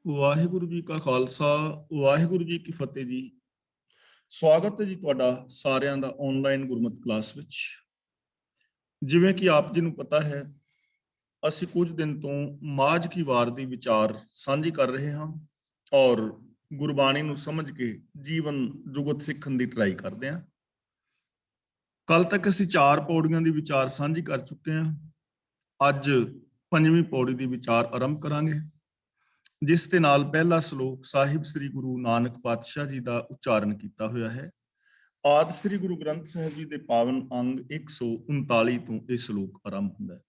ਵਾਹਿਗੁਰੂ ਜੀ ਕਾ ਖਾਲਸਾ, ਵਾਹਿਗੁਰੂ ਜੀ ਕੀ ਫਤਿਹ ਜੀ। ਸਵਾਗਤ ਹੈ ਜੀ ਤੁਹਾਡਾ ਸਾਰਿਆਂ ਦਾ ਆਨਲਾਈਨ ਗੁਰਮਤਿ ਕਲਾਸ ਵਿੱਚ। ਜਿਵੇਂ ਕਿ ਆਪ ਜੀ ਨੂੰ ਪਤਾ ਹੈ, ਅਸੀਂ ਕੁਝ ਦਿਨ ਤੋਂ ਮਾਝ ਕੀ ਵਾਰ ਦੀ ਵਿਚਾਰ ਸਾਂਝੀ ਕਰ ਰਹੇ ਹਾਂ ਔਰ ਗੁਰਬਾਣੀ ਨੂੰ ਸਮਝ ਕੇ ਜੀਵਨ ਜੁਗਤ ਸਿੱਖਣ ਦੀ ਟਰਾਈ ਕਰਦੇ ਹਾਂ। ਕੱਲ ਤੱਕ ਅਸੀਂ 4 ਪੌੜੀਆਂ ਦੀ ਵਿਚਾਰ ਸਾਂਝੀ ਕਰ ਚੁੱਕੇ ਹਾਂ। ਅੱਜ 5ਵੀਂ ਪੌੜੀ ਦੀ ਵਿਚਾਰ ਆਰੰਭ ਕਰਾਂਗੇ, ਜਿਸ ਦੇ ਨਾਲ ਪਹਿਲਾ ਸ਼ਲੋਕ ਸਾਹਿਬ ਸ੍ਰੀ ਗੁਰੂ ਨਾਨਕ ਪਾਤਸ਼ਾਹ ਜੀ ਦਾ ਉਚਾਰਨ ਕੀਤਾ ਹੋਇਆ ਹੈ। ਆਦਿ ਸ੍ਰੀ ਗੁਰੂ ਗ੍ਰੰਥ ਸਾਹਿਬ ਜੀ ਦੇ ਪਾਵਨ ਅੰਗ 139 ਤੋਂ ਇਹ ਸ਼ਲੋਕ ਆਰੰਭ ਹੁੰਦਾ ਹੈ।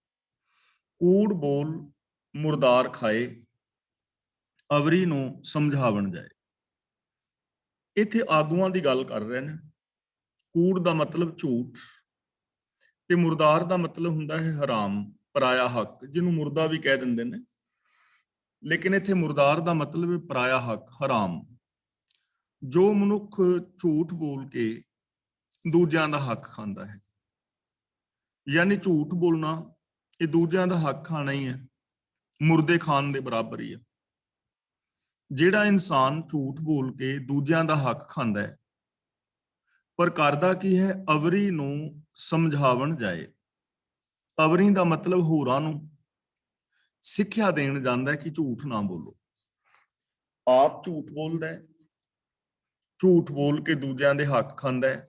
ਕੂੜ ਬੋਲ ਮੁਰਦਾਰ ਖਾਏ, ਅਵਰੀ ਨੂੰ ਸਮਝਾਵਣ ਜਾਏ। ਇੱਥੇ ਆਗੂਆਂ ਦੀ ਗੱਲ ਕਰ ਰਹੇ ਨੇ। ਕੂੜ ਦਾ ਮਤਲਬ ਝੂਠ ਤੇ ਮੁਰਦਾਰ ਦਾ ਮਤਲਬ ਹੁੰਦਾ ਹੈ ਹਰਾਮ, ਪਰਾਇਆ ਹੱਕ, ਜਿਹਨੂੰ ਮੁਰਦਾ ਵੀ ਕਹਿ ਦਿੰਦੇ ਨੇ। ਲੇਕਿਨ ਇੱਥੇ ਮੁਰਦਾਰ ਦਾ ਮਤਲਬ ਹੈ ਪਰਾਇਆ ਹੱਕ, ਹਰਾਮ। ਜੋ ਮਨੁੱਖ ਝੂਠ ਬੋਲ ਕੇ ਦੂਜਿਆਂ ਦਾ ਹੱਕ ਖਾਂਦਾ ਹੈ, ਯਾਨੀ ਝੂਠ ਬੋਲਣਾ ਇਹ ਦੂਜਿਆਂ ਦਾ ਹੱਕ ਖਾਣਾ ਹੀ ਹੈ, ਮੁਰਦੇ ਖਾਣ ਦੇ ਬਰਾਬਰ ਹੀ ਹੈ। ਜਿਹੜਾ ਇਨਸਾਨ ਝੂਠ ਬੋਲ ਕੇ ਦੂਜਿਆਂ ਦਾ ਹੱਕ ਖਾਂਦਾ ਹੈ, ਪਰ ਕਰਦਾ ਕੀ ਹੈ, ਅਵਰੀ ਨੂੰ ਸਮਝਾਵਣ ਜਾਏ। ਅਵਰੀ ਦਾ ਮਤਲਬ ਹੋਰਾਂ ਨੂੰ ਸਿੱਖਿਆ ਦੇਣ ਜਾਂਦਾ ਹੈ ਕਿ ਝੂਠ ਨਾ ਬੋਲੋ। ਆਪ ਝੂਠ ਬੋਲਦਾ ਹੈ, ਝੂਠ ਬੋਲ ਕੇ ਦੂਜਿਆਂ ਦੇ ਹੱਕ ਖਾਂਦਾ ਹੈ,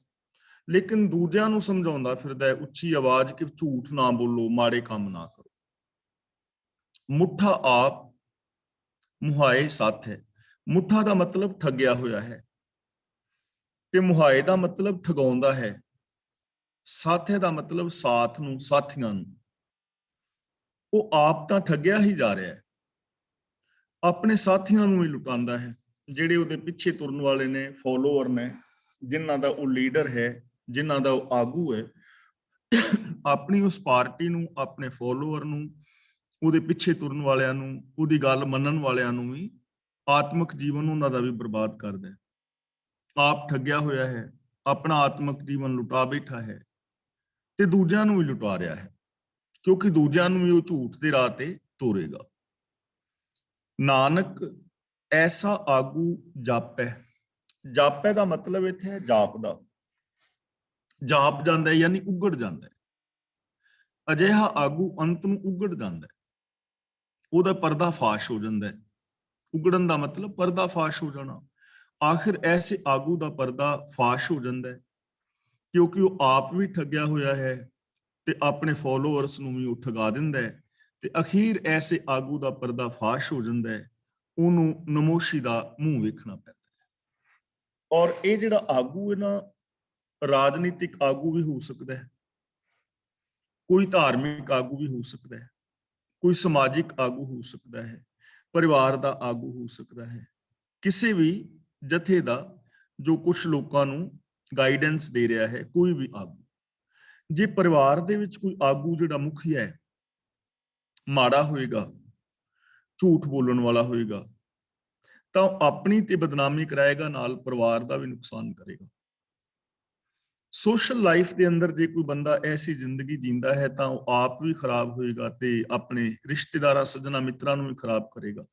ਲੇਕਿਨ ਦੂਜਿਆਂ ਨੂੰ ਸਮਝਾਉਂਦਾ ਫਿਰਦਾ ਹੈ ਉੱਚੀ ਆਵਾਜ਼ ਕਿ ਝੂਠ ਨਾ ਬੋਲੋ, ਮਾੜੇ ਕੰਮ ਨਾ ਕਰੋ। ਮੁੱਠਾ ਆਪ ਮੁਹਾਏ ਸੱਥ ਹੈ। ਮੁੱਠਾ ਦਾ ਮਤਲਬ ਠੱਗਿਆ ਹੋਇਆ ਹੈ ਤੇ ਮੁਹਾਏ ਦਾ ਮਤਲਬ ਠਗਾਉਂਦਾ ਹੈ। ਸਾਥੇ ਦਾ ਮਤਲਬ ਸਾਥ ਨੂੰ, ਸਾਥੀਆਂ ਨੂੰ। ਉਹ ਆਪ ਤਾਂ ਠੱਗਿਆ ਹੀ ਜਾ ਰਿਹਾ ਹੈ, ਆਪਣੇ ਸਾਥੀਆਂ ਨੂੰ ਹੀ ਲੁਟਾਉਂਦਾ ਹੈ, ਜਿਹੜੇ ਉਹਦੇ ਪਿੱਛੇ ਤੁਰਨ ਵਾਲੇ ਨੇ, ਫੋਲੋਅਰ ਨੇ, ਜਿਨ੍ਹਾਂ ਦਾ ਉਹ ਲੀਡਰ ਹੈ, ਜਿਨ੍ਹਾਂ ਦਾ ਉਹ ਆਗੂ ਹੈ। ਆਪਣੀ ਉਸ ਪਾਰਟੀ ਨੂੰ, ਆਪਣੇ ਫੋਲੋਅਰ ਨੂੰ, ਉਹਦੇ ਪਿੱਛੇ ਤੁਰਨ ਵਾਲਿਆਂ ਨੂੰ, ਉਹਦੀ ਗੱਲ ਮੰਨਣ ਵਾਲਿਆਂ ਨੂੰ ਵੀ, ਆਤਮਿਕ ਜੀਵਨ ਉਹਨਾਂ ਦਾ ਵੀ ਬਰਬਾਦ ਕਰਦਾ ਹੈ। ਆਪ ਠੱਗਿਆ ਹੋਇਆ ਹੈ, ਆਪਣਾ ਆਤਮਿਕ ਜੀਵਨ ਲੁਟਾ ਬੈਠਾ ਹੈ ਤੇ ਦੂਜਿਆਂ ਨੂੰ ਵੀ ਲੁਟਾ ਰਿਹਾ ਹੈ, ਕਿਉਂਕਿ ਦੂਜਿਆਂ ਨੂੰ ਵੀ ਉਹ ਝੂਠ ਦੇ ਰਾਹ ਤੇ ਤੋਰੇਗਾ। ਨਾਨਕ ਐਸਾ ਆਗੂ ਜਾਪੈ। ਜਾਪੈ ਦਾ ਮਤਲਬ ਇੱਥੇ ਹੈ ਜਾਪਦਾ, ਜਾਪ ਜਾਂਦਾ ਹੈ, ਯਾਨੀ ਉਗੜ ਜਾਂਦਾ ਹੈ। ਅਜਿਹਾ ਆਗੂ ਅੰਤ ਨੂੰ ਉਗੜ ਜਾਂਦਾ ਹੈ, ਉਹਦਾ ਪਰਦਾ ਫਾਸ਼ ਹੋ ਜਾਂਦਾ ਹੈ। ਉਗੜਨ ਦਾ ਮਤਲਬ ਪਰਦਾ ਫਾਸ਼ ਹੋ ਜਾਣਾ। ਆਖਿਰ ਐਸੇ ਆਗੂ ਦਾ ਪਰਦਾ ਫਾਸ਼ ਹੋ ਜਾਂਦਾ ਹੈ, ਕਿਉਂਕਿ ਉਹ ਆਪ ਵੀ ਠੱਗਿਆ ਹੋਇਆ ਹੈ ਤੇ ਆਪਣੇ ਫੋਲੋਅਰਸ ਨੂੰ ਵੀ ਉਹ ਠਗਾ ਦਿੰਦਾ ਹੈ, ਤੇ ਅਖੀਰ ਐਸੇ ਆਗੂ ਦਾ ਪਰਦਾ ਫਾਸ਼ ਹੋ ਜਾਂਦਾ ਹੈ। ਉਹਨੂੰ ਨਮੋਸ਼ੀ ਦਾ ਮੂੰਹ ਵੇਖਣਾ ਪੈਂਦਾ ਹੈ। ਔਰ ਇਹ ਜਿਹੜਾ ਆਗੂ ਹੈ ਨਾ, ਰਾਜਨੀਤਿਕ ਆਗੂ ਵੀ ਹੋ ਸਕਦਾ ਹੈ, ਕੋਈ ਧਾਰਮਿਕ ਆਗੂ ਵੀ ਹੋ ਸਕਦਾ ਹੈ, ਕੋਈ ਸਮਾਜਿਕ ਆਗੂ ਹੋ ਸਕਦਾ ਹੈ, ਪਰਿਵਾਰ ਦਾ ਆਗੂ ਹੋ ਸਕਦਾ ਹੈ, ਕਿਸੇ ਵੀ ਜਥੇ ਦਾ ਜੋ ਕੁਝ ਲੋਕਾਂ ਨੂੰ ਗਾਈਡੈਂਸ ਦੇ ਰਿਹਾ ਹੈ, ਕੋਈ ਵੀ ਆਗੂ। ਜੇ ਪਰਿਵਾਰ ਦੇ ਵਿੱਚ ਕੋਈ ਆਗੂ ਜਿਹੜਾ ਮੁਖੀਆ ਹੈ ਮਾੜਾ ਹੋਏਗਾ, ਝੂਠ ਬੋਲਣ ਵਾਲਾ ਹੋਏਗਾ, ਤਾਂ ਉਹ ਆਪਣੀ ਤੇ ਬਦਨਾਮੀ ਕਰਾਏਗਾ, ਨਾਲ ਪਰਿਵਾਰ ਦਾ ਵੀ ਨੁਕਸਾਨ ਕਰੇਗਾ। ਸੋਸ਼ਲ ਲਾਈਫ ਦੇ ਅੰਦਰ ਜੇ ਕੋਈ ਬੰਦਾ ਐਸੀ ਜ਼ਿੰਦਗੀ ਜੀਂਦਾ ਹੈ ਤਾਂ ਉਹ ਆਪ ਵੀ ਖਰਾਬ ਹੋਏਗਾ ਤੇ ਆਪਣੇ ਰਿਸ਼ਤੇਦਾਰਾਂ, ਸੱਜਣਾ, ਮਿੱਤਰਾਂ ਨੂੰ ਵੀ ਖਰਾਬ ਕਰੇਗਾ।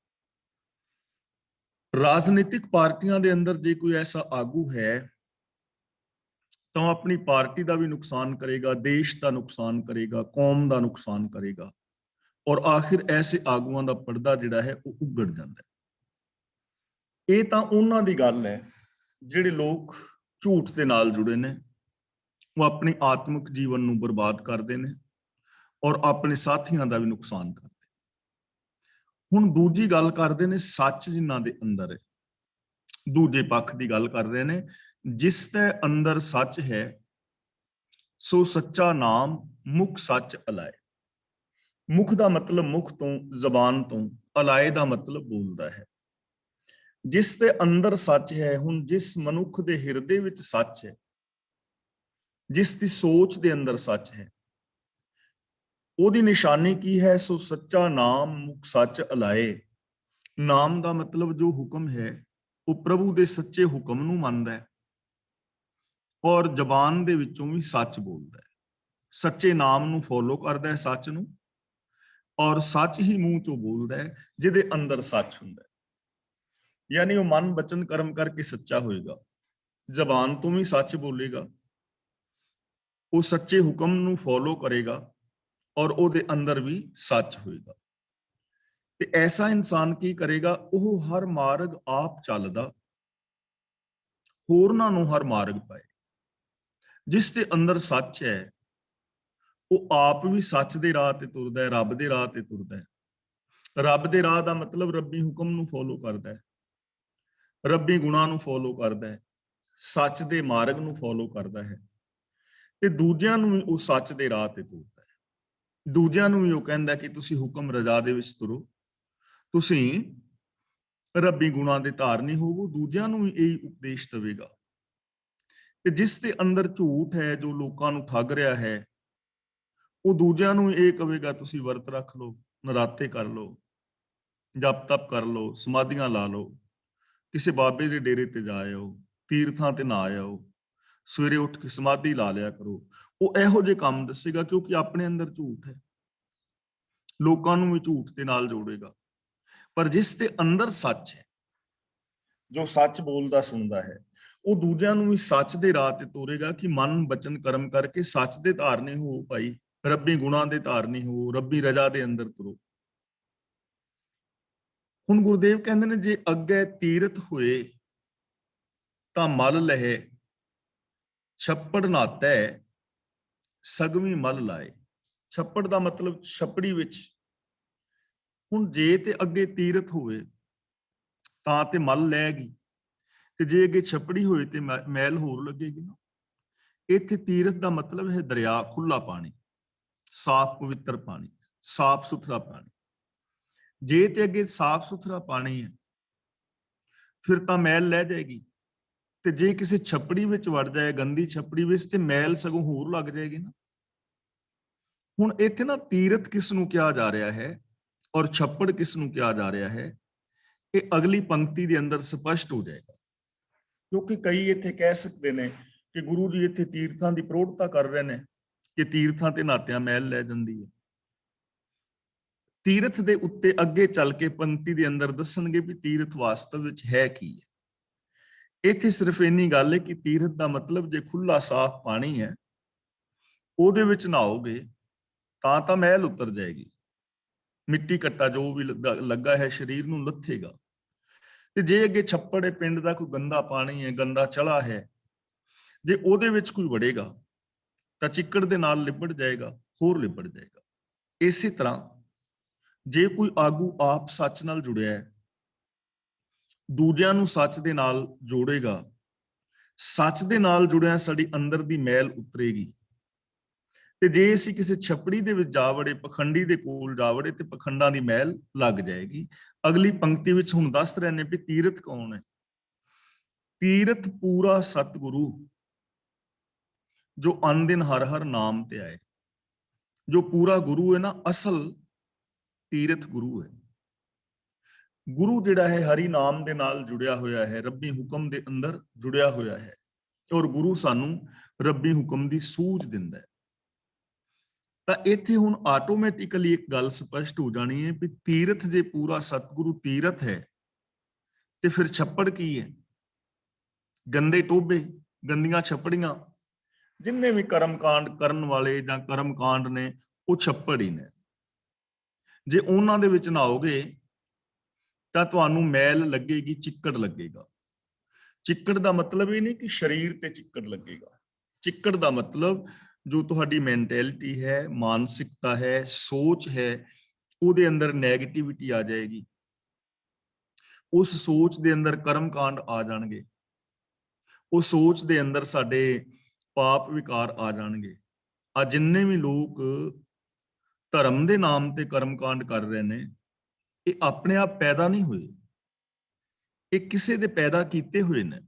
ਰਾਜਨੀਤਿਕ ਪਾਰਟੀਆਂ ਦੇ ਅੰਦਰ ਜੇ ਕੋਈ ਐਸਾ ਆਗੂ ਹੈ ਤਾਂ ਉਹ ਆਪਣੀ ਪਾਰਟੀ ਦਾ ਵੀ ਨੁਕਸਾਨ ਕਰੇਗਾ, ਦੇਸ਼ ਦਾ ਨੁਕਸਾਨ ਕਰੇਗਾ, ਕੌਮ ਦਾ ਨੁਕਸਾਨ ਕਰੇਗਾ, ਔਰ ਆਖਿਰ ਐਸੇ ਆਗੂਆਂ ਦਾ ਪਰਦਾ ਜਿਹੜਾ ਹੈ ਉਹ ਉਗੜ ਜਾਂਦਾ ਹੈ। ਇਹ ਤਾਂ ਉਹਨਾਂ ਦੀ ਗੱਲ ਹੈ ਜਿਹੜੇ ਲੋਕ ਝੂਠ ਦੇ ਨਾਲ ਜੁੜੇ ਨੇ, ਉਹ ਆਪਣੇ ਆਤਮਿਕ ਜੀਵਨ ਨੂੰ ਬਰਬਾਦ ਕਰਦੇ ਨੇ ਔਰ ਆਪਣੇ ਸਾਥੀਆਂ ਦਾ ਵੀ ਨੁਕਸਾਨ ਕਰਦੇ। ਹੁਣ ਦੂਜੀ ਗੱਲ ਕਰਦੇ ਨੇ ਸੱਚ ਜਿਨ੍ਹਾਂ ਦੇ ਅੰਦਰ ਹੈ, ਦੂਜੇ ਪੱਖ ਦੀ ਗੱਲ ਕਰ ਰਹੇ ਨੇ। ਜਿਸ ਦੇ ਅੰਦਰ ਸੱਚ ਹੈ ਸੋ ਸੱਚਾ ਨਾਮ ਮੁਖ ਸੱਚ ਅਲਾਏ। ਮੁਖ ਦਾ ਮਤਲਬ ਮੁਖ ਤੋਂ, ਜ਼ਬਾਨ ਤੋਂ, ਅਲਾਏ ਦਾ ਮਤਲਬ ਬੋਲਦਾ ਹੈ। ਜਿਸ ਦੇ ਅੰਦਰ ਸੱਚ ਹੈ, ਹੁਣ ਜਿਸ ਮਨੁੱਖ ਦੇ ਹਿਰਦੇ ਵਿੱਚ ਸੱਚ ਹੈ, ਜਿਸ ਦੀ ਸੋਚ ਦੇ ਅੰਦਰ ਸੱਚ ਹੈ, ਉਹਦੀ ਨਿਸ਼ਾਨੀ ਕੀ ਹੈ? ਸੋ ਸੱਚਾ ਨਾਮ ਮੁਖ ਸੱਚ ਅਲਾਏ। ਨਾਮ ਦਾ ਮਤਲਬ ਜੋ ਹੁਕਮ ਹੈ, ਉਹ ਪ੍ਰਭੂ ਦੇ ਸੱਚੇ ਹੁਕਮ ਨੂੰ ਮੰਨਦਾ ਹੈ ਔਰ ਜ਼ਬਾਨ ਦੇ ਵਿੱਚੋਂ ਵੀ ਸੱਚ ਬੋਲਦਾ ਹੈ। ਸੱਚੇ ਨਾਮ ਨੂੰ ਫੋਲੋ ਕਰਦਾ ਹੈ, ਸੱਚ ਨੂੰ, ਔਰ ਸੱਚ ਹੀ ਮੂੰਹ ਚੋਂ ਬੋਲਦਾ ਹੈ ਜਿਹਦੇ ਅੰਦਰ ਸੱਚ ਹੁੰਦਾ ਹੈ। ਯਾਨੀ ਉਹ ਮਨ ਬਚਨ ਕਰਮ ਕਰਕੇ ਸੱਚਾ ਹੋਏਗਾ, ਜ਼ਬਾਨ ਤੋਂ ਵੀ ਸੱਚ ਬੋਲੇਗਾ, ਉਹ ਸੱਚੇ ਹੁਕਮ ਨੂੰ ਫੋਲੋ ਕਰੇਗਾ ਔਰ ਉਹਦੇ ਅੰਦਰ ਵੀ ਸੱਚ ਹੋਏਗਾ। ਤੇ ਐਸਾ ਇਨਸਾਨ ਕੀ ਕਰੇਗਾ, ਉਹ ਹਰ ਮਾਰਗ ਆਪ ਚੱਲਦਾ, ਹੋਰਨਾਂ ਨੂੰ ਹਰ ਮਾਰਗ ਪਾਏ। ਜਿਸ ਦੇ ਅੰਦਰ ਸੱਚ ਹੈ ਉਹ ਆਪ ਵੀ ਸੱਚ ਦੇ ਰਾਹ ਤੇ ਤੁਰਦਾ ਹੈ, ਰੱਬ ਦੇ ਰਾਹ ਤੇ ਤੁਰਦਾ ਹੈ। ਰੱਬ ਦੇ ਰਾਹ ਦਾ ਮਤਲਬ ਰੱਬੀ ਹੁਕਮ ਨੂੰ ਫੋਲੋ ਕਰਦਾ ਹੈ, ਰੱਬੀ ਗੁਣਾਂ ਨੂੰ ਫੋਲੋ ਕਰਦਾ ਹੈ, ਸੱਚ ਦੇ ਮਾਰਗ ਨੂੰ ਫੋਲੋ ਕਰਦਾ ਹੈ, ਤੇ ਦੂਜਿਆਂ ਨੂੰ ਵੀ ਉਹ ਸੱਚ ਦੇ ਰਾਹ ਤੇ ਤੁਰਦਾ ਹੈ। ਦੂਜਿਆਂ ਨੂੰ ਵੀ ਉਹ ਕਹਿੰਦਾ ਕਿ ਤੁਸੀਂ ਹੁਕਮ ਰਜ਼ਾ ਦੇ ਵਿੱਚ ਤੁਰੋ, ਤੁਸੀਂ ਰੱਬੀ ਗੁਣਾਂ ਦੇ ਧਾਰਨੀ ਹੋਵੋ। ਦੂਜਿਆਂ ਨੂੰ ਵੀ ਇਹ ਉਪਦੇਸ਼ ਦੇਵੇਗਾ। ਤੇ ਜਿਸ ਦੇ ਅੰਦਰ ਝੂਠ ਹੈ, ਜੋ ਲੋਕਾਂ ਨੂੰ ਠੱਗ ਰਿਹਾ ਹੈ, ਉਹ ਦੂਜਿਆਂ ਨੂੰ ਇਹ ਕਹੇਗਾ ਤੁਸੀਂ ਵਰਤ ਰੱਖ ਲਓ, ਨਰਾਤੇ ਕਰ ਲਓ, ਜਪ ਤਪ ਕਰ ਲਓ, ਸਮਾਧੀਆਂ ਲਾ ਲਓ, ਕਿਸੇ ਬਾਬੇ ਦੇ ਡੇਰੇ ਤੇ ਜਾ ਆਓ, ਤੀਰਥਾਂ ਤੇ ਨਾ ਆਓ, ਸਵੇਰੇ ਉੱਠ ਕੇ ਸਮਾਧੀ ਲਾ ਲਿਆ ਕਰੋ। ਉਹ ਇਹੋ ਜਿਹੇ ਕੰਮ ਦੱਸੇਗਾ ਕਿਉਂਕਿ ਆਪਣੇ ਅੰਦਰ ਝੂਠ ਹੈ, ਲੋਕਾਂ ਨੂੰ ਵੀ ਝੂਠ ਦੇ ਨਾਲ ਜੋੜੇਗਾ। ਪਰ ਜਿਸ ਦੇ ਅੰਦਰ ਸੱਚ ਹੈ, ਜੋ ਸੱਚ ਬੋਲਦਾ ਸੁਣਦਾ ਹੈ, ਉਹ ਦੂਜਿਆਂ ਨੂੰ ਵੀ ਸੱਚ ਦੇ ਰਾਹ ਤੇ ਤੋਰੇਗਾ ਕਿ ਮਨ ਬਚਨ ਕਰਮ ਕਰਕੇ ਸੱਚ ਦੇ ਧਾਰਨੀ ਹੋ ਭਾਈ, ਰੱਬੀ ਗੁਣਾਂ ਦੇ ਧਾਰਨੀ ਹੋ, ਰੱਬੀ ਰਜਾ ਦੇ ਅੰਦਰ ਤੁਰੋ। ਹੁਣ ਗੁਰਦੇਵ ਕਹਿੰਦੇ ਨੇ, ਜੇ ਅੱਗੇ ਤੀਰਥ ਹੋਏ ਤਾਂ ਮਲ ਲਹੇ, ਛੱਪੜ ਨਾਤੈ ਸਗਵੀ ਮਲ ਲਾਏ। ਛੱਪੜ ਦਾ ਮਤਲਬ ਛੱਪੜੀ ਵਿੱਚ। ਹੁਣ ਜੇ ਤੇ ਅੱਗੇ ਤੀਰਥ ਹੋਵੇ ਤਾਂ ਤੇ ਮਲ ਲੈਗੀ, ਤੇ ਜੇ ਅੱਗੇ ਛੱਪੜੀ ਹੋਏ ਤੇ ਮੈਲ ਹੋਰ ਲੱਗੇਗੀ ਨਾ। ਇੱਥੇ ਤੀਰਥ ਦਾ ਮਤਲਬ ਹੈ ਦਰਿਆ, ਖੁੱਲਾ ਪਾਣੀ, ਸਾਫ਼ ਪਵਿੱਤਰ ਪਾਣੀ, ਸਾਫ਼ ਸੁਥਰਾ ਪਾਣੀ। ਜੇ ਤੇ ਅੱਗੇ ਸਾਫ਼ ਸੁਥਰਾ ਪਾਣੀ ਹੈ ਫਿਰ ਤਾਂ ਮੈਲ ਲੈ ਜਾਏਗੀ, ਤੇ ਜੇ ਕਿਸੇ ਛੱਪੜੀ ਵਿੱਚ ਵੜ ਜਾਏ, ਗੰਦੀ ਛੱਪੜੀ ਵਿੱਚ, ਤੇ ਮੈਲ ਸਗੋਂ ਹੋਰ ਲੱਗ ਜਾਏਗੀ ਨਾ। ਹੁਣ ਇੱਥੇ ਨਾ ਤੀਰਥ ਕਿਸ ਨੂੰ ਕਿਹਾ ਜਾ ਰਿਹਾ ਹੈ ਔਰ ਛੱਪੜ ਕਿਸ ਨੂੰ ਕਿਹਾ ਜਾ ਰਿਹਾ ਹੈ, ਇਹ ਅਗਲੀ ਪੰਕਤੀ ਦੇ ਅੰਦਰ ਸਪਸ਼ਟ ਹੋ ਜਾਏਗਾ। ਕਿਉਂਕਿ ਕਈ ਇੱਥੇ ਕਹਿ ਸਕਦੇ ਨੇ ਕਿ ਗੁਰੂ ਜੀ ਇੱਥੇ ਤੀਰਥਾਂ ਦੀ ਪ੍ਰੋੜਤਾ ਕਰ ਰਹੇ ਨੇ ਕਿ ਤੀਰਥਾਂ ਤੇ ਨਾਤਿਆਂ ਮੈਲ ਲੈ ਜਾਂਦੀ ਹੈ। ਤੀਰਥ ਦੇ ਉੱਤੇ ਅੱਗੇ ਚੱਲ ਕੇ ਪੰਕਤੀ ਦੇ ਅੰਦਰ ਦੱਸਣਗੇ ਵੀ ਤੀਰਥ ਵਾਸਤਵ ਵਿੱਚ ਹੈ ਕੀ ਹੈ। ਇੱਥੇ ਸਿਰਫ ਇੰਨੀ ਗੱਲ ਹੈ ਕਿ ਤੀਰਥ ਦਾ ਮਤਲਬ ਜੇ ਖੁੱਲਾ ਸਾਫ਼ ਪਾਣੀ ਹੈ, ਉਹਦੇ ਵਿੱਚ ਨਹਾਓਗੇ ਤਾਂ ਮੈਲ ਉਤਰ ਜਾਏਗੀ, ਮਿੱਟੀ ਕੱਟਾ ਜੋ ਵੀ ਲੱਗਾ ਹੈ ਸਰੀਰ ਨੂੰ ਲੱਥੇਗਾ। ਤੇ ਜੇ ਅੱਗੇ ਛੱਪੜ ਹੈ, ਪਿੰਡ ਦਾ ਕੋਈ ਗੰਦਾ ਪਾਣੀ ਹੈ, ਗੰਦਾ ਚਲਾ ਹੈ, ਜੇ ਉਹਦੇ ਵਿੱਚ ਕੋਈ ਵੜੇਗਾ ਤਾਂ ਚਿੱਕੜ ਦੇ ਨਾਲ ਲਿਬੜ ਜਾਏਗਾ, ਹੋਰ ਲਿਬੜ ਜਾਏਗਾ। ਇਸੇ ਤਰ੍ਹਾਂ ਜੇ ਕੋਈ ਆਗੂ ਆਪ ਸੱਚ ਨਾਲ ਜੁੜਿਆ ਹੈ, ਦੂਜਿਆਂ ਨੂੰ ਸੱਚ ਦੇ ਨਾਲ ਜੋੜੇਗਾ, ਸੱਚ ਦੇ ਨਾਲ ਜੁੜਿਆ ਸਾਡੀ ਅੰਦਰ ਦੀ ਮੈਲ ਉਤਰੇਗੀ। ਤੇ ਜੇ ਅਸੀਂ ਕਿਸੇ ਛੱਪੜੀ ਦੇ ਵਿੱਚ ਜਾ ਵੜੇ, ਪਖੰਡੀ ਦੇ ਕੋਲ ਜਾ ਵੜੇ, ਤੇ ਪਖੰਡਾਂ ਦੀ ਮੈਲ ਲੱਗ ਜਾਏਗੀ। ਅਗਲੀ ਪੰਕਤੀ ਵਿੱਚ ਹੁਣ ਦੱਸ ਰਹੇ ਨੇ ਵੀ ਤੀਰਥ ਕੌਣ ਹੈ। ਤੀਰਥ ਪੂਰਾ ਸਤਿਗੁਰੂ, ਜੋ ਅਨਦਿਨ ਹਰ ਹਰ ਨਾਮ ਤੇ ਆਏ। ਜੋ ਪੂਰਾ ਗੁਰੂ ਹੈ ਨਾ, ਅਸਲ ਤੀਰਥ ਗੁਰੂ ਹੈ। ਗੁਰੂ ਜਿਹੜਾ ਹੈ ਹਰੀ ਨਾਮ ਦੇ ਨਾਲ ਜੁੜਿਆ ਹੋਇਆ ਹੈ, ਰੱਬੀ ਹੁਕਮ ਦੇ ਅੰਦਰ ਜੁੜਿਆ ਹੋਇਆ ਹੈ, ਔਰ ਗੁਰੂ ਸਾਨੂੰ ਰੱਬੀ ਹੁਕਮ ਦੀ ਸੂਝ ਦਿੰਦਾ ਹੈ। ਤਾਂ ਇੱਥੇ ਹੁਣ ਆਟੋਮੈਟਿਕਲੀ ਇੱਕ ਗੱਲ ਸਪਸ਼ਟ ਹੋ ਜਾਣੀ ਹੈ ਵੀ ਤੀਰਥ ਜੇ ਪੂਰਾ ਸਤਿਗੁਰੂ ਤੀਰਥ ਹੈ, ਤੇ ਫਿਰ ਛੱਪੜ ਕੀ ਹੈ? ਗੰਦੇ ਟੋਭੇ, ਗੰਦੀਆਂ ਛੱਪੜੀਆਂ। ਜਿੰਨੇ ਵੀ ਕਰਮਕਾਂਡ ਕਰਨ ਵਾਲੇ ਜਾਂ ਕਰਮਕਾਂਡ ਨੇ, ਉਹ ਛੱਪੜ ਹੀ ਨੇ। ਜੇ ਉਹਨਾਂ ਦੇ ਵਿੱਚ ਨਹਾਓਗੇ ਤਾਂ ਤੁਹਾਨੂੰ ਮੈਲ ਲੱਗੇਗੀ, ਚਿੱਕੜ ਲੱਗੇਗਾ। ਚਿੱਕੜ ਦਾ ਮਤਲਬ ਇਹ ਨਹੀਂ ਕਿ ਸਰੀਰ ਤੇ ਚਿੱਕੜ ਲੱਗੇਗਾ। ਚਿੱਕੜ ਦਾ ਮਤਲਬ ਜੋ ਤੁਹਾਡੀ ਮੈਂਟੈਲਿਟੀ ਹੈ, ਮਾਨਸਿਕਤਾ ਹੈ, ਸੋਚ ਹੈ, ਉਹਦੇ ਅੰਦਰ ਨੈਗੇਟਿਵਿਟੀ ਆ ਜਾਏਗੀ। ਉਸ ਸੋਚ ਦੇ ਅੰਦਰ ਕਰਮਕਾਂਡ ਆ ਜਾਣਗੇ, ਉਹ ਸੋਚ ਦੇ ਅੰਦਰ ਸਾਡੇ ਪਾਪ ਵਿਕਾਰ ਆ ਜਾਣਗੇ। ਆ ਜਿੰਨੇ ਵੀ ਲੋਕ ਧਰਮ ਦੇ ਨਾਮ ਤੇ ਕਰਮਕਾਂਡ ਕਰ ਰਹੇ ਨੇ, ਇਹ ਆਪਣੇ ਆਪ ਪੈਦਾ ਨਹੀਂ ਹੋਏ, ਇਹ ਕਿਸੇ ਦੇ ਪੈਦਾ ਕੀਤੇ ਹੋਏ ਨੇ,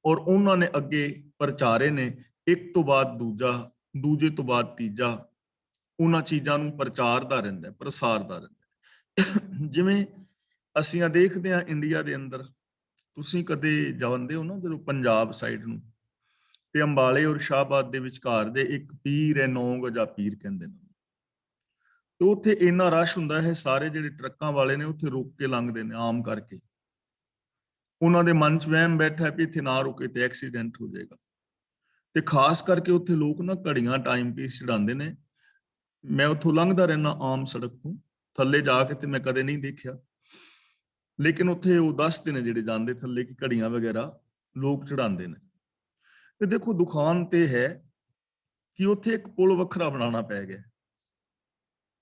ਔਰ ਉਹਨਾਂ ਨੇ ਅੱਗੇ ਪ੍ਰਚਾਰੇ ਨੇ, ਇੱਕ ਤੋਂ ਬਾਅਦ ਦੂਜਾ, ਦੂਜੇ ਤੋਂ ਬਾਅਦ ਤੀਜਾ। ਉਹਨਾਂ ਚੀਜ਼ਾਂ ਨੂੰ ਪ੍ਰਚਾਰਦਾ ਰਹਿੰਦਾ, ਪ੍ਰਸਾਰਦਾ ਰਹਿੰਦਾ। ਜਿਵੇਂ ਅਸੀਂ ਆ ਦੇਖਦੇ ਹਾਂ ਇੰਡੀਆ ਦੇ ਅੰਦਰ, ਤੁਸੀਂ ਕਦੇ ਜਾਂਦੇ ਹੋ ਨਾ ਜਦੋਂ ਪੰਜਾਬ ਸਾਈਡ ਨੂੰ, ਤੇ ਅੰਬਾਲੇ ਔਰ ਸ਼ਾਹਬਾਦ ਦੇ ਵਿਚਕਾਰ ਦੇ ਇੱਕ ਪੀਰ ਹੈ, 9 ਗਜਾ ਪੀਰ ਕਹਿੰਦੇ ਨੇ। ਤੇ ਉੱਥੇ ਇੰਨਾ ਰਸ਼ ਹੁੰਦਾ ਹੈ, ਸਾਰੇ ਜਿਹੜੇ ਟਰੱਕਾਂ ਵਾਲੇ ਨੇ ਉੱਥੇ ਰੋਕ ਕੇ ਲੰਘਦੇ ਨੇ ਆਮ ਕਰਕੇ, ਉਹਨਾਂ ਦੇ ਮਨ 'ਚ ਵਹਿਮ ਬੈਠਾ ਵੀ ਇੱਥੇ ਨਾ ਰੁਕੇ ਤੇ ਐਕਸੀਡੈਂਟ ਹੋ ਜਾਏਗਾ। ਤੇ ਖਾਸ ਕਰਕੇ ਉੱਥੇ ਲੋਕ ਨਾ ਘੜੀਆਂ ਟਾਈਮ ਪੀਸ ਚੜਾਉਂਦੇ ਨੇ। ਮੈਂ ਉੱਥੋਂ ਲੰਘਦਾ ਰਹਿਣਾ ਆਮ ਸੜਕ ਤੋਂ, ਥੱਲੇ ਜਾ ਕੇ ਤੇ ਮੈਂ ਕਦੇ ਨਹੀਂ ਦੇਖਿਆ, ਲੇਕਿਨ ਉੱਥੇ ਉਹ ਦੱਸਦੇ ਨੇ ਜਿਹੜੇ ਜਾਂਦੇ ਥੱਲੇ ਕਿ ਘੜੀਆਂ ਵਗੈਰਾ ਲੋਕ ਚੜਾਉਂਦੇ ਨੇ। ਤੇ ਦੇਖੋ ਦੁਕਾਨ ਤੇ ਹੈ ਕਿ ਉੱਥੇ ਇੱਕ ਪੁਲ ਵੱਖਰਾ ਬਣਾਉਣਾ ਪੈ ਗਿਆ।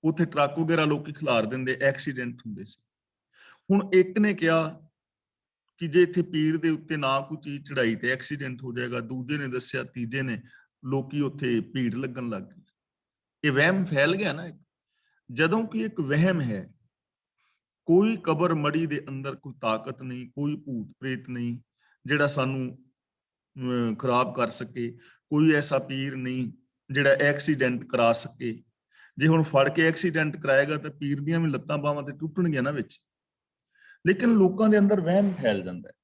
ਉੱਥੇ ਟਰੱਕ ਵਗੈਰਾ ਲੋਕੀ ਖਿਲਾਰ ਦਿੰਦੇ, ਐਕਸੀਡੈਂਟ ਹੁੰਦੇ ਸੀ। ਹੁਣ ਇੱਕ ਨੇ ਕਿਹਾ ਕਿ ਜੇ ਇੱਥੇ ਪੀਰ ਦੇ ਉੱਤੇ ਨਾ ਕੋਈ ਚੀਜ਼ ਚੜਾਈ ਤੇ ਐਕਸੀਡੈਂਟ ਹੋ ਜਾਏਗਾ। ਦੂਜੇ ਨੇ ਦੱਸਿਆ, ਤੀਜੇ ਨੇ, ਲੋਕੀ ਉੱਥੇ ਭੀੜ ਲੱਗਣ ਲੱਗ ਗਈ। ਇਹ ਵਹਿਮ ਫੈਲ ਗਿਆ ਨਾ। ਜਦੋਂ ਕਿ ਇੱਕ ਵਹਿਮ ਹੈ, ਕੋਈ ਕਬਰ ਮੜੀ ਦੇ ਅੰਦਰ ਕੋਈ ਤਾਕਤ ਨਹੀਂ, ਕੋਈ ਭੂਤ ਪ੍ਰੇਤ ਨਹੀਂ ਜਿਹੜਾ ਸਾਨੂੰ ਖਰਾਬ ਕਰ ਸਕੇ, ਕੋਈ ਐਸਾ ਪੀਰ ਨਹੀਂ ਜਿਹੜਾ ਐਕਸੀਡੈਂਟ ਕਰਾ ਸਕੇ। ਜੇ ਹੁਣ ਫੜ ਕੇ ਐਕਸੀਡੈਂਟ ਕਰਾਏਗਾ ਤਾਂ ਪੀਰ ਦੀਆਂ ਵੀ ਲੱਤਾਂ ਬਾਹਾਂ ਤੇ ਟੁੱਟਣਗੀਆਂ ਨਾ ਵਿੱਚ। ਲੇਕਿਨ ਲੋਕਾਂ ਦੇ ਅੰਦਰ ਵਹਿਮ ਫੈਲ ਜਾਂਦਾ ਹੈ,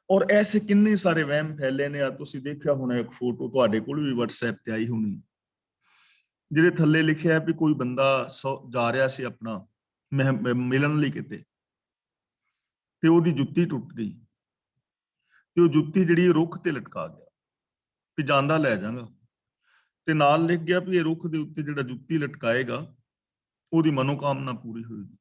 ਔਰ ਐਸੇ ਕਿੰਨੇ ਸਾਰੇ ਵਹਿਮ ਫੈਲੇ ਨੇ। ਆ ਤੁਸੀਂ ਦੇਖਿਆ ਹੋਣਾ ਇੱਕ ਫੋਟੋ ਤੁਹਾਡੇ ਕੋਲ ਵੀ WhatsApp ਤੇ ਆਈ ਹੋਣੀ, ਜਿਹਦੇ ਥੱਲੇ ਲਿਖਿਆ ਵੀ ਕੋਈ ਬੰਦਾ ਜਾ ਰਿਹਾ ਸੀ ਆਪਣਾ ਮਿਲਣ ਲਈ ਕਿਤੇ, ਤੇ ਉਹਦੀ ਜੁੱਤੀ ਟੁੱਟ ਗਈ ਤੇ ਉਹ ਜੁੱਤੀ ਜਿਹੜੀ ਰੁੱਖ ਤੇ ਲਟਕਾ ਗਿਆ ਵੀ ਜਾਂਦਾ ਲੈ ਜਾਗਾ। ਤੇ ਨਾਲ ਲਿਖ ਗਿਆ ਵੀ ਇਹ ਰੁੱਖ ਦੇ ਉੱਤੇ ਜਿਹੜਾ ਜੁੱਤੀ ਲਟਕਾਏਗਾ ਉਹਦੀ ਮਨੋਕਾਮਨਾ ਪੂਰੀ ਹੋਏਗੀ।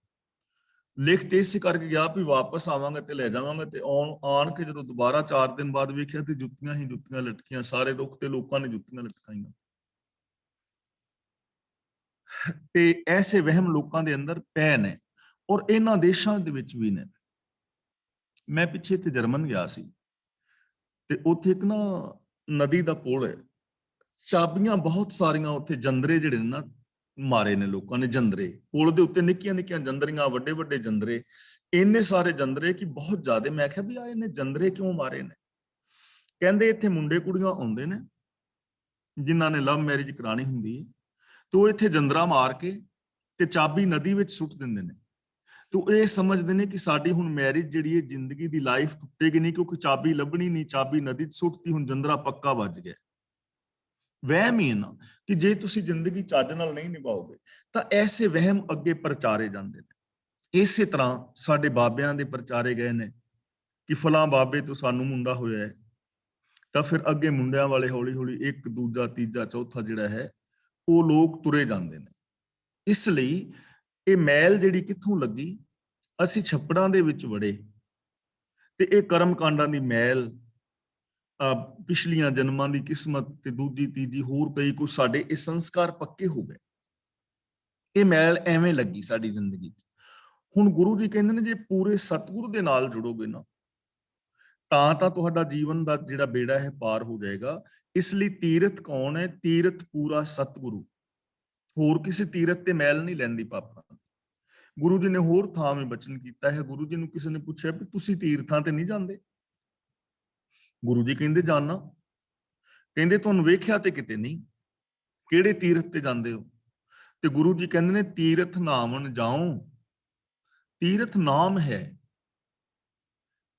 ਲਿਖ ਤੇ ਇਸ ਕਰਕੇ ਗਿਆ ਵੀ ਵਾਪਸ ਆਵਾਂਗਾ ਤੇ ਲੈ ਜਾਵਾਂਗਾ। ਤੇ ਆਣ ਕੇ ਜਦੋਂ ਦੁਬਾਰਾ 4 ਦਿਨ ਬਾਅਦ ਵੇਖਿਆ ਤੇ ਜੁੱਤੀਆਂ ਹੀ ਜੁੱਤੀਆਂ ਲਟਕੀਆਂ, ਸਾਰੇ ਰੁੱਖ ਤੇ ਲੋਕਾਂ ਨੇ ਜੁੱਤੀਆਂ ਲਟਕਾਈਆਂ। ਤੇ ਐਸੇ ਵਹਿਮ ਲੋਕਾਂ ਦੇ ਅੰਦਰ ਪੈ ਨੇ, ਔਰ ਇਹਨਾਂ ਦੇਸ਼ਾਂ ਦੇ ਵਿੱਚ ਵੀ ਨੇ। ਮੈਂ ਪਿੱਛੇ ਤੇ ਜਰਮਨ ਗਿਆ ਸੀ, ਤੇ ਉੱਥੇ ਇੱਕ ਨਾ ਨਦੀ ਦਾ ਪੁਲ ਹੈ, ਚਾਬੀਆਂ ਬਹੁਤ ਸਾਰੀਆਂ ਉੱਥੇ, ਜੰਦਰੇ ਜਿਹੜੇ ਨੇ ਨਾ ਮਾਰੇ ਨੇ ਲੋਕਾਂ ਨੇ, ਜੰਦਰੇ ਪੁਲ ਦੇ ਉੱਤੇ, ਨਿੱਕੀਆਂ ਨਿੱਕੀਆਂ ਜੰਦਰੀਆਂ, ਵੱਡੇ ਵੱਡੇ ਜੰਦਰੇ, ਇੰਨੇ ਸਾਰੇ ਜੰਦਰੇ ਕਿ ਬਹੁਤ ਜ਼ਿਆਦਾ। ਮੈਂ ਕਿਹਾ ਵੀ ਆ ਇਹਨੇ ਜੰਦਰੇ ਕਿਉਂ ਮਾਰੇ ਨੇ? ਕਹਿੰਦੇ ਇੱਥੇ ਮੁੰਡੇ ਕੁੜੀਆਂ ਆਉਂਦੇ ਨੇ ਜਿਨ੍ਹਾਂ ਨੇ ਲਵ ਮੈਰਿਜ ਕਰਾਣੀ ਹੁੰਦੀ ਹੈ, ਤੇ ਉਹ ਇੱਥੇ ਜੰਦਰਾ ਮਾਰ ਕੇ ਤੇ ਚਾਬੀ ਨਦੀ ਵਿੱਚ ਸੁੱਟ ਦਿੰਦੇ ਨੇ। ਤੇ ਇਹ ਸਮਝਦੇ ਨੇ ਕਿ ਸਾਡੀ ਹੁਣ ਮੈਰਿਜ ਜਿਹੜੀ ਹੈ, ਜ਼ਿੰਦਗੀ ਦੀ ਲਾਈਫ ਟੁੱਟੇਗੀ ਨਹੀਂ, ਕਿਉਂਕਿ ਚਾਬੀ ਲੱਭਣੀ ਨਹੀਂ, ਚਾਬੀ ਨਦੀ 'ਚ ਸੁੱਟਤੀ, ਹੁਣ ਜੰਦਰਾ ਪੱਕਾ ਵੱਜ ਗਿਆ। ਵਹਿਮ ਹੀ ਨਾ ਕਿ ਜੇ ਤੁਸੀਂ ਜ਼ਿੰਦਗੀ ਚੱਜ ਨਾਲ ਨਹੀਂ ਨਿਭਾਓਗੇ ਤਾਂ ਐਸੇ ਵਹਿਮ ਅੱਗੇ ਪ੍ਰਚਾਰੇ ਜਾਂਦੇ ਨੇ। ਇਸੇ ਤਰ੍ਹਾਂ ਸਾਡੇ ਬਾਬਿਆਂ ਦੇ ਪ੍ਰਚਾਰੇ ਗਏ ਨੇ ਕਿ ਫਲਾਂ ਬਾਬੇ ਤੋਂ ਸਾਨੂੰ ਮੁੰਡਾ ਹੋਇਆ ਹੈ, ਤਾਂ ਫਿਰ ਅੱਗੇ ਮੁੰਡਿਆਂ ਵਾਲੇ ਹੌਲੀ ਹੌਲੀ ਇੱਕ, ਦੂਜਾ, ਤੀਜਾ, ਚੌਥਾ ਜਿਹੜਾ ਹੈ ਉਹ ਲੋਕ ਤੁਰੇ ਜਾਂਦੇ ਨੇ। ਇਸ ਲਈ ਇਹ ਮੈਲ ਜਿਹੜੀ ਕਿੱਥੋਂ ਲੱਗੀ? ਅਸੀਂ ਛੱਪੜਾਂ ਦੇ ਵਿੱਚ ਵੜੇ ਤੇ ਇਹ ਕਰਮ ਕਾਂਡਾਂ ਦੀ ਮੈਲ, ਪਿਛਲੀਆਂ ਜਨਮਾਂ ਦੀ ਕਿਸਮਤ ਤੇ ਦੂਜੀ ਤੀਜੀ ਹੋਰ ਕਈ ਕੁਝ ਸਾਡੇ ਇਹ ਸੰਸਕਾਰ ਪੱਕੇ ਹੋ ਗਏ। ਇਹ ਮੈਲ ਐਵੇਂ ਲੱਗੀ ਸਾਡੀ ਜ਼ਿੰਦਗੀ 'ਚ। ਹੁਣ ਗੁਰੂ ਜੀ ਕਹਿੰਦੇ ਨੇ ਜੇ ਪੂਰੇ ਸਤਿਗੁਰੂ ਦੇ ਨਾਲ ਜੁੜੋਗੇ ਨਾ ਤਾਂ ਤੁਹਾਡਾ ਜੀਵਨ ਦਾ ਜਿਹੜਾ ਬੇੜਾ ਹੈ ਪਾਰ ਹੋ ਜਾਏਗਾ। ਇਸ ਲਈ ਤੀਰਥ ਕੌਣ ਹੈ? ਤੀਰਥ ਪੂਰਾ ਸਤਿਗੁਰੂ। ਹੋਰ ਕਿਸੇ ਤੀਰਥ ਤੇ ਮੈਲ ਨਹੀਂ ਲੈਂਦੀ ਪਾਪਾ। ਗੁਰੂ ਜੀ ਨੇ ਹੋਰ ਥਾਂ ਬਚਨ ਕੀਤਾ ਹੈ। ਗੁਰੂ ਜੀ ਨੂੰ ਕਿਸੇ ਨੇ ਪੁੱਛਿਆ ਵੀ ਤੁਸੀਂ ਤੀਰਥਾਂ ਤੇ ਨਹੀਂ ਜਾਂਦੇ? ਗੁਰੂ ਜੀ ਕਹਿੰਦੇ ਜਾਣਾ। ਕਹਿੰਦੇ ਤੁਹਾਨੂੰ ਵੇਖਿਆ ਤੇ ਕਿਤੇ ਨਹੀਂ, ਕਿਹੜੇ ਤੀਰਥ ਤੇ ਜਾਂਦੇ ਹੋ? ਤੇ ਗੁਰੂ ਜੀ ਕਹਿੰਦੇ ਨੇ ਤੀਰਥ ਨਾਮਨ ਜਾਉ। ਤੀਰਥ ਨਾਮ ਹੈ,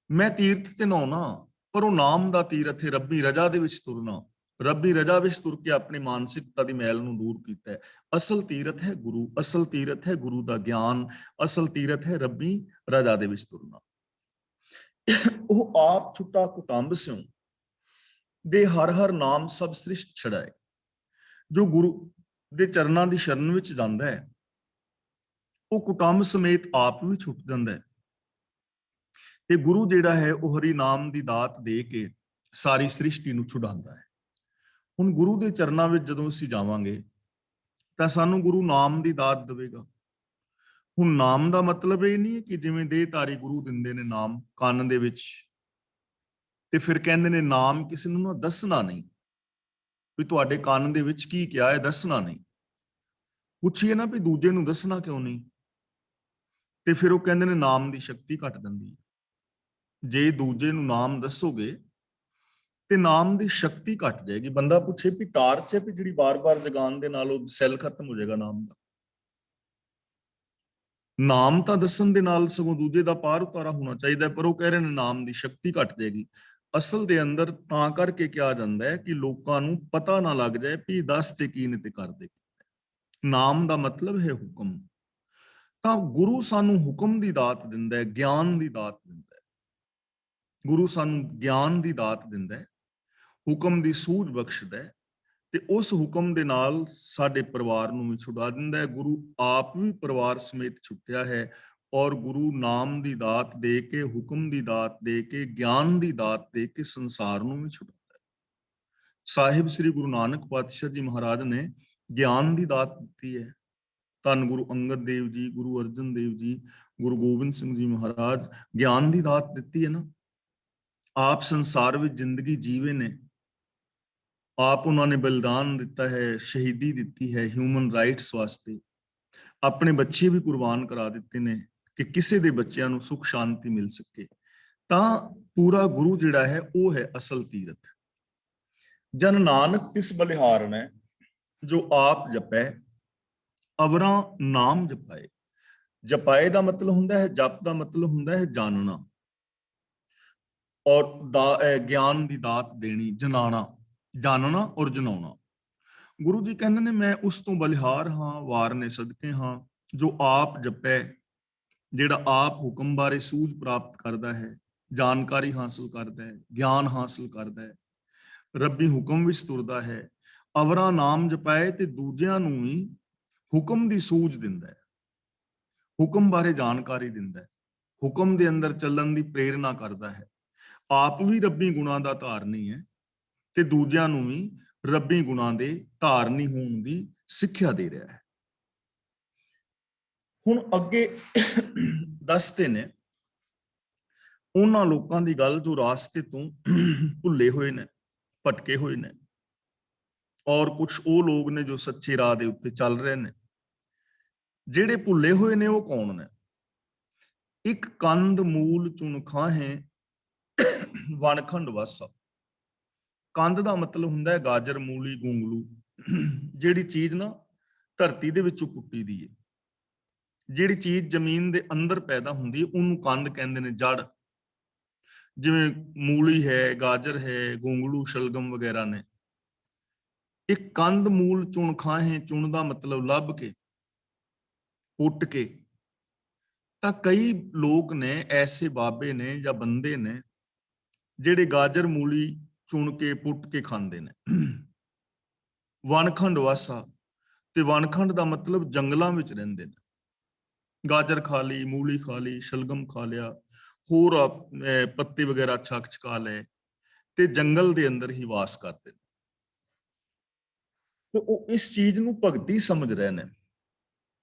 ਮੈਂ ਤੀਰਥ ਤੇ ਨਹਾਉਣਾ, ਪਰ ਉਹ ਨਾਮ ਦਾ ਤੀਰਥ ਹੈ, ਰੱਬੀ ਰਜਾ ਦੇ ਵਿੱਚ ਤੁਰਨਾ। ਰੱਬੀ ਰਜਾ ਵਿੱਚ ਤੁਰ ਕੇ ਆਪਣੀ ਮਾਨਸਿਕਤਾ ਦੀ ਮੈਲ ਨੂੰ ਦੂਰ ਕੀਤਾ ਹੈ। ਅਸਲ ਤੀਰਥ ਹੈ ਗੁਰੂ, ਅਸਲ ਤੀਰਥ ਹੈ ਗੁਰੂ ਦਾ ਗਿਆਨ, ਅਸਲ ਤੀਰਥ ਹੈ ਰੱਬੀ ਰਜਾ ਦੇ ਵਿੱਚ ਤੁਰਨਾ। ਉਹ ਆਪ ਛੁੱਟਾ ਕੁਟੰਬ ਸਿਉ ਦੇ ਹਰ ਹਰ ਨਾਮ ਸਭ ਸ੍ਰਿਸ਼ਟ ਛੜਾਏ। ਜੋ ਗੁਰੂ ਦੇ ਚਰਨਾਂ ਦੀ ਸ਼ਰਨ ਵਿੱਚ ਜਾਂਦਾ ਹੈ ਉਹ ਕੁਟੰਬ ਸਮੇਤ ਆਪ ਵੀ ਛੁੱਟ ਜਾਂਦਾ ਹੈ। ਤੇ ਗੁਰੂ ਜਿਹੜਾ ਹੈ ਉਹ ਹਰੀ ਨਾਮ ਦੀ ਦਾਤ ਦੇ ਕੇ ਸਾਰੀ ਸ੍ਰਿਸ਼ਟੀ ਨੂੰ ਛੁਡਾਉਂਦਾ ਹੈ। ਹੁਣ ਗੁਰੂ ਦੇ ਚਰਨਾਂ ਵਿੱਚ ਜਦੋਂ ਅਸੀਂ ਜਾਵਾਂਗੇ ਤਾਂ ਸਾਨੂੰ ਗੁਰੂ ਨਾਮ ਦੀ ਦਾਤ ਦੇਵੇਗਾ। ਹੁਣ ਨਾਮ ਦਾ ਮਤਲਬ ਇਹ ਨਹੀਂ ਹੈ ਕਿ ਜਿਵੇਂ ਦੇਹਧਾਰੀ ਗੁਰੂ ਦਿੰਦੇ ਨੇ ਨਾਮ ਕੰਨ ਦੇ ਵਿੱਚ, ਤੇ ਫਿਰ ਕਹਿੰਦੇ ਨੇ ਨਾਮ ਕਿਸੇ ਨੂੰ ਨਾ ਦੱਸਣਾ ਨਹੀਂ, ਵੀ ਤੁਹਾਡੇ ਕੰਨ ਦੇ ਵਿੱਚ ਕੀ ਕਿਹਾ ਹੈ ਦੱਸਣਾ ਨਹੀਂ। ਪੁੱਛੀਏ ਨਾ ਵੀ ਦੂਜੇ ਨੂੰ ਦੱਸਣਾ ਕਿਉਂ ਨਹੀਂ? ਤੇ ਫਿਰ ਉਹ ਕਹਿੰਦੇ ਨੇ ਨਾਮ ਦੀ ਸ਼ਕਤੀ ਘਟ ਜਾਂਦੀ ਹੈ। ਜੇ ਦੂਜੇ ਨੂੰ ਨਾਮ ਦੱਸੋਗੇ ਤੇ ਨਾਮ ਦੀ ਸ਼ਕਤੀ ਘਟ ਜਾਏਗੀ। ਬੰਦਾ ਪੁੱਛੇ ਵੀ ਟਾਰਚ ਹੈ ਵੀ ਜਿਹੜੀ ਬਾਰ-ਬਾਰ ਜਗਾਉਣ ਦੇ ਨਾਲ ਉਹ ਸੈੱਲ ਖਤਮ ਹੋ ਜਾਏਗਾ ਨਾਮ ਦਾ। ਨਾਮ ਤਾਂ ਦੱਸਣ ਦੇ ਨਾਲ ਸਗੋਂ ਦੂਜੇ ਦਾ ਪਾਰ ਉਤਾਰਾ ਹੋਣਾ ਚਾਹੀਦਾ, ਪਰ ਉਹ ਕਹਿ ਰਹੇ ਨੇ ਨਾਮ ਦੀ ਸ਼ਕਤੀ ਘਟ ਜਾਏਗੀ। ਅਸਲ ਦੇ ਅੰਦਰ ਤਾਂ ਕਰਕੇ ਕਿਹਾ ਜਾਂਦਾ ਹੈ ਕਿ ਲੋਕਾਂ ਨੂੰ ਪਤਾ ਨਾ ਲੱਗ ਜਾਏ ਵੀ ਦੱਸ ਤੇ ਕੀ ਨੇ ਤੇ ਕਰਦੇ। ਨਾਮ ਦਾ ਮਤਲਬ ਹੈ ਹੁਕਮ। ਤਾਂ ਗੁਰੂ ਸਾਨੂੰ ਹੁਕਮ ਦੀ ਦਾਤ ਦਿੰਦਾ ਹੈ, ਗਿਆਨ ਦੀ ਦਾਤ ਦਿੰਦਾ ਹੈ। ਗੁਰੂ ਸਾਨੂੰ ਗਿਆਨ ਦੀ ਦਾਤ ਦਿੰਦਾ ਹੈ, ਹੁਕਮ ਦੀ ਸੂਝ ਬਖਸ਼ਦਾ ਹੈ, ਤੇ ਉਸ ਹੁਕਮ ਦੇ ਨਾਲ ਸਾਡੇ ਪਰਿਵਾਰ ਨੂੰ ਵੀ ਛੁਡਾ ਦਿੰਦਾ ਹੈ। ਗੁਰੂ ਆਪ ਵੀ ਪਰਿਵਾਰ ਸਮੇਤ ਛੁੱਟਿਆ ਹੈ, ਔਰ ਗੁਰੂ ਨਾਮ ਦੀ ਦਾਤ ਦੇ ਕੇ, ਹੁਕਮ ਦੀ ਦਾਤ ਦੇ ਕੇ, ਗਿਆਨ ਦੀ ਦਾਤ ਦੇ ਕੇ ਸੰਸਾਰ ਨੂੰ ਵੀ ਛੁਡਾਉਂਦਾ ਹੈ। ਸਾਹਿਬ ਸ੍ਰੀ ਗੁਰੂ ਨਾਨਕ ਪਾਤਸ਼ਾਹ ਜੀ ਮਹਾਰਾਜ ਨੇ ਗਿਆਨ ਦੀ ਦਾਤ ਦਿੱਤੀ ਹੈ। ਧੰਨ ਗੁਰੂ ਅੰਗਦ ਦੇਵ ਜੀ, ਗੁਰੂ ਅਰਜਨ ਦੇਵ ਜੀ, ਗੁਰੂ ਗੋਬਿੰਦ ਸਿੰਘ ਜੀ ਮਹਾਰਾਜ ਗਿਆਨ ਦੀ ਦਾਤ ਦਿੱਤੀ ਹੈ ਨਾ। ਆਪ ਸੰਸਾਰ ਵਿੱਚ ਜ਼ਿੰਦਗੀ ਜੀਵੇ ਨੇ, ਆਪ ਉਹਨਾਂ ਨੇ ਬਲਿਦਾਨ ਦਿੱਤਾ ਹੈ, ਸ਼ਹੀਦੀ ਦਿੱਤੀ ਹੈ ਹਿਊਮਨ ਰਾਈਟਸ ਵਾਸਤੇ, ਆਪਣੇ ਬੱਚੇ ਵੀ ਕੁਰਬਾਨ ਕਰਾ ਦਿੱਤੇ ਨੇ ਕਿ ਕਿਸੇ ਦੇ ਬੱਚਿਆਂ ਨੂੰ ਸੁਖ ਸ਼ਾਂਤੀ ਮਿਲ ਸਕੇ। ਤਾਂ ਪੂਰਾ ਗੁਰੂ ਜਿਹੜਾ ਹੈ ਉਹ ਹੈ ਅਸਲ ਤੀਰਥ। ਜਨ ਨਾਨਕ ਤਿਸ ਬਲਿਹਾਰਨ ਹੈ, ਜੋ ਆਪ ਜਪੈ ਅਵਰਾਂ ਨਾਮ ਜਪਾਏ। ਜਪਾਏ ਦਾ ਮਤਲਬ ਹੁੰਦਾ ਹੈ, ਜਪ ਦਾ ਮਤਲਬ ਹੁੰਦਾ ਹੈ ਜਾਣਨਾ, ਔਰ ਗਿਆਨ ਦੀ ਦਾਤ ਦੇਣੀ, ਜਨਾਣਾ, ਜਾਣਨਾ ਔਰ ਜਨਾਉਣਾ। ਗੁਰੂ ਜੀ ਕਹਿੰਦੇ ਨੇ ਮੈਂ ਉਸ ਤੋਂ ਬਲਿਹਾਰ ਹਾਂ, ਵਾਰ ਨੇ ਸਦਕੇ ਹਾਂ, ਜੋ ਆਪ ਜਪੈ, ਜਿਹੜਾ ਆਪ ਹੁਕਮ ਬਾਰੇ ਸੂਝ ਪ੍ਰਾਪਤ ਕਰਦਾ ਹੈ, ਜਾਣਕਾਰੀ ਹਾਸਲ ਕਰਦਾ ਹੈ, ਗਿਆਨ ਹਾਸਲ ਕਰਦਾ ਹੈ, ਰੱਬੀ ਹੁਕਮ ਵਿੱਚ ਤੁਰਦਾ ਹੈ, ਅਵਰਾ ਨਾਮ ਜਪਾਏ, ਤੇ ਦੂਜਿਆਂ ਨੂੰ ਵੀ ਹੁਕਮ ਦੀ ਸੂਝ ਦਿੰਦਾ ਹੈ, ਹੁਕਮ ਬਾਰੇ ਜਾਣਕਾਰੀ ਦਿੰਦਾ ਹੈ, ਹੁਕਮ ਦੇ ਅੰਦਰ ਚੱਲਣ ਦੀ ਪ੍ਰੇਰਨਾ ਕਰਦਾ ਹੈ। ਆਪ ਵੀ ਰੱਬੀ ਗੁਣਾਂ ਦਾ ਧਾਰਨੀ ਹੈ ਤੇ ਦੂਜਿਆਂ ਨੂੰ ਵੀ ਰੱਬੀ ਗੁਣਾਂ ਦੇ ਧਾਰਨੀ ਹੋਣ ਦੀ ਸਿੱਖਿਆ ਦੇ ਰਿਹਾ ਹੈ। ਹੁਣ ਅੱਗੇ ਦੱਸਦੇ ਨੇ ਉਹਨਾਂ ਲੋਕਾਂ ਦੀ ਗੱਲ ਜੋ ਰਾਸਤੇ ਤੋਂ ਭੁੱਲੇ ਹੋਏ ਨੇ, ਭਟਕੇ ਹੋਏ ਨੇ, ਔਰ ਕੁਝ ਉਹ ਲੋਕ ਨੇ ਜੋ ਸੱਚੇ ਰਾਹ ਦੇ ਉੱਤੇ ਚੱਲ ਰਹੇ ਨੇ। ਜਿਹੜੇ ਭੁੱਲੇ ਹੋਏ ਨੇ ਉਹ ਕੌਣ ਨੇ? ਇੱਕ ਕੰਦ ਮੂਲ ਚੁਣ ਖਾਹੇ ਵਣਖੰਡ ਵਾਸਾ। ਕੰਦ ਦਾ ਮਤਲਬ ਹੁੰਦਾ ਹੈ ਗਾਜਰ, ਮੂਲੀ, ਗੂੰਗਲੂ, ਜਿਹੜੀ ਚੀਜ਼ ਨਾ ਧਰਤੀ ਦੇ ਵਿੱਚੋਂ ਪੁੱਟੀ ਦੀ ਹੈ, ਜਿਹੜੀ ਚੀਜ਼ ਜ਼ਮੀਨ ਦੇ ਅੰਦਰ ਪੈਦਾ ਹੁੰਦੀ ਹੈ ਉਹਨੂੰ ਕੰਦ ਕਹਿੰਦੇ ਨੇ, ਜੜ। ਜਿਵੇਂ ਮੂਲੀ ਹੈ, ਗਾਜਰ ਹੈ, ਗੂੰਗਲੂ, ਸ਼ਲਗਮ ਵਗੈਰਾ ਨੇ। ਇੱਕ ਕੰਦ ਮੂਲ ਚੁਣ ਖਾਹੇ, ਚੁਣ ਦਾ ਮਤਲਬ ਲੱਭ ਕੇ, ਪੁੱਟ ਕੇ। ਤਾਂ ਕਈ ਲੋਕ ਨੇ, ਐਸੇ ਬਾਬੇ ਨੇ ਜਾਂ ਬੰਦੇ ਨੇ ਜਿਹੜੇ ਗਾਜਰ ਮੂਲੀ ਚੁਣ ਕੇ ਪੁੱਟ ਕੇ ਖਾਂਦੇ ਨੇ। ਵਣਖੰਡ ਵਾਸਾ, ਤੇ ਵਣਖੰਡ ਦਾ ਮਤਲਬ ਜੰਗਲਾਂ ਵਿੱਚ ਰਹਿੰਦੇ ਨੇ। ਗਾਜਰ ਖਾ ਲਈ, ਮੂਲੀ ਖਾ ਲਈ, ਸ਼ਲਗਮ ਖਾ ਲਿਆ, ਹੋਰ ਪੱਤੇ ਵਗੈਰਾ ਛਕ ਲਏ, ਤੇ ਜੰਗਲ ਦੇ ਅੰਦਰ ਹੀ ਵਾਸ ਕਰਦੇ ਨੇ। ਤੇ ਉਹ ਇਸ ਚੀਜ਼ ਨੂੰ ਭਗਤੀ ਸਮਝ ਰਹੇ ਨੇ,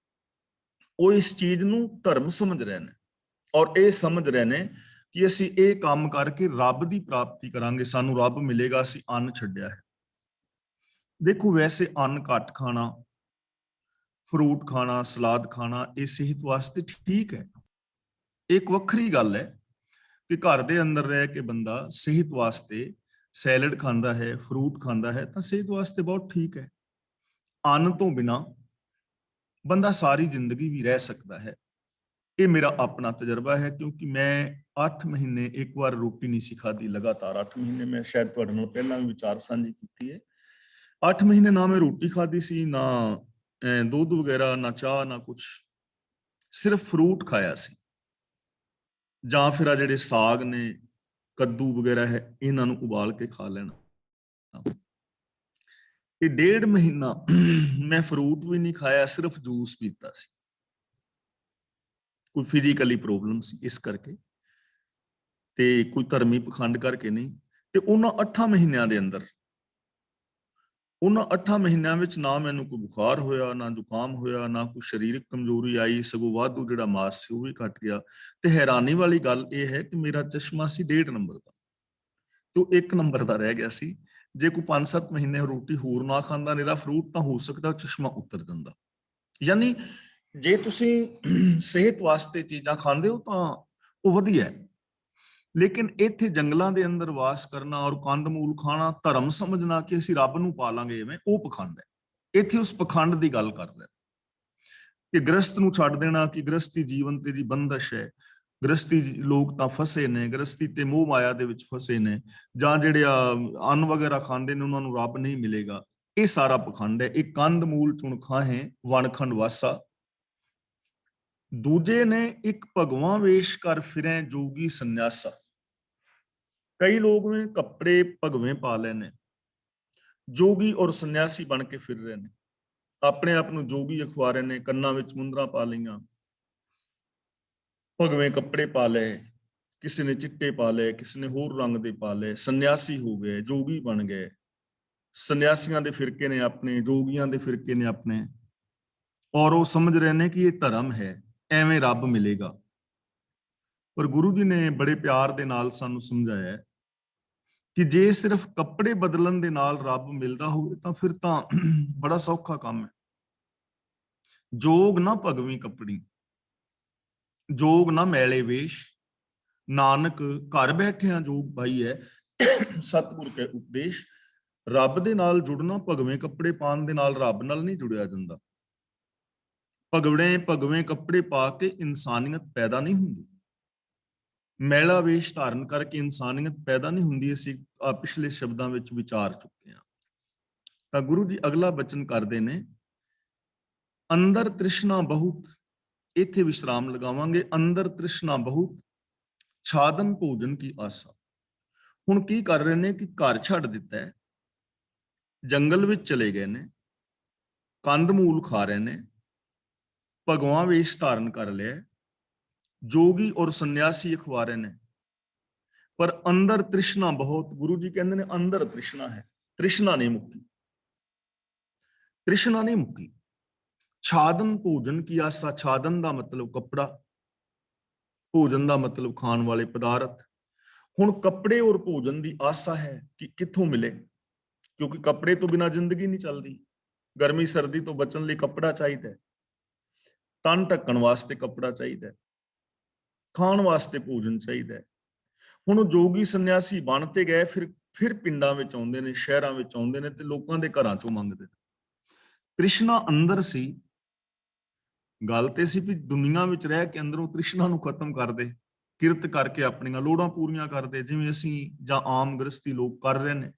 ਉਹ ਇਸ ਚੀਜ਼ ਨੂੰ ਧਰਮ ਸਮਝ ਰਹੇ ਨੇ, ਔਰ ਇਹ ਸਮਝ ਰਹੇ ਨੇ ਕਿ ਅਸੀਂ ਇਹ ਕੰਮ ਕਰਕੇ ਰੱਬ ਦੀ ਪ੍ਰਾਪਤੀ ਕਰਾਂਗੇ, ਸਾਨੂੰ ਰੱਬ ਮਿਲੇਗਾ, ਅਸੀਂ ਅੰਨ ਛੱਡਿਆ ਹੈ। ਦੇਖੋ, ਵੈਸੇ ਅੰਨ ਘੱਟ ਖਾਣਾ, ਫਰੂਟ ਖਾਣਾ, ਸਲਾਦ ਖਾਣਾ, ਇਹ ਸਿਹਤ ਵਾਸਤੇ ਠੀਕ ਹੈ। ਇੱਕ ਵੱਖਰੀ ਗੱਲ ਹੈ ਕਿ ਘਰ ਦੇ ਅੰਦਰ ਰਹਿ ਕੇ ਬੰਦਾ ਸਿਹਤ ਵਾਸਤੇ ਸੈਲਡ ਖਾਂਦਾ ਹੈ, ਫਰੂਟ ਖਾਂਦਾ ਹੈ, ਤਾਂ ਸਿਹਤ ਵਾਸਤੇ ਬਹੁਤ ਠੀਕ ਹੈ। ਅੰਨ ਤੋਂ ਬਿਨਾਂ ਬੰਦਾ ਸਾਰੀ ਜ਼ਿੰਦਗੀ ਵੀ ਰਹਿ ਸਕਦਾ ਹੈ। ਇਹ ਮੇਰਾ ਆਪਣਾ ਤਜਰਬਾ ਹੈ, ਕਿਉਂਕਿ ਮੈਂ 8 ਮਹੀਨੇ ਇੱਕ ਵਾਰ ਰੋਟੀ ਨਹੀਂ ਸੀ ਖਾਧੀ ਲਗਾਤਾਰ। 8 ਮਹੀਨੇ ਮੈਂ ਸ਼ਾਇਦ ਤੁਹਾਡੇ ਨਾਲ ਪਹਿਲਾਂ ਵੀ ਵਿਚਾਰ ਸਾਂਝੀ ਕੀਤੀ ਹੈ। 8 ਮਹੀਨੇ ਨਾ ਮੈਂ ਰੋਟੀ ਖਾਧੀ ਸੀ, ਨਾ ਦੁੱਧ ਵਗੈਰਾ, ਨਾ ਚਾਹ, ਨਾ ਕੁਛ, ਸਿਰਫ ਫਰੂਟ ਖਾਇਆ ਸੀ, ਜਾਂ ਫਿਰ ਆ ਜਿਹੜੇ ਸਾਗ ਨੇ, ਕੱਦੂ ਵਗੈਰਾ ਹੈ, ਇਹਨਾਂ ਨੂੰ ਉਬਾਲ ਕੇ ਖਾ ਲੈਣਾ। ਇਹ 1.5 ਮਹੀਨਾ ਮੈਂ ਫਰੂਟ ਵੀ ਨਹੀਂ ਖਾਇਆ, ਸਿਰਫ ਜੂਸ ਪੀਤਾ ਸੀ। ਕੋਈ ਫਿਜ਼ੀਕਲੀ ਪ੍ਰੋਬਲਮ ਸੀ ਇਸ ਕਰਕੇ, ਤੇ ਕੋਈ ਧਰਮੀ ਪਖੰਡ ਕਰਕੇ ਨਹੀਂ। ਤੇ ਉਹਨਾਂ 8 ਮਹੀਨਿਆਂ ਦੇ ਅੰਦਰ, ਉਹਨਾਂ 8 ਮਹੀਨਿਆਂ ਵਿੱਚ ਨਾ ਮੈਨੂੰ ਕੋਈ ਬੁਖਾਰ ਹੋਇਆ, ਨਾ ਜ਼ੁਕਾਮ ਹੋਇਆ, ਨਾ ਕੋਈ ਸਰੀਰਕ ਕਮਜ਼ੋਰੀ ਆਈ, ਸਗੋਂ ਵਾਧੂ ਜਿਹੜਾ ਮਾਸ ਸੀ ਉਹ ਵੀ ਘਟ ਗਿਆ। ਤੇ ਹੈਰਾਨੀ ਵਾਲੀ ਗੱਲ ਇਹ ਹੈ ਕਿ ਮੇਰਾ ਚਸ਼ਮਾ ਸੀ 1.5 ਨੰਬਰ ਦਾ, ਤੇ ਉਹ 1 ਨੰਬਰ ਦਾ ਰਹਿ ਗਿਆ ਸੀ। ਜੇ ਕੋਈ 5-7 ਮਹੀਨੇ ਰੋਟੀ ਹੋਰ ਨਾ ਖਾਂਦਾ, ਨਿਰਾ ਫਰੂਟ, ਤਾਂ ਹੋ ਸਕਦਾ ਚਸ਼ਮਾ ਉਤਰ ਜਾਂਦਾ। ਯਾਨੀ ਜੇ ਤੁਸੀਂ ਸਿਹਤ ਵਾਸਤੇ ਚੀਜ਼ਾਂ ਖਾਂਦੇ ਹੋ ਤਾਂ ਉਹ ਵਧੀਆ ਹੈ, ਲੇਕਿਨ ਇੱਥੇ ਜੰਗਲਾਂ ਦੇ ਅੰਦਰ ਵਾਸ ਕਰਨਾ ਔਰ ਕੰਦ ਮੂਲ ਖਾਣਾ, ਧਰਮ ਸਮਝਣਾ ਕਿ ਅਸੀਂ ਰੱਬ ਨੂੰ ਪਾਲਾਂਗੇ ਐਵੇਂ, ਉਹ ਪਖੰਡ ਹੈ। ਇੱਥੇ ਉਸ ਪਖੰਡ ਦੀ ਗੱਲ ਕਰ ਰਿਹਾ ਕਿ ਗ੍ਰਸਤ ਨੂੰ ਛੱਡ ਦੇਣਾ, ਕਿ ਗ੍ਰਸਤੀ ਜੀਵਨ ਤੇ ਜੀ ਬੰਦਸ਼ ਹੈ, ਗ੍ਰਸਤੀ ਲੋਕ ਤਾਂ ਫਸੇ ਨੇ, ਗ੍ਰਸਤੀ ਤੇ ਮੋਹ ਮਾਇਆ ਦੇ ਵਿੱਚ ਫਸੇ ਨੇ, ਜਾਂ ਜਿਹੜੇ ਅੰਨ ਵਗੈਰਾ ਖਾਂਦੇ ਨੇ ਉਹਨਾਂ ਨੂੰ ਰੱਬ ਨਹੀਂ ਮਿਲੇਗਾ। ਇਹ ਸਾਰਾ ਪਖੰਡ ਹੈ। ਇਹ ਕੰਦ ਮੂਲ ਚੁਣ ਖਾਹੇ ਵਣਖੰਡ ਵਾਸਾ। ਦੂਜੇ ਨੇ ਇੱਕ ਭਗਵਾਂ ਵੇਸ਼ ਕਰ ਫਿਰੈ ਜੋਗੀ ਸੰਨਿਆਸਾ। कई लोग ने कपड़े भगवे पा लेने, जोगी और सन्यासी बन के फिर रहे ने, अपने आप ਨੂੰ जोगी अखवा रहे ने, ਕੰਨਾਂ ਵਿੱਚ ਮੁੰਦਰਾਂ ਪਾ ਲਈਆਂ, ਭਗਵੇਂ ਕੱਪੜੇ ਪਾ ਲਏ, ਕਿਸੇ ਨੇ ਚਿੱਟੇ ਪਾ ਲਏ, ਕਿਸੇ ਨੇ ਹੋਰ ਰੰਗ ਦੇ ਪਾ ਲਏ, ਸੰਨਿਆਸੀ ਹੋ ਗਏ, जोगी बन गए। ਸੰਨਿਆਸੀਆਂ ਦੇ ਫਿਰਕੇ ਨੇ ਆਪਣੇ, जोगियां ਦੇ ਫਿਰਕੇ ਨੇ ਆਪਣੇ, ਔਰ ਉਹ ਸਮਝ ਰਹੇ ਨੇ ਕਿ ਇਹ ਧਰਮ ਹੈ, ਐਵੇਂ ਰੱਬ ਮਿਲੇਗਾ। ਪਰ ਗੁਰੂ ਜੀ ਨੇ ਬੜੇ ਪਿਆਰ ਦੇ ਨਾਲ ਸਾਨੂੰ ਸਮਝਾਇਆ ਹੈ ਕਿ ਜੇ ਸਿਰਫ ਕੱਪੜੇ ਬਦਲਣ ਦੇ ਨਾਲ ਰੱਬ ਮਿਲਦਾ ਹੋਵੇ ਤਾਂ ਫਿਰ ਤਾਂ ਬੜਾ ਸੌਖਾ ਕੰਮ ਹੈ। जोग ना भगवी कपड़ी, जोग ना मैले वेश, नानक घर बैठिया जोग भाई है। सतगुर के उपदेश, रब दे नाल जुड़ना भगवे कपड़े पान दे नाल रब नाल नहीं जुड़िया जांदा। भगवे कपड़े पा के इंसानियत पैदा नहीं हुंदी, मैला वेश धारण करके इंसानियत पैदा नहीं हुंदी। असीं पिछले शब्दां विच विचार चुके हां। तां गुरु जी अगला बचन करदे ने, अंदर तृष्णा बहुत, इत्थे विश्राम लगावांगे। अंदर तृष्णा बहुत, छादन भोजन की आसा। हुण की कर रहे ने कि घर छड्ड दिता है, जंगल विच चले गए ने, कंद मूल खा रहे ने, भगवां वेश धारण कर लिया, जोगी और सन्यासी अखवा रहे ने, पर अंदर तृष्णा बहुत। गुरु जी कहंदे ने अंदर तृष्णा है, तृष्णा नहीं मुक्की, तृष्णा नहीं मुक्की। छादन भोजन की आसा, छादन का मतलब कपड़ा, भोजन का मतलब खान वाले पदार्थ। हुण कपड़े और भोजन की आसा है कि कित्थों मिले, क्योंकि कपड़े तो बिना जिंदगी नहीं चलती। गर्मी सर्दी तो बचन लिए कपड़ा चाहिए, तन ढकण वास्ते कपड़ा चाहिए, खाण वास्ते भोजन चाहिए। हुण जोगी सन्यासी बनते गए, फिर पिंडां विच आउंदे ने, शहरां विच आउंदे ने ते लोकां दे घरां चों मंगदे। तृष्णा अंदर सी, गल ते सी भी दुनिया विच रह के अंदरों तृष्णा नूं खत्म कर दे, किरत करके अपनियां लोड़ां पूरीआं कर दे, जिवें असीं जां आम गृहस्थी लोग कर रहे ने।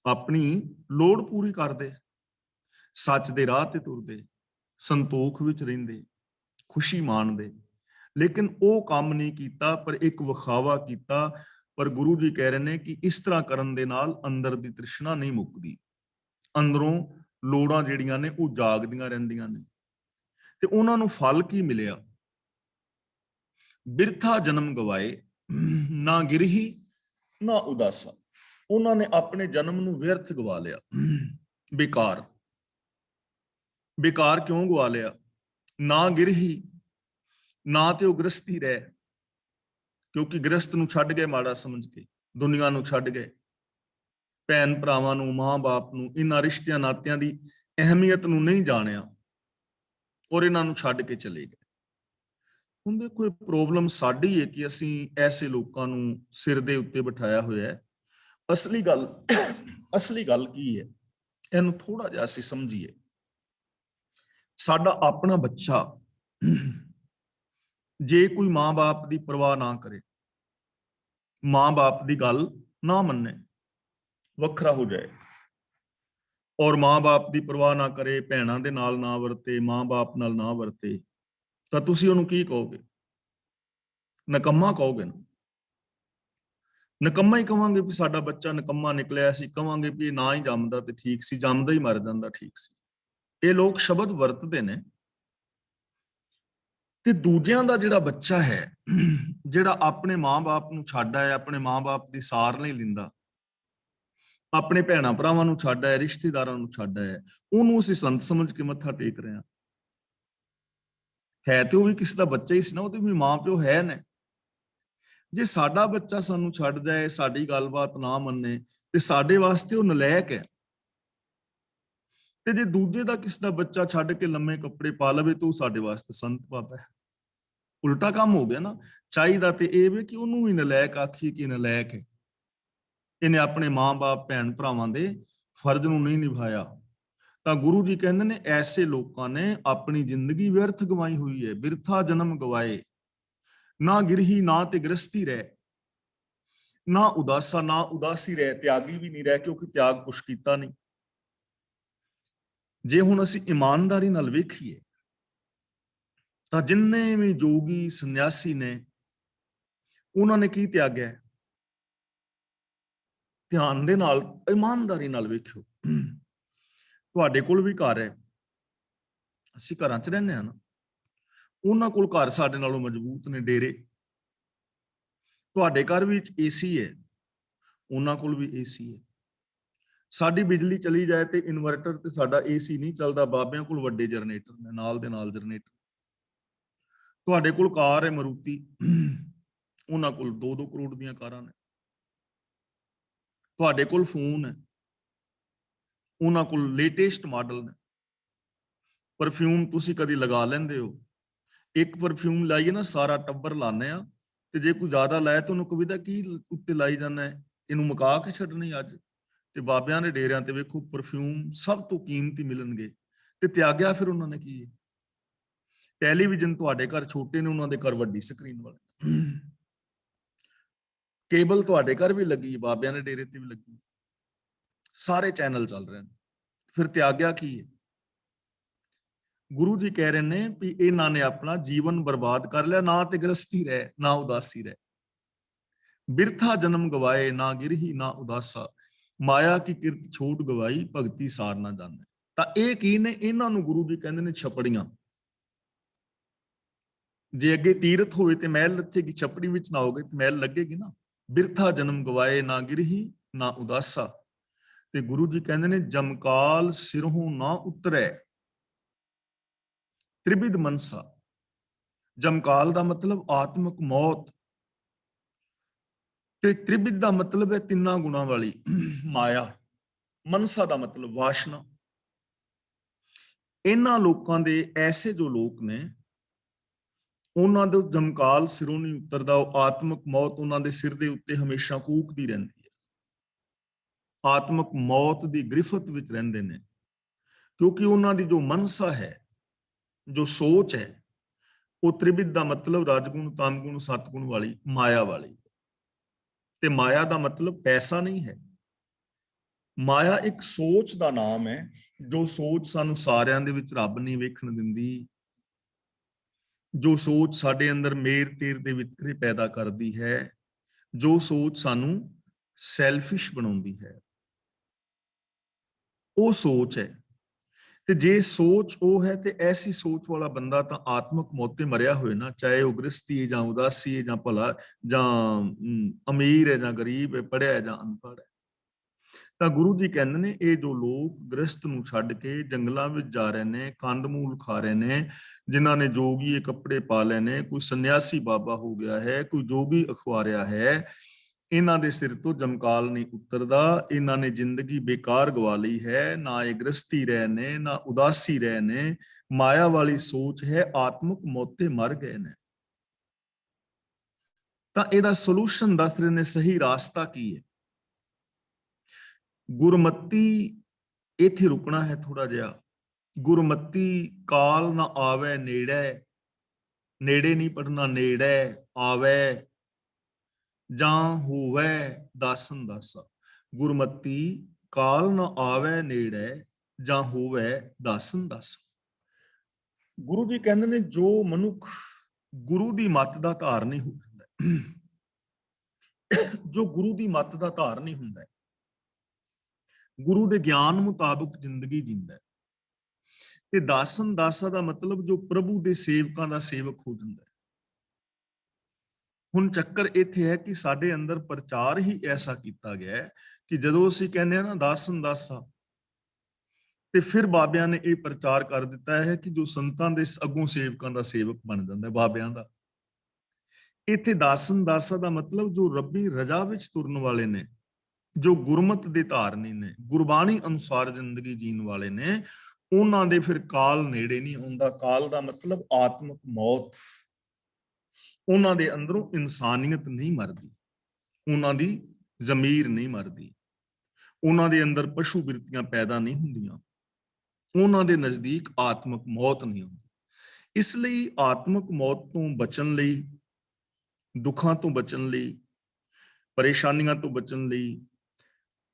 अपनी लोड़ पूरी कर दे, सच दे राह ते तुरदे, संतोख विच रहिंदे, खुशी माणदे, लेकिन वो काम नहीं कीता, पर एक विखावा कीता। पर गुरु जी कह रहे ने कि इस तरह करन दे नाल अंदर दी तृष्णा नहीं मुकदी, अंदरों लोड़ां जिहड़ियां ने वो जागदियां रहिंदियां ने। ते उन्हां नूं फल की मिलिया, बिरथा जन्म गवाए, ना गिरही ना उदासा। उन्होंने अपने जन्म नूं व्यर्थ गवा लिया, बेकार। बेकार क्यों गवा लिया? ना गिरही, ना ते वो गृहस्थी रहे, क्योंकि गृहस्थ नूं छड्ड गए माड़ा समझ के, दुनिया नूं छड्ड गए, भैन भरावां नूं, मां बाप नूं, इन्हां रिश्तियां नातियां दी अहमियत नूं नहीं जाणिया और इन्हां नूं छड्ड के चले गए। ਹੁਣ ਦੇਖੋ, प्रॉब्लम साडी है कि ਅਸੀਂ ऐसे लोगों ਨੂੰ सिर ਦੇ ਉੱਤੇ ਬਿਠਾਇਆ ਹੋਇਆ ਹੈ। असली गल की है, ਇਹਨੂੰ थोड़ा ਜਿਹਾ ਅਸੀਂ ਸਮਝੀਏ। ਸਾਡਾ ਆਪਣਾ ਬੱਚਾ ਜੇ ਕੋਈ ਮਾਂ-ਬਾਪ ਦੀ ਪਰਵਾਹ ਨਾ ਕਰੇ, ਮਾਂ-ਬਾਪ ਦੀ ਗੱਲ ਨਾ ਮੰਨੇ, ਵੱਖਰਾ ਹੋ ਜਾਏ, ਔਰ ਮਾਂ-ਬਾਪ ਦੀ ਪਰਵਾਹ ਨਾ ਕਰੇ, ਭੈਣਾਂ ਦੇ ਨਾਲ ਨਾ ਵਰਤੇ, ਮਾਂ-ਬਾਪ ਨਾਲ ਨਾ ਵਰਤੇ, ਤਾਂ ਤੁਸੀਂ ਉਹਨੂੰ ਕੀ ਕਹੋਗੇ? ਨਕੰਮਾ ਕਹੋਗੇ ਨਾ। ਨਕੰਮਾ ਹੀ ਕਵਾਂਗੇ ਵੀ ਸਾਡਾ ਬੱਚਾ ਨਕੰਮਾ ਨਿਕਲਿਆ। ਅਸੀਂ ਕਵਾਂਗੇ ਵੀ ਨਾ ਹੀ ਜੰਮਦਾ ਤੇ ਠੀਕ ਸੀ, ਜੰਮਦਾ ਹੀ ਮਰ ਜਾਂਦਾ ਠੀਕ ਸੀ। ਇਹ ਲੋਕ ਸ਼ਬਦ ਵਰਤਦੇ ਨੇ। ਤੇ ਦੂਜਿਆਂ ਦਾ ਜਿਹੜਾ ਬੱਚਾ ਹੈ, ਜਿਹੜਾ ਆਪਣੇ ਮਾਂ-ਬਾਪ ਨੂੰ ਛੱਡ ਆਇਆ, ਆਪਣੇ ਮਾਂ-ਬਾਪ ਦੀ ਸਾਰ ਨਹੀਂ ਲੈਂਦਾ, ਆਪਣੇ ਭੈਣਾਂ ਭਰਾਵਾਂ ਨੂੰ ਛੱਡ ਆਇਆ, ਰਿਸ਼ਤੇਦਾਰਾਂ ਨੂੰ ਛੱਡ ਆਇਆ, ਉਹਨੂੰ ਅਸੀਂ ਸੰਤ ਸਮਝ ਕੇ ਮੱਥਾ ਟੇਕ ਰਹੇ ਹਾਂ। ਹੈ ਤੇ ਉਹ ਵੀ ਕਿਸੇ ਦਾ ਬੱਚਾ ਹੀ ਸੀ ਨਾ, ਉਹਦੇ ਵੀ ਮਾਂ ਪਿਓ ਹੈ ਨੇ। ਜੇ ਸਾਡਾ ਬੱਚਾ ਸਾਨੂੰ ਛੱਡ ਜਾਏ, ਸਾਡੀ ਗੱਲਬਾਤ ਨਾ ਮੰਨੇ, ਤੇ ਸਾਡੇ ਵਾਸਤੇ ਉਹ ਨਲਾਇਕ ਹੈ। ਤੇ ਜੇ ਦੂਜੇ ਦਾ ਕਿਸ ਦਾ ਬੱਚਾ ਛੱਡ ਕੇ ਲੰਮੇ ਕੱਪੜੇ ਪਾ ਲਵੇ ਤਾਂ ਉਹ ਸਾਡੇ ਵਾਸਤੇ ਸੰਤ ਬਾਬਾ ਹੈ। ਉਲਟਾ ਕੰਮ ਹੋ ਗਿਆ ਨਾ। ਚਾਹੀਦਾ ਤੇ ਇਹ ਵੇ ਕਿ ਉਹਨੂੰ ਵੀ ਨਲਾਇਕ ਆਖੀ ਕਿ ਨਲਾਇਕ ਹੈ, ਇਹਨੇ ਆਪਣੇ ਮਾਂ-ਬਾਪ, ਭੈਣ ਭਰਾਵਾਂ ਦੇ ਫਰਜ਼ ਨੂੰ ਨਹੀਂ ਨਿਭਾਇਆ। ਤਾਂ ਗੁਰੂ ਜੀ ਕਹਿੰਦੇ ਨੇ ਐਸੇ ਲੋਕਾਂ ਨੇ ਆਪਣੀ ਜ਼ਿੰਦਗੀ ਵਿਅਰਥ ਗਵਾਈ ਹੋਈ ਹੈ। ਬਿਰਥਾ ਜਨਮ ਗਵਾਏ, ਨਾ ਗਿਰਹੀ, ਨਾ ਤੇ ਗ੍ਰਸਤੀ ਰਹਿ, ਨਾ ਉਦਾਸਾ, ਨਾ ਉਦਾਸੀ ਰਹਿ, ਤਿਆਗੀ ਵੀ ਨਹੀਂ ਰਹਿ, ਕਿਉਂਕਿ ਤਿਆਗ ਕੁਛ ਕੀਤਾ ਨਹੀਂ। ਜੇ ਹੁਣ ਅਸੀਂ ਇਮਾਨਦਾਰੀ ਨਾਲ ਵੇਖੀਏ ਤਾਂ ਜਿੰਨੇ ਵੀ ਜੋਗੀ ਸੰਨਿਆਸੀ ਨੇ, ਉਹਨਾਂ ਨੇ ਕੀ ਤਿਆਗਿਆ? ਧਿਆਨ ਦੇ ਨਾਲ, ਇਮਾਨਦਾਰੀ ਨਾਲ ਵੇਖਿਓ। ਤੁਹਾਡੇ ਕੋਲ ਵੀ ਘਰ ਹੈ, ਅਸੀਂ ਘਰਾਂ 'ਚ ਰਹਿੰਦੇ ਹਾਂ ਨਾ, ਉਹਨਾਂ ਕੋਲ ਘਰ ਸਾਡੇ ਨਾਲੋਂ ਮਜ਼ਬੂਤ ਨੇ ਡੇਰੇ। ਤੁਹਾਡੇ ਘਰ ਵਿੱਚ ਏਸੀ ਹੈ, ਉਹਨਾਂ ਕੋਲ ਵੀ ਏਸੀ ਹੈ। ਸਾਡੀ ਬਿਜਲੀ ਚਲੀ ਜਾਏ ਤੇ ਇਨਵਰਟਰ ਤੇ ਸਾਡਾ ਏਸੀ ਨਹੀਂ ਚੱਲਦਾ, ਬਾਬਿਆਂ ਕੋਲ ਵੱਡੇ ਜਨਰੇਟਰ ਨੇ, ਨਾਲ ਦੇ ਨਾਲ ਜਨਰੇਟਰ। ਤੁਹਾਡੇ ਕੋਲ ਕਾਰ ਹੈ ਮਰੂਤੀ, ਉਹਨਾਂ ਕੋਲ 2-2 ਕਰੋੜ ਦੀਆਂ ਕਾਰਾਂ ਨੇ। ਤੁਹਾਡੇ ਕੋਲ ਫੋਨ ਹੈ, ਉਹਨਾਂ ਕੋਲ ਲੇਟੈਸਟ ਮਾਡਲ ਨੇ। ਪਰਫਿਊਮ ਤੁਸੀਂ ਕਦੀ ਲਗਾ ਲੈਂਦੇ ਹੋ? ਇੱਕ ਪਰਫਿਊਮ ਲਾਈਏ ਨਾ, ਸਾਰਾ ਟੱਬਰ ਲਾਉਂਦੇ ਆ, ਤੇ ਜੇ ਕੋਈ ਜ਼ਿਆਦਾ ਲਾਏ ਤਾਂ ਉਹਨੂੰ ਕਵਿਤਾ ਕੀ ਉੱਤੇ ਲਾਈ ਜਾਂਦਾ ਹੈ, ਇਹਨੂੰ ਮੁਕਾ ਕੇ ਛੱਡਣੀ ਅੱਜ। ਤੇ ਬਾਬਿਆਂ ਦੇ ਡੇਰਿਆਂ ਤੇ ਵੇਖੋ ਪਰਫਿਊਮ ਸਭ ਤੋਂ ਕੀਮਤੀ ਮਿਲਣਗੇ, ਤੇ ਤਿਆਗਿਆ ਫਿਰ ਉਹਨਾਂ ਨੇ ਕੀ ਹੈ? ਟੈਲੀਵਿਜ਼ਨ ਤੁਹਾਡੇ ਘਰ ਛੋਟੇ ਨੇ, ਉਹਨਾਂ ਦੇ ਘਰ ਵੱਡੀ ਸਕਰੀਨ ਵਾਲੇ। ਕੇਬਲ ਤੁਹਾਡੇ ਘਰ ਵੀ ਲੱਗੀ, ਬਾਬਿਆਂ ਦੇ ਡੇਰੇ ਤੇ ਵੀ ਲੱਗੀ, ਸਾਰੇ ਚੈਨਲ ਚੱਲ ਰਹੇ ਨੇ, ਫਿਰ ਤਿਆਗਿਆ ਕੀ ਹੈ? ਗੁਰੂ ਜੀ ਕਹਿ ਰਹੇ ਨੇ ਵੀ ਇਹਨਾਂ ਨੇ ਆਪਣਾ ਜੀਵਨ ਬਰਬਾਦ ਕਰ ਲਿਆ, ਨਾ ਤੇ ਗ੍ਰਸਤੀ ਰਹਿ, ਨਾ ਉਦਾਸੀ ਰਹਿ। ਬਿਰਥਾ ਜਨਮ ਗਵਾਏ, ਨਾ ਗਿਰਹੀ ਨਾ ਉਦਾਸਾ, ਮਾਇਆ ਕੀ ਕਿਰਤ ਛੋਟ ਗਵਾਈ, ਭਗਤੀ ਸਾਰ ਨਾ ਜਾਣੇ। ਤਾਂ ਇਹ ਕੀ ਨੇ? ਇਹਨਾਂ ਨੂੰ ਗੁਰੂ ਜੀ ਕਹਿੰਦੇ ਨੇ ਛਪੜੀਆਂ। ਜੇ ਅੱਗੇ ਤੀਰਥ ਹੋਵੇ ਤੇ ਮਹਿਲ ਲੱਥੇਗੀ, ਛਪੜੀ ਵਿੱਚ ਨਾ ਹੋਗੇ ਤੇ ਮਹਿਲ ਲੱਗੇਗੀ ਨਾ। ਬਿਰਥਾ ਜਨਮ ਗਵਾਏ, ਨਾ ਗਿਰਹੀ ਨਾ ਉਦਾਸਾ। ਤੇ ਗੁਰੂ ਜੀ ਕਹਿੰਦੇ ਨੇ ਜਮਕਾਲ ਸਿਰੋਂ ਨਾ ਉਤਰੈ, ਤ੍ਰਿਬਿਦ ਮਨਸਾ। ਜਮਕਾਲ ਦਾ ਮਤਲਬ ਆਤਮਿਕ ਮੌਤ, ਤੇ ਤ੍ਰਿਬਿਦ ਦਾ ਮਤਲਬ ਹੈ ਤਿੰਨਾਂ ਗੁਣਾਂ ਵਾਲੀ ਮਾਇਆ। ਮਨਸਾ ਦਾ ਮਤਲਬ ਵਾਸ਼ਨਾ। ਇਹਨਾਂ ਲੋਕਾਂ ਦੇ ਐਸੇ ਜੋ ਲੋਕ ਨੇ, ਉਹਨਾਂ ਦੇ ਜਮਕਾਲ ਸਿਰੋਂ ਨਹੀਂ ਉਤਰਦਾ, ਉਹ ਆਤਮਿਕ ਮੌਤ ਉਹਨਾਂ ਦੇ ਸਿਰ ਦੇ ਉੱਤੇ ਹਮੇਸ਼ਾ ਕੂਕਦੀ ਰਹਿੰਦੀ ਹੈ। ਆਤਮਿਕ ਮੌਤ ਦੀ ਗ੍ਰਿਫਤ ਵਿੱਚ ਰਹਿੰਦੇ ਨੇ, ਕਿਉਂਕਿ ਉਹਨਾਂ ਦੀ ਜੋ ਮਨਸਾ ਹੈ, ਜੋ ਸੋਚ ਹੈ, ਉਹ ਤ੍ਰਿਬਿਦ ਦਾ ਮਤਲਬ ਰਾਜਗੁਣ, ਤਾਮਗੁਣ, ਸਤਗੁਣ ਵਾਲੀ, ਮਾਇਆ ਵਾਲੀ। ਤੇ ਮਾਇਆ ਦਾ ਮਤਲਬ ਪੈਸਾ ਨਹੀਂ ਹੈ। ਮਾਇਆ ਇੱਕ ਸੋਚ ਦਾ ਨਾਮ ਹੈ, ਜੋ ਸੋਚ ਸਾਨੂੰ ਸਾਰਿਆਂ ਦੇ ਵਿੱਚ ਰੱਬ ਨਹੀਂ ਵੇਖਣ ਦਿੰਦੀ, ਜੋ ਸੋਚ ਸਾਡੇ ਅੰਦਰ ਮੇਰ ਤੇਰ ਦੇ ਵਿਤਕਰੇ ਪੈਦਾ ਕਰਦੀ ਹੈ, ਜੋ ਸੋਚ ਸਾਨੂੰ ਸੈਲਫਿਸ਼ ਬਣਾਉਂਦੀ ਹੈ, ਉਹ ਸੋਚ ਹੈ। ਤੇ ਜੇ ਸੋਚ ਉਹ ਹੈ, ਤੇ ਐਸੀ ਸੋਚ ਵਾਲਾ ਬੰਦਾ ਤਾਂ ਆਤਮਿਕ ਮੌਤ ਤੇ ਮਰਿਆ ਹੋਏ ਨਾ, ਚਾਹੇ ਉਹ ਗ੍ਰਸਤੀ ਹੈ ਜਾਂ ਉਦਾਸੀ ਹੈ ਜਾਂ ਭਲਾ ਜਾਂ ਅਮੀਰ ਹੈ ਜਾਂ ਗਰੀਬ ਹੈ, ਪੜ੍ਹਿਆ ਹੈ ਜਾਂ ਅਨਪੜ੍ਹ ਹੈ। ਤਾਂ ਗੁਰੂ ਜੀ ਕਹਿੰਦੇ ਨੇ ਇਹ ਜੋ ਲੋਕ ਗ੍ਰਸਤ ਨੂੰ ਛੱਡ ਕੇ ਜੰਗਲਾਂ ਵਿੱਚ ਜਾ ਰਹੇ ਨੇ, ਕੰਦ ਮੂਲ ਖਾ ਰਹੇ ਨੇ, ਜਿਨ੍ਹਾਂ ਨੇ ਜੋਗੀ ਕੱਪੜੇ ਪਾ ਲਏ ਨੇ, ਕੋਈ ਸੰਨਿਆਸੀ ਬਾਬਾ ਹੋ ਗਿਆ ਹੈ, ਕੋਈ ਜੋਗੀ ਅਖਵਾਰਿਆ ਹੈ, ਇਹਨਾਂ ਦੇ ਸਿਰ ਤੋਂ ਜਮਕਾਲ ਨਹੀਂ ਉਤਰਦਾ। ਇਹਨਾਂ ਨੇ ਜ਼ਿੰਦਗੀ ਬੇਕਾਰ ਗਵਾ ਲਈ ਹੈ, ਨਾ ਇਹ ਗ੍ਰਸਤੀ ਰਹੇ ਨੇ, ਨਾ ਉਦਾਸੀ ਰਹੇ ਨੇ, ਮਾਇਆ ਵਾਲੀ ਸੋਚ ਹੈ, ਆਤਮਿਕ ਮੌਤੇ ਮਰ ਗਏ ਨੇ। ਤਾਂ ਇਹਦਾ ਸੋਲੂਸ਼ਨ ਦੱਸ ਰਹੇ ਨੇ, ਸਹੀ ਰਾਸਤਾ ਕੀ ਹੈ? ਗੁਰਮਤੀ, ਇੱਥੇ ਰੁਕਣਾ ਹੈ ਥੋੜਾ ਜਿਹਾ। ਗੁਰਮਤੀ ਕਾਲ ਨਾ ਆਵੇ ਨੇੜੇ, ਨੇੜੇ ਨਹੀਂ ਪੜਨਾ, ਨੇੜੇ ਆਵੇ ਜਾਂ ਹੋਵੇ ਦਾਸਨ ਦਾਸਾ। ਗੁਰਮਤੀ ਕਾਲ ਨਾ ਆਵੇ ਨੇੜੇ, ਜਾਂ ਹੋਵੇ ਦਾਸਨ ਦਾਸਾ। ਗੁਰੂ ਜੀ ਕਹਿੰਦੇ ਨੇ ਜੋ ਮਨੁੱਖ ਗੁਰੂ ਦੀ ਮੱਤ ਦਾ ਧਾਰਨੀ ਹੁੰਦਾ, ਜੋ ਗੁਰੂ ਦੀ ਮੱਤ ਦਾ ਧਾਰਨੀ ਹੁੰਦਾ, ਗੁਰੂ ਦੇ ਗਿਆਨ ਮੁਤਾਬਕ ਜ਼ਿੰਦਗੀ ਜਿੰਦਾ, ਤੇ ਦਾਸਨ ਦਾਸਾ ਦਾ ਮਤਲਬ ਜੋ ਪ੍ਰਭੂ ਦੇ ਸੇਵਕਾਂ ਦਾ ਸੇਵਕ ਹੋ ਜਾਂਦਾ। ਹੁਣ ਚੱਕਰ ਇੱਥੇ ਹੈ ਕਿ ਸਾਡੇ ਅੰਦਰ ਪ੍ਰਚਾਰ ਹੀ ਐਸਾ ਕੀਤਾ ਗਿਆ ਹੈ ਕਿ ਜਦੋਂ ਅਸੀਂ ਕਹਿੰਦੇ ਆ ਨਾ ਦਾਸਨ ਦਾਸਾ, ਤੇ ਫਿਰ ਬਾਬਿਆਂ ਨੇ ਇਹ ਪ੍ਰਚਾਰ ਕਰ ਦਿੱਤਾ ਹੈ ਕਿ ਜੋ ਸੰਤਾਂ ਦੇ ਅੱਗੋਂ ਸੇਵਕਾਂ ਦਾ ਸੇਵਕ ਬਣ ਜਾਂਦਾ ਬਾਬਿਆਂ ਦਾ। ਇੱਥੇ ਦਾਸਨ ਦਾਸਾ ਦਾ ਮਤਲਬ ਜੋ ਰੱਬੀ ਰਜ਼ਾ ਵਿੱਚ ਤੁਰਨ ਵਾਲੇ ਨੇ, ਜੋ ਗੁਰਮਤ ਦੇ ਧਾਰਨੀ ਨੇ, ਗੁਰਬਾਣੀ ਅਨੁਸਾਰ ਜ਼ਿੰਦਗੀ ਜੀਣ ਵਾਲੇ ਨੇ, ਉਹਨਾਂ ਦੇ ਫਿਰ ਕਾਲ ਨੇੜੇ ਨਹੀਂ ਆਉਂਦਾ। ਕਾਲ ਦਾ ਮਤਲਬ ਆਤਮਿਕ ਮੌਤ। ਉਹਨਾਂ ਦੇ ਅੰਦਰੋਂ ਇਨਸਾਨੀਅਤ ਨਹੀਂ ਮਰਦੀ, ਉਹਨਾਂ ਦੀ ਜ਼ਮੀਰ ਨਹੀਂ ਮਰਦੀ, ਉਹਨਾਂ ਦੇ ਅੰਦਰ ਪਸ਼ੂ ਬਿਰਤੀਆਂ ਪੈਦਾ ਨਹੀਂ ਹੁੰਦੀਆਂ, ਉਹਨਾਂ ਦੇ ਨਜ਼ਦੀਕ ਆਤਮਿਕ ਮੌਤ ਨਹੀਂ ਹੁੰਦੀ। ਇਸ ਲਈ ਆਤਮਿਕ ਮੌਤ ਤੋਂ ਬਚਣ ਲਈ, ਦੁੱਖਾਂ ਤੋਂ ਬਚਣ ਲਈ, ਪਰੇਸ਼ਾਨੀਆਂ ਤੋਂ ਬਚਣ ਲਈ,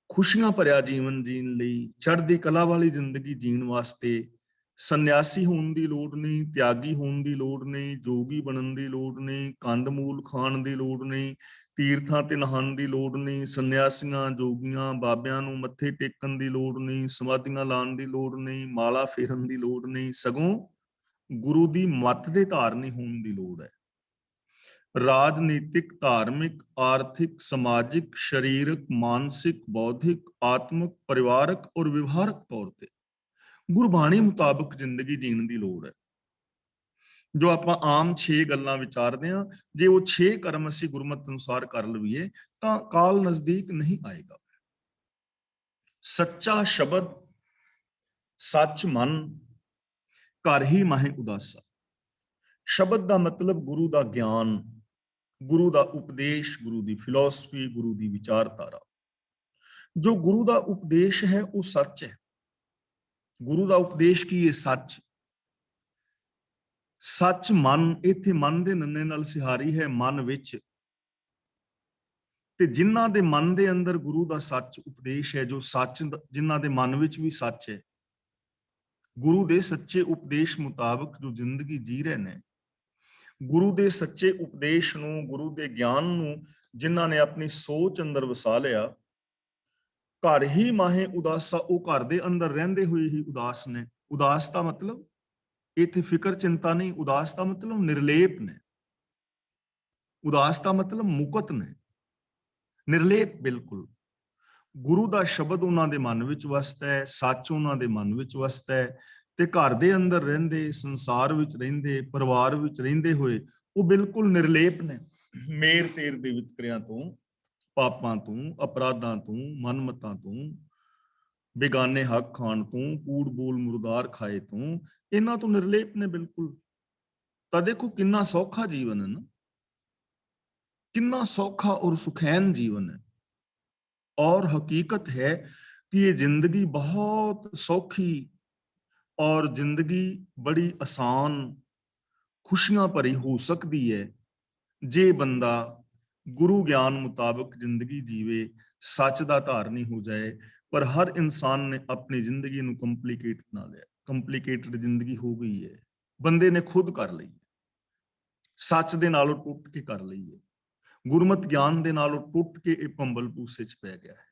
ਖੁਸ਼ੀਆਂ ਭਰਿਆ ਜੀਵਨ ਜੀਣ ਲਈ, ਚੜ੍ਹਦੀ ਕਲਾ ਵਾਲੀ ਜ਼ਿੰਦਗੀ ਜੀਣ ਵਾਸਤੇ ਸੰਨਿਆਸੀ ਹੋਣ ਦੀ ਲੋੜ ਨਹੀਂ, ਤਿਆਗੀ ਹੋਣ ਦੀ ਲੋੜ ਨਹੀਂ, ਜੋਗੀ ਬਣਨ ਦੀ ਲੋੜ ਨਹੀਂ, ਕੰਦ ਮੂਲ ਖਾਣ ਦੀ ਲੋੜ ਨਹੀਂ, ਤੀਰਥਾਂ ਤੇ ਨਹਾਉਣ ਦੀ ਲੋੜ ਨਹੀਂ, ਸੰਨਿਆਸੀਆਂ, ਜੋਗੀਆਂ, ਬਾਬਿਆਂ ਨੂੰ ਮੱਥੇ ਟੇਕਣ ਦੀ ਲੋੜ ਨਹੀਂ, ਸਮਾਧੀਆਂ ਲਾਉਣ ਦੀ ਲੋੜ ਨਹੀਂ, ਮਾਲਾ ਫੇਰਨ ਦੀ ਲੋੜ ਨਹੀਂ, ਸਗੋਂ ਗੁਰੂ ਦੀ ਮੱਤ ਦੇ ਧਾਰਨੀ ਹੋਣ ਦੀ ਲੋੜ ਹੈ। राजनीतिक, धार्मिक, आर्थिक, सामाजिक, शरीरक, मानसिक, बौद्धिक, आत्मक, परिवारक और व्यवहारक तौर ते गुरबाणी मुताबिक जिंदगी जीने की लोड़ है। जो आप आम 6 गल्लां विचारते हैं, जे वो 6 कर्म असीं गुरमत अनुसार कर लवीए तां काल नजदीक नहीं आएगा। सच्चा शब्द, सच मन, घर ही माहे उदासा। शब्द का मतलब गुरु का ज्ञान, गुरु का उपदेश, गुरु की फिलोसफी, गुरु की विचारधारा। जो गुरु का उपदेश है वो सच है। गुरु का उपदेश की है सच। सच मन, इत्थे मन दे नन्ने नाल सिहारी है मन विच, ते जिन्हां दे मन दे अंदर गुरु का सच उपदेश है, जो सच जिन्हां दे मन विच भी सच है, गुरु दे सच्चे उपदेश मुताबिक जो जिंदगी जी रहे ने, गुरु दे सच्चे उपदेश नूं, गुरु दे ज्ञान नूं जिन्हां ने अपनी सोच अंदर वसा लिया, घर ही माहे उदासा, वो घर दे अंदर रहिंदे होए ही उदास ने। उदास दा मतलब इत्थे फिकर चिंता नहीं, उदास दा मतलब निर्लेप ने, उदास दा मतलब मुकत ने, निर्लेप बिल्कुल। गुरु दा शब्द उन्हां दे मन विच वसदा है, सच उन्हां दे मन विच वसदा है, ते घर दे अंदर रहिंदे, संसार विच रहिंदे, परिवार विच रहिंदे होए वो बिल्कुल निर्लेप ने, मेर तेर दे वितकरियां तों, पापां तों, अपराधां तों, मनमतां तों, बेगाने हक खाण तों, कूड़ बोल मुर्दार खाए तों, इन्हां तों निर्लेप ने बिल्कुल। तां देखो किन्ना सौखा जीवन है ना, किन्ना सौखा और सुखैन जीवन है। और हकीकत है कि ये जिंदगी बहुत सौखी और जिंदगी बड़ी आसान, खुशियां भरी हो सकती है जे बंदा गुरु ज्ञान मुताबिक जिंदगी जीवे, सच का धारनी हो जाए। पर हर इंसान ने अपनी जिंदगी नूं कंप्लीकेट बना लिया, कंप्लीकेटेड जिंदगी हो गई है, बंदे ने खुद कर ली, सच दे नालों टुट के कर ली है, गुरमत ज्ञान दे नालों टुट के ये भंबल भूसे च पै गया है।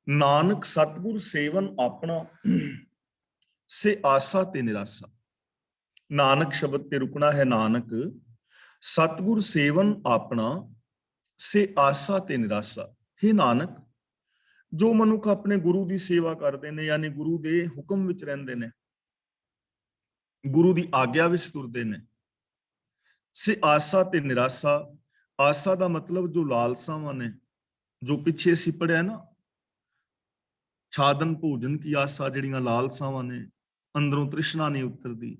नानक सतगुर सेवन अपना से आसा ते निरासा। नानक शब्द ते रुकना है, नानक सतगुर सेवन अपना से आसा ते निरासा। हे नानक, जो मनुख अपने गुरु की सेवा करते हैं, यानी गुरु के हुक्म विच रहिंदे ने, गुरु की आग्या विच तुरदे ने, से आसा ते निरासा। आसा का मतलब जो लालसावां ने, जो पिछे असीं पढ़िया ना, छादन भोजन की आसा, जिहड़ियां लालसावां ने, अंदरों तृष्णा नहीं उतरदी।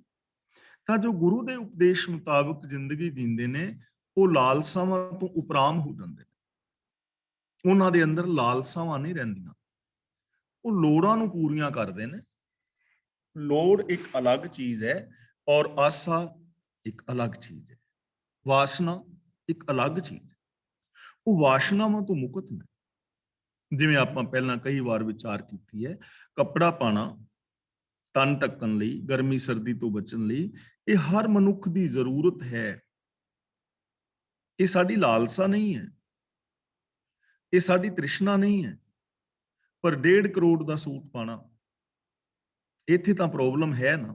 तां जो गुरु के उपदेश मुताबिक जिंदगी जींदे ने, वो लालसावां तो उपराम हो जांदे ने, उन्हां दे अंदर लालसावां नहीं रहिंदियां, वो लोड़ां नूं पूरीआं करदे ने। लोड़ एक अलग चीज है और आसा एक अलग चीज है, वासना एक अलग चीज है। वो वासनावां तो मुक्त ने। जिवें आपां पहलां कई वार विचार कीती है, कपड़ा पाना तन ढकण लई, गर्मी सर्दी तो बचण लई, ये हर मनुख की जरूरत है, ये साडी लालसा नहीं है, ये साडी तृष्णा नहीं है। पर 1.5 करोड़ का सूट पाना, इत्थे तां प्रॉब्लम है ना।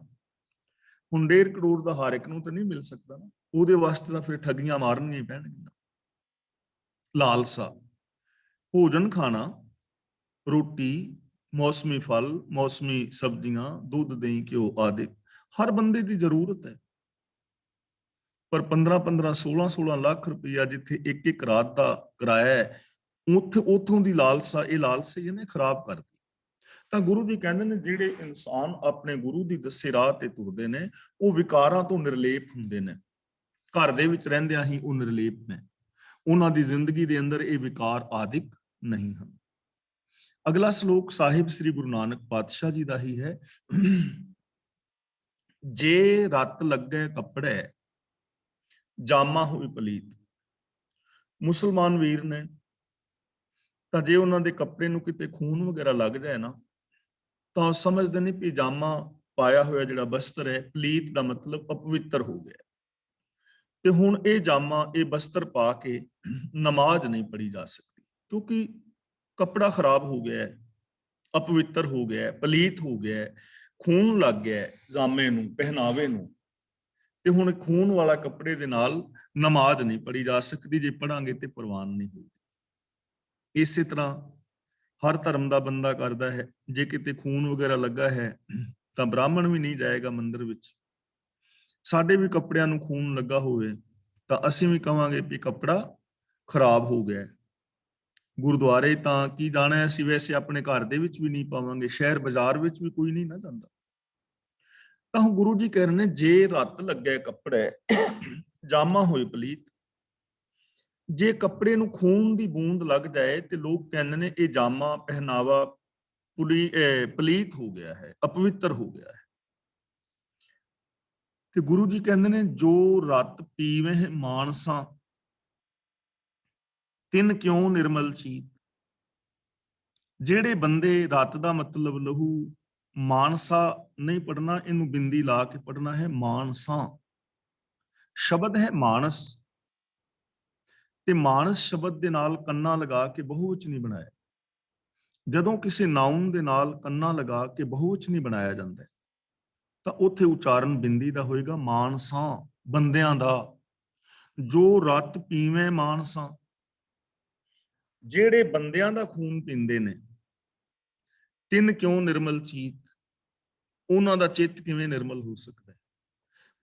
हुण 1.5 करोड़ का हर एक नूं तां नहीं मिल सकता ना, उहदे वास्ते तां फिर ठगियां मारनियां ही पैणगीਆਂ। लालसा, भोजन खाना, रोटी, मौसमी फल, मौसमी सब्जियां, दूध, दही, घ्यो आदि हर बंदे की जरूरत है। पर 15-15, 16-16 लाख रुपया जिथे एक रात का किराया है, उथों की लालसा, ये लालसा ही ने खराब कर दी। ਤਾਂ ਗੁਰੂ ਜੀ ਕਹਿੰਦੇ ਨੇ ਜਿਹੜੇ ਇਨਸਾਨ ਆਪਣੇ ਗੁਰੂ ਦੀ ਦੱਸੇ ਰਾਹ ਤੇ ਤੁਰਦੇ ਨੇ, ਉਹ ਵਿਕਾਰਾਂ ਤੋਂ ਨਿਰਲੇਪ ਹੁੰਦੇ ਨੇ। ਘਰ ਦੇ ਵਿੱਚ ਰਹਿੰਦਿਆਂ ਹੀ ਉਹ ਨਿਰਲੇਪ ਨੇ, ਉਹਨਾਂ ਦੀ ਜ਼ਿੰਦਗੀ ਦੇ ਅੰਦਰ ਇਹ ਵਿਕਾਰ ਆਦਿਕ ਨਹੀਂ ਹਨ। ਅਗਲਾ ਸ਼ਲੋਕ ਸਾਹਿਬ ਸ੍ਰੀ ਗੁਰੂ ਨਾਨਕ ਪਾਤਸ਼ਾਹ ਜੀ ਦਾ ਹੀ ਹੈ। ਜੇ ਰਤ ਲੱਗੇ ਕੱਪੜੇ ਜਾਮਾ ਹੋਈ ਪਲੀਤ। ਮੁਸਲਮਾਨ ਵੀਰ ਨੇ ਤਾਂ ਜੇ ਉਹਨਾਂ ਦੇ ਕੱਪੜੇ ਨੂੰ ਕਿਤੇ ਖੂਨ ਵਗੈਰਾ ਲੱਗ ਜਾਏ ਨਾ, ਤਾਂ ਸਮਝਦੇ ਨੇ ਕਿ ਜਾਮਾ ਪਾਇਆ ਹੋਇਆ ਜਿਹੜਾ ਬਸਤਰ ਹੈ, ਪਲੀਤ ਦਾ ਮਤਲਬ ਅਪਵਿੱਤਰ ਹੋ ਗਿਆ, ਤੇ ਹੁਣ ਇਹ ਜਾਮਾ, ਇਹ ਬਸਤਰ ਪਾ ਕੇ ਨਮਾਜ਼ ਨਹੀਂ ਪੜ੍ਹੀ ਜਾ ਸਕਦੀ, ਕਿਉਂਕਿ ਕੱਪੜਾ ਖਰਾਬ ਹੋ ਗਿਆ ਹੈ, ਅਪਵਿੱਤਰ ਹੋ ਗਿਆ ਹੈ, ਪਲੀਤ ਹੋ ਗਿਆ ਹੈ, ਖੂਨ ਲੱਗ ਗਿਆ ਹੈ ਜਾਮੇ ਨੂੰ, ਪਹਿਨਾਵੇ ਨੂੰ, ਤੇ ਹੁਣ ਖੂਨ ਵਾਲਾ ਕੱਪੜੇ ਦੇ ਨਾਲ ਨਮਾਜ਼ ਨਹੀਂ ਪੜ੍ਹੀ ਜਾ ਸਕਦੀ। ਜੇ ਪੜਾਂਗੇ ਤੇ ਪ੍ਰਵਾਨ ਨਹੀਂ ਹੋਊਗੀ। ਇਸੇ ਤਰ੍ਹਾਂ ਹਰ ਧਰਮ ਦਾ ਬੰਦਾ ਕਰਦਾ ਹੈ, ਜੇ ਕਿਤੇ ਖੂਨ ਵਗੈਰਾ ਲੱਗਾ ਹੈ ਤਾਂ ਬ੍ਰਾਹਮਣ ਵੀ ਨਹੀਂ ਜਾਏਗਾ ਮੰਦਿਰ ਵਿੱਚ। ਸਾਡੇ ਵੀ ਕੱਪੜਿਆਂ ਨੂੰ ਖੂਨ ਲੱਗਾ ਹੋਵੇ ਤਾਂ ਅਸੀਂ ਵੀ ਕਵਾਂਗੇ ਵੀ ਕੱਪੜਾ ਖਰਾਬ ਹੋ ਗਿਆ। ਗੁਰਦੁਆਰੇ ਤਾਂ ਕੀ ਜਾਣਾ, ਅਸੀਂ ਵੈਸੇ ਆਪਣੇ ਘਰ ਦੇ ਵਿੱਚ ਵੀ ਨਹੀਂ ਪਾਵਾਂਗੇ, ਸ਼ਹਿਰ ਬਾਜ਼ਾਰ ਵਿੱਚ ਵੀ ਕੋਈ ਨਹੀਂ ਨਾ ਜਾਂਦਾ। ਤਾਂ ਹੁਣ ਗੁਰੂ ਜੀ ਕਹਿ ਰਹੇ ਨੇ, ਜੇ ਰੱਤ ਲੱਗਿਆ ਕੱਪੜਾ, ਜਾਮਾ ਹੋਏ ਪਲੀਤ, ਜੇ ਕੱਪੜੇ ਨੂੰ ਖੂਨ ਦੀ ਬੂੰਦ ਲੱਗ ਜਾਏ ਤੇ ਲੋਕ ਕਹਿੰਦੇ ਨੇ ਇਹ ਜਾਮਾ ਪਹਿਨਾਵਾ ਪਲੀਤ ਹੋ ਗਿਆ ਹੈ, ਅਪਵਿੱਤਰ ਹੋ ਗਿਆ ਹੈ। ਤੇ ਗੁਰੂ ਜੀ ਕਹਿੰਦੇ ਨੇ, ਜੋ ਰਤ ਪੀਵਹਿ ਮਾਨਸਾ ਤਿਨ ਕਿਉਂ ਨਿਰਮਲ ਚੀਤ। ਜਿਹੜੇ ਬੰਦੇ, ਰਤ ਦਾ ਮਤਲਬ ਲਹੂ, ਮਾਨਸਾ ਨਹੀਂ ਪੜਨਾ, ਇਹਨੂੰ ਬਿੰਦੀ ਲਾ ਕੇ ਪੜਨਾ ਹੈ ਮਾਨਸਾ। ਸ਼ਬਦ ਹੈ ਮਾਨਸ, ਤੇ ਮਾਨਸ ਸ਼ਬਦ ਦੇ ਨਾਲ ਕੰਨਾ ਲਗਾ ਕੇ ਬਹੁਵਚਨੀ ਬਣਾਇਆ। ਜਦੋਂ ਕਿਸੇ ਨਾਉਨ ਦੇ ਨਾਲ ਕੰਨਾ ਲਗਾ ਕੇ ਬਹੁਵਚਨੀ ਬਣਾਇਆ ਜਾਂਦਾ ਹੈ ਤਾਂ ਉੱਥੇ ਉਚਾਰਨ ਬਿੰਦੀ ਦਾ ਹੋਏਗਾ ਮਾਨਸਾ, ਬੰਦਿਆਂ ਦਾ। ਜੋ ਰਤ ਪੀਵੇਂ ਮਾਨਸਾ, ਜਿਹੜੇ ਬੰਦਿਆਂ ਦਾ ਖੂਨ ਪੀਂਦੇ ਨੇ, ਤਿੰਨ ਕਿਉਂ ਨਿਰਮਲ ਚੀਤ, ਉਹਨਾਂ ਦਾ ਚਿੱਤ ਕਿਵੇਂ ਨਿਰਮਲ ਹੋ ਸਕਦਾ ਹੈ।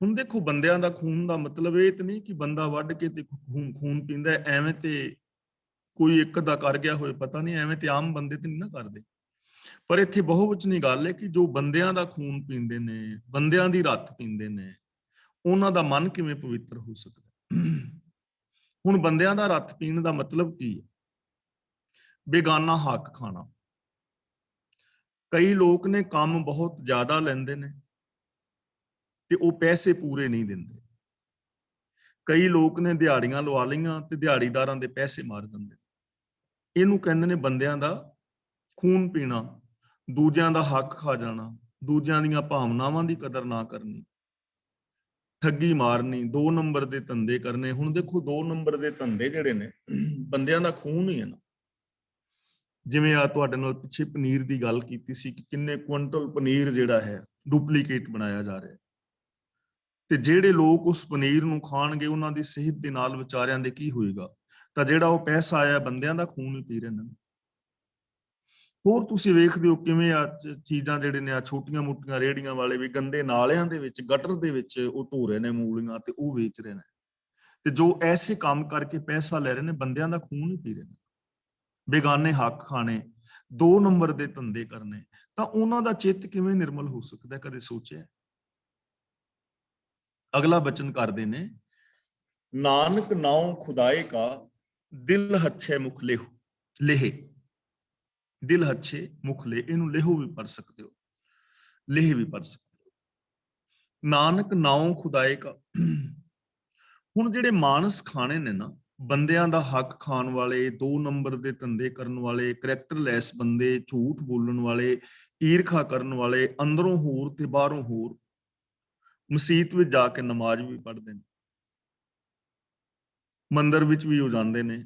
ਹੁਣ ਦੇਖੋ, ਬੰਦਿਆਂ ਦਾ ਖੂਨ ਦਾ ਮਤਲਬ ਇਹ ਤਾਂ ਨਹੀਂ ਕਿ ਬੰਦਾ ਵੱਢ ਕੇ ਤੇ ਖੂਨ ਪੀਂਦਾ, ਐਵੇਂ ਤੇ ਕੋਈ ਇੱਕ ਦਾ ਕਰ ਗਿਆ ਹੋਏ ਪਤਾ ਨਹੀਂ, ਐਵੇਂ ਤੇ ਆਮ ਬੰਦੇ ਤੇ ਨਹੀਂ ਨਾ ਕਰਦੇ। ਪਰ ਇੱਥੇ ਬਹੁਵਚਨੀ ਗੱਲ ਹੈ ਕਿ ਜੋ ਬੰਦਿਆਂ ਦਾ ਖੂਨ ਪੀਂਦੇ ਨੇ, ਬੰਦਿਆਂ ਦੀ ਰਤ ਪੀਂਦੇ ਨੇ, ਉਹਨਾਂ ਦਾ ਮਨ ਕਿਵੇਂ ਪਵਿੱਤਰ ਹੋ ਸਕਦਾ। ਹੁਣ ਬੰਦਿਆਂ ਦਾ ਰਤ ਪੀਣ ਦਾ ਮਤਲਬ ਕੀ ਹੈ? ਬੇਗਾਨਾ ਹੱਕ ਖਾਣਾ। ਕਈ ਲੋਕ ਨੇ ਕੰਮ ਬਹੁਤ ਜ਼ਿਆਦਾ ਲੈਂਦੇ ਨੇ ਤੇ ਉਹ ਪੈਸੇ ਪੂਰੇ ਨਹੀਂ ਦਿੰਦੇ। ਕਈ ਲੋਕ ਨੇ ਦਿਹਾੜੀਆਂ ਲਵਾ ਲਈਆਂ ਤੇ ਦਿਹਾੜੀਦਾਰਾਂ ਦੇ ਪੈਸੇ ਮਾਰ ਦਿੰਦੇ। ਇਹਨੂੰ ਕਹਿੰਦੇ ਨੇ ਬੰਦਿਆਂ ਦਾ ਖੂਨ ਪੀਣਾ, ਦੂਜਿਆਂ ਦਾ ਹੱਕ ਖਾ ਜਾਣਾ, ਦੂਜਿਆਂ ਦੀਆਂ ਭਾਵਨਾਵਾਂ ਦੀ ਕਦਰ ਨਾ ਕਰਨੀ, ਠੱਗੀ ਮਾਰਨੀ, 2 ਨੰਬਰ ਦੇ ਧੰਦੇ ਕਰਨੇ। ਹੁਣ ਦੇਖੋ, 2 ਨੰਬਰ ਦੇ ਧੰਦੇ ਜਿਹੜੇ ਨੇ, ਬੰਦਿਆਂ ਦਾ ਖੂਨ ਹੀ ਹੈ ਨਾ। ਜਿਵੇਂ ਆ ਤੁਹਾਡੇ ਨਾਲ ਪਿੱਛੇ ਪਨੀਰ ਦੀ ਗੱਲ ਕੀਤੀ ਸੀ ਕਿ ਕਿੰਨੇ ਕੁਇੰਟਲ ਪਨੀਰ ਜਿਹੜਾ ਹੈ ਡੁਪਲੀਕੇਟ ਬਣਾਇਆ ਜਾ ਰਿਹਾ, ਤੇ ਜਿਹੜੇ ਲੋਕ ਉਸ ਪਨੀਰ ਨੂੰ ਖਾਣਗੇ ਉਹਨਾਂ ਦੀ ਸਿਹਤ ਦੇ ਨਾਲ ਵਿਚਾਰਿਆਂ ਦੇ ਕੀ ਹੋਏਗਾ। ਤਾਂ ਜਿਹੜਾ ਉਹ ਪੈਸਾ ਆਇਆ, ਬੰਦਿਆਂ ਦਾ ਖੂਨ ਹੀ ਪੀ ਰਹੇ ਨੇ। ਹੋਰ ਤੁਸੀਂ ਵੇਖਦੇ ਹੋ ਕਿਵੇਂ ਆ ਚੀਜ਼ਾਂ ਜਿਹੜੇ ਨੇ, ਆ ਛੋਟੀਆਂ ਮੋਟੀਆਂ ਰੇਹੜੀਆਂ ਵਾਲੇ ਵੀ ਗੰਦੇ ਨਾਲਿਆਂ ਦੇ ਵਿੱਚ, ਗਟਰ ਦੇ ਵਿੱਚ ਉਹ ਧੋ ਰਹੇ ਨੇ ਮੂਲੀਆਂ ਤੇ ਉਹ ਵੇਚ ਰਹੇ ਨੇ। ਤੇ ਜੋ ਐਸੇ ਕੰਮ ਕਰਕੇ ਪੈਸਾ ਲੈ ਰਹੇ ਨੇ, ਬੰਦਿਆਂ ਦਾ ਖੂਨ ਹੀ ਪੀ ਰਹੇ ਨੇ। ਬੇਗਾਨੇ ਹੱਕ ਖਾਣੇ, 2 ਨੰਬਰ ਦੇ ਧੰਦੇ ਕਰਨੇ, ਤਾਂ ਉਹਨਾਂ ਦਾ ਚਿੱਤ ਕਿਵੇਂ ਨਿਰਮਲ ਹੋ ਸਕਦਾ? ਕਦੇ ਸੋਚਿਆ? ਅਗਲਾ ਬਚਨ ਕਰਦੇ ਨੇ, ਨਾਨਕ ਨਾਉ ਖੁਦਾਏ ਕਾ ਦਿਲ ਹੱਛੇ ਮੁਖ ਲੇਹ। ਦਿਲ ਹੱਛੇ ਮੁਖ ਲੇ, ਇਹਨੂੰ ਲੇਹੋ ਵੀ ਪੜ ਸਕਦੇ ਹੋ, ਲੇਹ ਵੀ ਪੜ ਸਕਦੇ ਹੋ। ਨਾਨਕ ਨਾਉ ਖੁਦਾਏ ਕਾ। ਹੁਣ ਜਿਹੜੇ ਮਾਨਸ ਖਾਣੇ ਨੇ ਨਾ, ਬੰਦਿਆਂ ਦਾ ਹੱਕ ਖਾਣ ਵਾਲੇ, 2 ਨੰਬਰ ਦੇ ਧੰਦੇ ਕਰਨ ਵਾਲੇ, ਕਰੈਕਟਰਲੈਸ ਬੰਦੇ, ਝੂਠ ਬੋਲਣ ਵਾਲੇ, ਈਰਖਾ ਕਰਨ ਵਾਲੇ, ਅੰਦਰੋਂ ਹੋਰ ਤੇ ਬਾਹਰੋਂ ਹੋਰ, ਮਸੀਤ ਵਿੱਚ ਜਾ ਕੇ ਨਮਾਜ਼ ਵੀ ਪੜ੍ਹਦੇ ਨੇ, ਮੰਦਿਰ ਵਿੱਚ ਵੀ ਉਹ ਜਾਂਦੇ ਨੇ,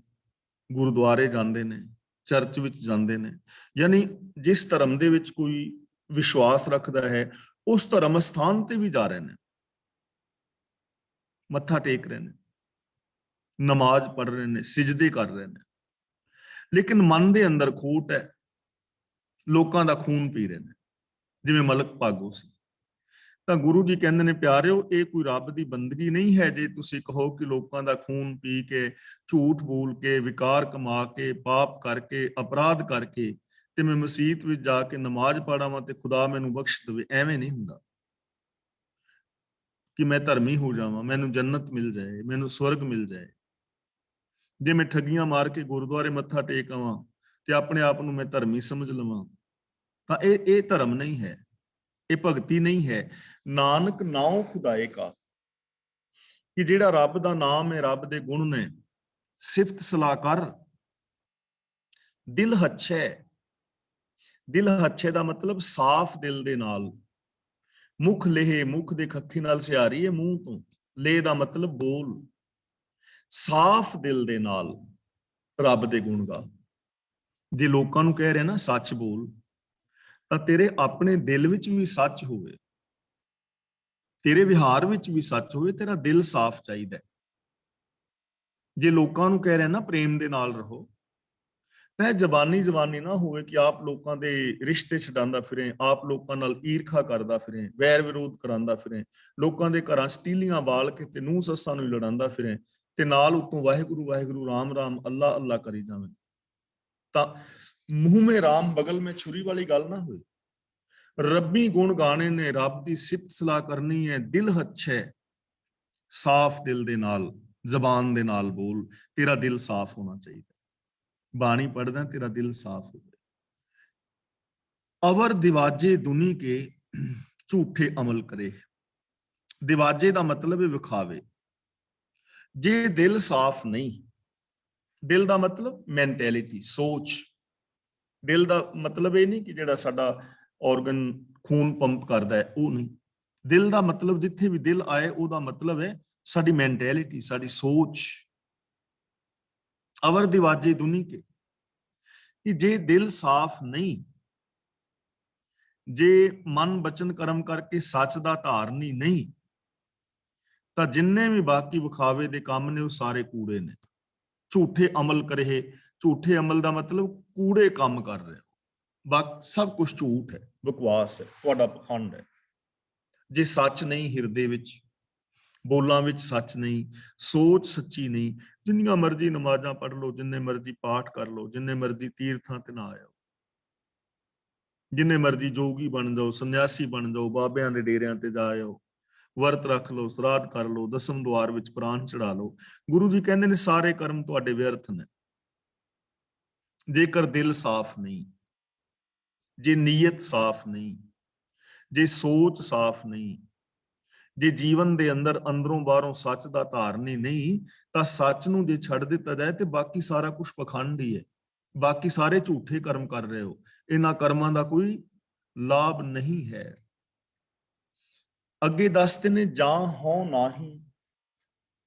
ਗੁਰਦੁਆਰੇ ਜਾਂਦੇ ਨੇ, ਚਰਚ ਵਿੱਚ ਜਾਂਦੇ ਨੇ। ਯਾਨੀ ਜਿਸ ਧਰਮ ਦੇ ਵਿੱਚ ਕੋਈ ਵਿਸ਼ਵਾਸ ਰੱਖਦਾ ਹੈ, ਉਸ ਧਰਮ ਸਥਾਨ ਤੇ ਵੀ ਜਾ ਰਹੇ ਨੇ, ਮੱਥਾ ਟੇਕ ਰਹੇ ਨੇ, ਨਮਾਜ਼ ਪੜ੍ਹ ਰਹੇ ਨੇ, ਸਿਜਦੇ ਕਰ ਰਹੇ ਨੇ, ਲੇਕਿਨ ਮਨ ਦੇ ਅੰਦਰ ਖੋਟ ਹੈ, ਲੋਕਾਂ ਦਾ ਖੂਨ ਪੀ ਰਹੇ ਨੇ, ਜਿਵੇਂ ਮਲਕ ਭਾਗੋ ਸੀ। ਤਾਂ ਗੁਰੂ ਜੀ ਕਹਿੰਦੇ ਨੇ, ਪਿਆਰਿਓ, ਇਹ ਕੋਈ ਰੱਬ ਦੀ ਬੰਦਗੀ ਨਹੀਂ ਹੈ ਜੇ ਤੁਸੀਂ ਕਹੋ ਕਿ ਲੋਕਾਂ ਦਾ ਖੂਨ ਪੀ ਕੇ, ਝੂਠ ਬੋਲ ਕੇ, ਵਿਕਾਰ ਕਮਾ ਕੇ, ਪਾਪ ਕਰਕੇ, ਅਪਰਾਧ ਕਰਕੇ ਤੇ ਮੈਂ ਮਸੀਤ ਵਿੱਚ ਜਾ ਕੇ ਨਮਾਜ਼ ਪੜਾਵਾਂ ਤੇ ਖੁਦਾ ਮੈਨੂੰ ਬਖਸ਼ ਦੇਵੇ। ਐਵੇਂ ਨਹੀਂ ਹੁੰਦਾ ਕਿ ਮੈਂ ਧਰਮੀ ਹੋ ਜਾਵਾਂ, ਮੈਨੂੰ ਜੰਨਤ ਮਿਲ ਜਾਏ, ਮੈਨੂੰ ਸਵਰਗ ਮਿਲ ਜਾਏ। ਜੇ ਮੈਂ ਠੱਗੀਆਂ ਮਾਰ ਕੇ ਗੁਰਦੁਆਰੇ ਮੱਥਾ ਟੇਕ ਆਵਾਂ ਤੇ ਆਪਣੇ ਆਪ ਨੂੰ ਮੈਂ ਧਰਮੀ ਸਮਝ ਲਵਾਂ, ਤਾਂ ਇਹ ਧਰਮ ਨਹੀਂ ਹੈ, ਇਹ ਭਗਤੀ ਨਹੀਂ ਹੈ। ਨਾਨਕ ਨਾਉ ਖੁਦਾਏ ਕਾ, ਕਿ ਜਿਹੜਾ ਰੱਬ ਦਾ ਨਾਮ ਹੈ, ਰੱਬ ਦੇ ਗੁਣ ਨੇ, ਸਿਫਤ ਸਲਾਹ ਕਰ। ਦਿਲ ਹੱਛੈ, ਦਿਲ ਹੱਛੇ ਦਾ ਮਤਲਬ ਸਾਫ਼ ਦਿਲ ਦੇ ਨਾਲ। ਮੁਖ ਲੇਹ, ਮੁਖ ਦੇ ਖੱਖੀ ਨਾਲ ਸਿਹਾਰੀ ਹੈ ਮੂੰਹ ਤੋਂ। ਲੇ ਦਾ ਮਤਲਬ ਬੋਲ। ਸਾਫ਼ ਦਿਲ ਦੇ ਨਾਲ ਰੱਬ ਦੇ ਗੁਣ ਗਾ। ਜੇ ਲੋਕਾਂ ਨੂੰ ਕਹਿ ਰਿਹਾ ਨਾ ਸੱਚ ਬੋਲ, ਤਾਂ ਤੇਰੇ ਆਪਣੇ ਦਿਲ ਵਿੱਚ ਵੀ ਸੱਚ ਹੋਵੇ, ਤੇਰੇ ਵਿਹਾਰ ਵਿੱਚ ਵੀ ਸੱਚ ਹੋਵੇ, ਤੇਰਾ ਦਿਲ ਸਾਫ਼ ਚਾਹੀਦਾ। ਜੇ ਲੋਕਾਂ ਨੂੰ ਕਹਿ ਰਿਹਾ ਨਾ ਪ੍ਰੇਮ ਦੇ ਨਾਲ ਰਹੋ, ਤਾਂ ਜ਼ਬਾਨੀ ਨਾ ਹੋਵੇ ਕਿ ਆਪ ਲੋਕਾਂ ਦੇ ਰਿਸ਼ਤੇ ਛਡਾਉਂਦਾ ਫਿਰੇ, ਆਪ ਲੋਕਾਂ ਨਾਲ ਈਰਖਾ ਕਰਦਾ ਫਿਰੇ, ਵੈਰ ਵਿਰੋਧ ਕਰਾਉਂਦਾ ਫਿਰੇ, ਲੋਕਾਂ ਦੇ ਘਰਾਂ 'ਚ ਤੀਲੀਆਂ ਬਾਲ ਕੇ ਤੇ ਨੂੰਹ ਸੱਸਾਂ ਨੂੰ ਲੜਾਉਂਦਾ ਫਿਰੇ, ਤੇ ਨਾਲ ਉਤੋਂ ਵਾਹਿਗੁਰੂ ਵਾਹਿਗੁਰੂ ਰਾਮ ਰਾਮ ਅੱਲਾ ਅੱਲਾ ਕਰੀ ਜਾਵੇ। ਤਾਂ ਮੂੰਹ ਮੇ ਰਾਮ ਬਗਲ ਮੇ ਛੁਰੀ ਵਾਲੀ ਗੱਲ ਨਾ ਹੋਏ। ਰੱਬੀ ਗੁਣ ਗਾਣੇ ਨੇ, ਰੱਬ ਦੀ ਸਿਫਤ ਸਲਾਹ ਕਰਨੀ ਹੈ, ਦਿਲ ਹੱਛੇ, ਸਾਫ਼ ਦਿਲ ਦੇ ਨਾਲ, ਜ਼ਬਾਨ ਦੇ ਨਾਲ ਬੋਲ। ਤੇਰਾ ਦਿਲ ਸਾਫ਼ ਹੋਣਾ ਚਾਹੀਦਾ। ਬਾਣੀ ਪੜਦਾ ਤੇਰਾ ਦਿਲ ਸਾਫ਼ ਹੋਵੇ। ਅਵਰ ਦਿਵਾਜੇ ਦੁਨੀ ਕੇ ਝੂਠੇ ਅਮਲ ਕਰੇ। ਦਿਵਾਜੇ ਦਾ ਮਤਲਬ ਹੈ ਵਿਖਾਵੇ। ਜੇ ਦਿਲ ਸਾਫ਼ ਨਹੀਂ, ਦਿਲ ਦਾ ਮਤਲਬ ਮੈਂਟੈਲਿਟੀ, ਸੋਚ। ਦਿਲ ਦਾ ਮਤਲਬ ਇਹ ਨਹੀਂ ਕਿ ਜਿਹੜਾ ਸਾਡਾ ਆਰਗਨ ਖੂਨ ਪੰਪ ਕਰਦਾ ਹੈ, ਉਹ ਨਹੀਂ। ਦਿਲ ਦਾ ਮਤਲਬ ਜਿੱਥੇ ਵੀ ਦਿਲ ਆਏ, ਉਹਦਾ ਮਤਲਬ ਹੈ ਸਾਡੀ ਮੈਂਟੈਲਿਟੀ, ਸਾਡੀ ਸੋਚ। ਅਵਰ ਦਿਵਾਜੇ ਦੁਨੀ ਕੇ, ਕਿ ਜੇ ਦਿਲ ਸਾਫ਼ ਨਹੀਂ, ਜੇ ਮਨ ਬਚਨ ਕਰਮ ਕਰਕੇ ਸੱਚ ਦਾ ਧਾਰਨੀ ਨਹੀਂ, ਤਾਂ ਜਿੰਨੇ ਵੀ ਬਾਕੀ ਵਿਖਾਵੇ ਦੇ ਕੰਮ ਨੇ ਉਹ ਸਾਰੇ ਕੂੜੇ ਨੇ। ਝੂਠੇ ਅਮਲ ਕਰੇ, ਝੂਠੇ ਅਮਲ ਦਾ ਮਤਲਬ ਕੂੜੇ ਕੰਮ ਕਰ ਰਹੇ ਹੋ, ਬਾਕੀ ਸਭ ਕੁਝ ਝੂਠ ਹੈ, ਬਕਵਾਸ ਹੈ, ਤੁਹਾਡਾ ਪਖੰਡ ਹੈ। ਜੇ ਸੱਚ ਨਹੀਂ ਹਿਰਦੇ ਵਿੱਚ, ਬੋਲਾਂ ਵਿੱਚ ਸੱਚ ਨਹੀਂ, ਸੋਚ ਸੱਚੀ ਨਹੀਂ, ਜਿੰਨੀਆਂ ਮਰਜ਼ੀ ਨਮਾਜ਼ਾਂ ਪੜ੍ਹ ਲਓ, ਜਿੰਨੇ ਮਰਜ਼ੀ ਪਾਠ ਕਰ ਲਓ, ਜਿੰਨੇ ਮਰਜ਼ੀ ਤੀਰਥਾਂ ਤੇ ਨਾ ਆਇਓ, ਜਿੰਨੇ ਮਰਜ਼ੀ ਜੋਗੀ ਬਣ ਜਾਓ, ਸੰਨਿਆਸੀ ਬਣ ਜਾਓ, ਬਾਬਿਆਂ ਦੇ ਡੇਰਿਆਂ ਤੇ ਜਾ ਆਇਓ, ਵਰਤ ਰੱਖ ਲਓ, ਸਰਾਧ ਕਰ ਲਓ, ਦਸਮ ਦੁਆਰ ਵਿੱਚ ਪ੍ਰਾਨ ਚੜਾ ਲਓ, ਗੁਰੂ ਜੀ ਕਹਿੰਦੇ ਨੇ ਸਾਰੇ ਕਰਮ ਤੁਹਾਡੇ ਵਿਅਰਥ ਨੇ। ਜੇਕਰ ਦਿਲ ਸਾਫ਼ ਨਹੀਂ, ਜੇ ਨੀਅਤ ਸਾਫ਼ ਨਹੀਂ, ਜੇ ਸੋਚ ਸਾਫ਼ ਨਹੀਂ, ਜੇ ਜੀਵਨ ਦੇ ਅੰਦਰ ਅੰਦਰੋਂ ਬਾਹਰੋਂ ਸੱਚ ਦਾ ਧਾਰਨੀ ਨਹੀਂ, ਤਾਂ ਸੱਚ ਨੂੰ ਜੇ ਛੱਡ ਦਿੱਤਾ ਜਾਏ ਤੇ ਬਾਕੀ ਸਾਰਾ ਕੁਝ ਪਖੰਡ ਹੀ ਹੈ। ਬਾਕੀ ਸਾਰੇ ਝੂਠੇ ਕਰਮ ਕਰ ਰਹੇ ਹੋ, ਇਹਨਾਂ ਕਰਮਾਂ ਦਾ ਕੋਈ ਲਾਭ ਨਹੀਂ ਹੈ। ਅੱਗੇ ਦੱਸਦੇ ਨੇ, ਜਾਂ ਹੋ ਨਾਹੀ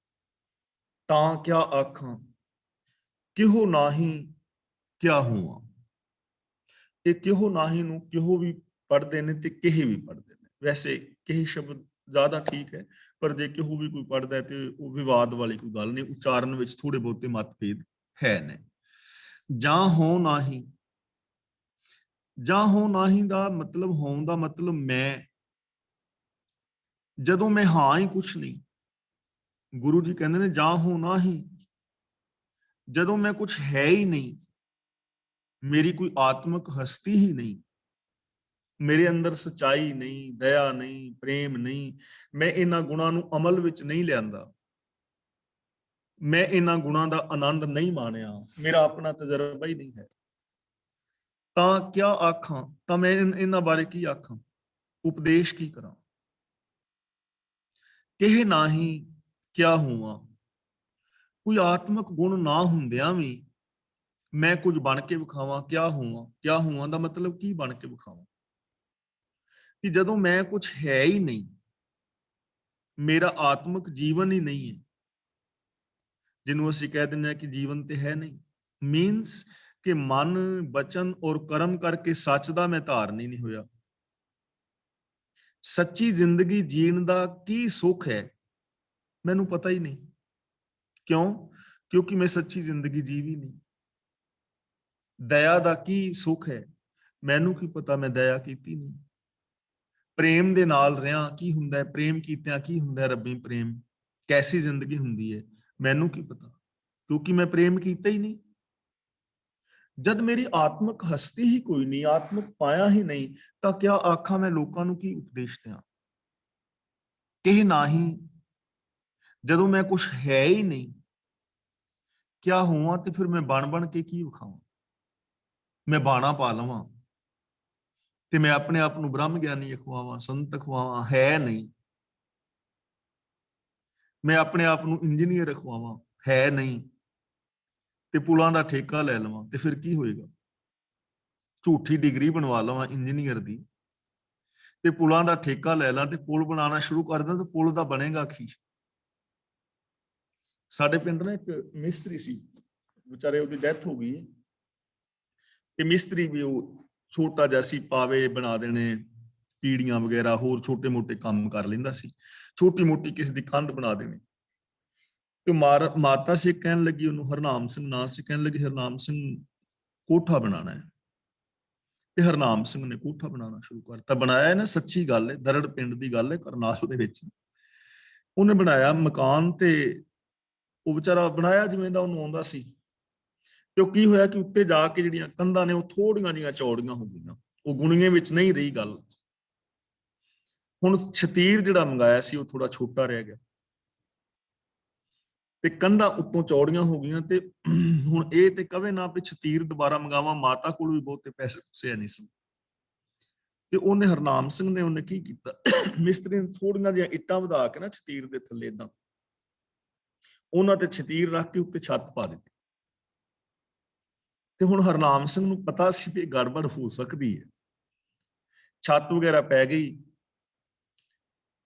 ਤਾਂ ਕਿਆ ਆਖਾਂ, ਕਿਹੋ ਨਾਹੀ ਕਿਆ ਹੁਆ। ਇਹ ਕਿਹੋ ਨਾਹੀ ਨੂੰ ਕਿਹੋ ਵੀ ਪੜ੍ਹਦੇ ਨੇ ਤੇ ਕਿਹੇ ਵੀ ਪੜ੍ਹਦੇ ਨੇ। ਵੈਸੇ ਕਿਹੇ ਸ਼ਬਦ ਜ਼ਿਆਦਾ ਠੀਕ ਹੈ, ਪਰ ਜੇ ਕਿਹੋ ਵੀ ਕੋਈ ਪੜ੍ਹਦਾ ਹੈ ਤੇ ਉਹ ਵਿਵਾਦ ਵਾਲੀ ਕੋਈ ਗੱਲ ਨਹੀਂ, ਉਚਾਰਨ ਵਿੱਚ ਥੋੜੇ ਬਹੁਤੇ ਮਤਭੇਦ ਹੈ ਨੇ। ਜਾਂ ਹੋ ਨਾਹੀ, ਜਾਂ ਹੋ ਨਾਹੀ ਦਾ ਮਤਲਬ, ਹੋਣ ਦਾ ਮਤਲਬ ਮੈਂ, ਜਦੋਂ ਮੈਂ ਹਾਂ ਹੀ ਕੁਛ ਨਹੀਂ। ਗੁਰੂ ਜੀ ਕਹਿੰਦੇ ਨੇ ਜਾਂ ਹੋ ਨਾਹੀ, ਜਦੋਂ ਮੈਂ ਕੁਛ ਹੈ ਹੀ ਨਹੀਂ, ਮੇਰੀ ਕੋਈ ਆਤਮਿਕ ਹਸਤੀ ਹੀ ਨਹੀਂ, ਮੇਰੇ ਅੰਦਰ ਸਚਾਈ ਨਹੀਂ, ਦਇਆ ਨਹੀਂ, ਪ੍ਰੇਮ ਨਹੀਂ, ਮੈਂ ਇਹਨਾਂ ਗੁਣਾਂ ਨੂੰ ਅਮਲ ਵਿੱਚ ਨਹੀਂ ਲਿਆਂਦਾ, ਮੈਂ ਇਹਨਾਂ ਗੁਣਾਂ ਦਾ ਆਨੰਦ ਨਹੀਂ ਮਾਣਿਆ, ਮੇਰਾ ਆਪਣਾ ਤਜਰਬਾ ਹੀ ਨਹੀਂ ਹੈ, ਤਾਂ ਕਿਆ ਆਖਾਂ, ਤਾਂ ਮੈਂ ਇਹਨਾਂ ਬਾਰੇ ਕੀ ਆਖਾਂ, ਉਪਦੇਸ਼ ਕੀ ਕਰਾਂ। ਕਿਹ ਨਾਹੀ ਕਿਆ ਹੁਆ, ਕੋਈ ਆਤਮਿਕ ਗੁਣ ਨਾ ਹੁੰਦਿਆਂ ਵੀ ਮੈਂ ਕੁਝ ਬਣ ਕੇ ਵਿਖਾਵਾਂ, ਕਿਆ ਹੁਆ। ਕਿਆ ਹੁਆ ਦਾ ਮਤਲਬ ਕੀ ਬਣ ਕੇ ਵਿਖਾਵਾਂ, ਕਿ ਜਦੋਂ ਮੈਂ ਕੁਝ ਹੈ ਹੀ ਨਹੀਂ, ਮੇਰਾ ਆਤਮਿਕ ਜੀਵਨ ਹੀ ਨਹੀਂ ਹੈ, ਜਿਹਨੂੰ ਅਸੀਂ ਕਹਿ ਦਿੰਦੇ ਹਾਂ ਕਿ ਜੀਵਨ ਤੇ ਹੈ ਨਹੀਂ, ਮੀਨਸ ਕਿ ਮਨ ਬਚਨ ਔਰ ਕਰਮ ਕਰਕੇ ਸੱਚ ਦਾ ਮੈਂ ਧਾਰਨੀ ਨਹੀਂ ਹੋਇਆ। ਸੱਚੀ ਜ਼ਿੰਦਗੀ ਜੀਣ ਦਾ ਕੀ ਸੁੱਖ ਹੈ ਮੈਨੂੰ ਪਤਾ ਹੀ ਨਹੀਂ। ਕਿਉਂ? ਕਿਉਂਕਿ ਮੈਂ ਸੱਚੀ ਜ਼ਿੰਦਗੀ ਜੀਵੀ ਨਹੀਂ। ਦਇਆ ਦਾ ਕੀ ਸੁੱਖ ਹੈ ਮੈਨੂੰ ਕੀ ਪਤਾ, ਮੈਂ ਦਇਆ ਕੀਤੀ ਨਹੀਂ। ਪ੍ਰੇਮ ਦੇ ਨਾਲ ਰਿਹਾ ਕੀ ਹੁੰਦਾ ਹੈ, ਪ੍ਰੇਮ ਕੀਤਿਆਂ ਕੀ ਹੁੰਦਾ ਹੈ, ਰੱਬੀ ਪ੍ਰੇਮ ਕੈਸੀ ਜ਼ਿੰਦਗੀ ਹੁੰਦੀ ਹੈ ਮੈਨੂੰ ਕੀ ਪਤਾ, ਕਿਉਂਕਿ ਮੈਂ ਪ੍ਰੇਮ ਕੀਤਾ ਹੀ ਨਹੀਂ। ਜਦ ਮੇਰੀ ਆਤਮਿਕ ਹਸਤੀ ਹੀ ਕੋਈ ਨਹੀਂ, ਆਤਮਿਕ ਪਾਇਆ ਹੀ ਨਹੀਂ, ਤਾਂ ਕਿਆ ਆਖਾਂ ਮੈਂ ਲੋਕਾਂ ਨੂੰ ਕੀ ਉਪਦੇਸ਼ ਦਿਆਂ। ਕਿਹ ਨਾਹੀ, ਜਦੋਂ ਮੈਂ ਕੁਛ ਹੈ ਹੀ ਨਹੀਂ, ਕਿਆ ਹੋਵਾਂ, ਤੇ ਫਿਰ ਮੈਂ ਬਣ ਕੇ ਕੀ ਵਿਖਾਵਾਂ। ਮੈਂ ਬਾਣਾ ਪਾ ਲਵਾਂ ਤੇ ਮੈਂ ਆਪਣੇ ਆਪ ਨੂੰ ਬ੍ਰਹਮ ਗਿਆਨੀ ਅਖਵਾਵਾਂ, ਸੰਤ ਅਖਵਾਵਾਂ, ਹੈ ਨਹੀਂ। ਮੈਂ ਆਪਣੇ ਆਪ ਨੂੰ ਇੰਜੀਨੀਅਰ ਅਖਵਾਵਾਂ, ਹੈ ਨਹੀਂ, ਤੇ ਪੁਲਾਂ ਦਾ ਠੇਕਾ ਲੈ ਲਵਾਂ, ਤੇ ਫਿਰ ਕੀ ਹੋਏਗਾ। ਝੂਠੀ ਡਿਗਰੀ ਬਣਵਾ ਲਵਾਂ ਇੰਜੀਨੀਅਰ ਦੀ ਤੇ ਪੁਲਾਂ ਦਾ ਠੇਕਾ ਲੈ ਲਾਂ ਤੇ ਪੁਲ ਬਣਾਉਣਾ ਸ਼ੁਰੂ ਕਰ ਦਾਂ, ਤੇ ਪੁਲ ਦਾ ਬਣੇਗਾ ਕੀ? ਸਾਡੇ ਪਿੰਡ ਨਾ ਇੱਕ ਮਿਸਤਰੀ ਸੀ, ਵਿਚਾਰੇ ਉਹਦੀ ਡੈਥ ਹੋ ਗਈ। ਤੇ ਮਿਸਤਰੀ ਵੀ ਉਹ ਛੋਟਾ ਜਿਹਾ ਸੀ, ਪਾਵੇ ਬਣਾ ਦੇਣੇ, ਪੀੜੀਆਂ ਵਗੈਰਾ, ਹੋਰ ਛੋਟੇ ਮੋਟੇ ਕੰਮ ਕਰ ਲੈਂਦਾ ਸੀ, ਛੋਟੀ ਮੋਟੀ ਕਿਸੇ ਦੀ ਕੰਧ ਬਣਾ ਦੇਣੀ। ਤੇ ਮਾਤਾ ਸੀ ਕਹਿਣ ਲੱਗੀ ਉਹਨੂੰ, ਹਰਨਾਮ ਸਿੰਘ ਨਾਂ ਸੀ, ਕਹਿਣ ਲੱਗੀ ਹਰਨਾਮ ਸਿੰਘ ਕੋਠਾ ਬਣਾਉਣਾ ਹੈ। ਤੇ ਹਰਨਾਮ ਸਿੰਘ ਨੇ ਕੋਠਾ ਬਣਾਉਣਾ ਸ਼ੁਰੂ ਕਰਤਾ। ਬਣਾਇਆ ਨਾ, ਸੱਚੀ ਗੱਲ ਹੈ, ਦਰੜ ਪਿੰਡ ਦੀ ਗੱਲ ਹੈ, ਕਰਨਾਲ ਦੇ ਵਿੱਚ। ਉਹਨੇ ਬਣਾਇਆ ਮਕਾਨ, ਤੇ ਉਹ ਵਿਚਾਰਾ ਬਣਾਇਆ ਜਿਵੇਂ ਦਾ ਉਹਨੂੰ ਆਉਂਦਾ ਸੀ। ਤੇ ਉਹ ਕੀ ਹੋਇਆ ਕਿ ਉੱਤੇ ਜਾ ਕੇ ਜਿਹੜੀਆਂ ਕੰਧਾਂ ਨੇ ਉਹ ਥੋੜੀਆਂ ਜਿਹੀਆਂ ਚੌੜੀਆਂ ਹੋ ਗਈਆਂ, ਉਹ ਗੁਣੀਏ ਵਿੱਚ ਨਹੀਂ ਰਹੀ ਗੱਲ। ਹੁਣ ਛਤੀਰ ਜਿਹੜਾ ਮੰਗਾਇਆ ਸੀ ਉਹ ਥੋੜਾ ਛੋਟਾ ਰਹਿ ਗਿਆ, ਤੇ ਕੰਧਾਂ ਉੱਤੋਂ ਚੌੜੀਆਂ ਹੋ ਗਈਆਂ। ਤੇ ਹੁਣ ਇਹ ਤੇ ਕਵੇ ਨਾ ਵੀ ਛਤੀਰ ਦੁਬਾਰਾ ਮੰਗਾਵਾਂ, ਮਾਤਾ ਕੋਲ ਵੀ ਬਹੁਤੇ ਪੈਸੇ ਪੂਸੇ ਨਹੀਂ ਸੀ। ਤੇ ਉਹਨੇ ਹਰਨਾਮ ਸਿੰਘ ਨੇ ਉਹਨੇ ਕੀ ਕੀਤਾ, ਮਿਸਤਰੀ ਨੇ ਥੋੜੀਆਂ ਜਿਹੀਆਂ ਇੱਟਾਂ ਵਧਾ ਕੇ ਨਾ ਛਤੀਰ ਦੇ ਥੱਲੇ ਏਦਾਂ ਉਹਨਾਂ ਤੇ ਛਤੀਰ ਰੱਖ ਕੇ ਉੱਤੇ ਛੱਤ ਪਾ ਦਿੱਤੀ। ਤੇ ਹੁਣ ਹਰਨਾਮ ਸਿੰਘ ਨੂੰ ਪਤਾ ਸੀ ਵੀ ਗੜਬੜ ਹੋ ਸਕਦੀ ਹੈ, ਛੱਤ ਵਗੈਰਾ ਪੈ ਗਈ।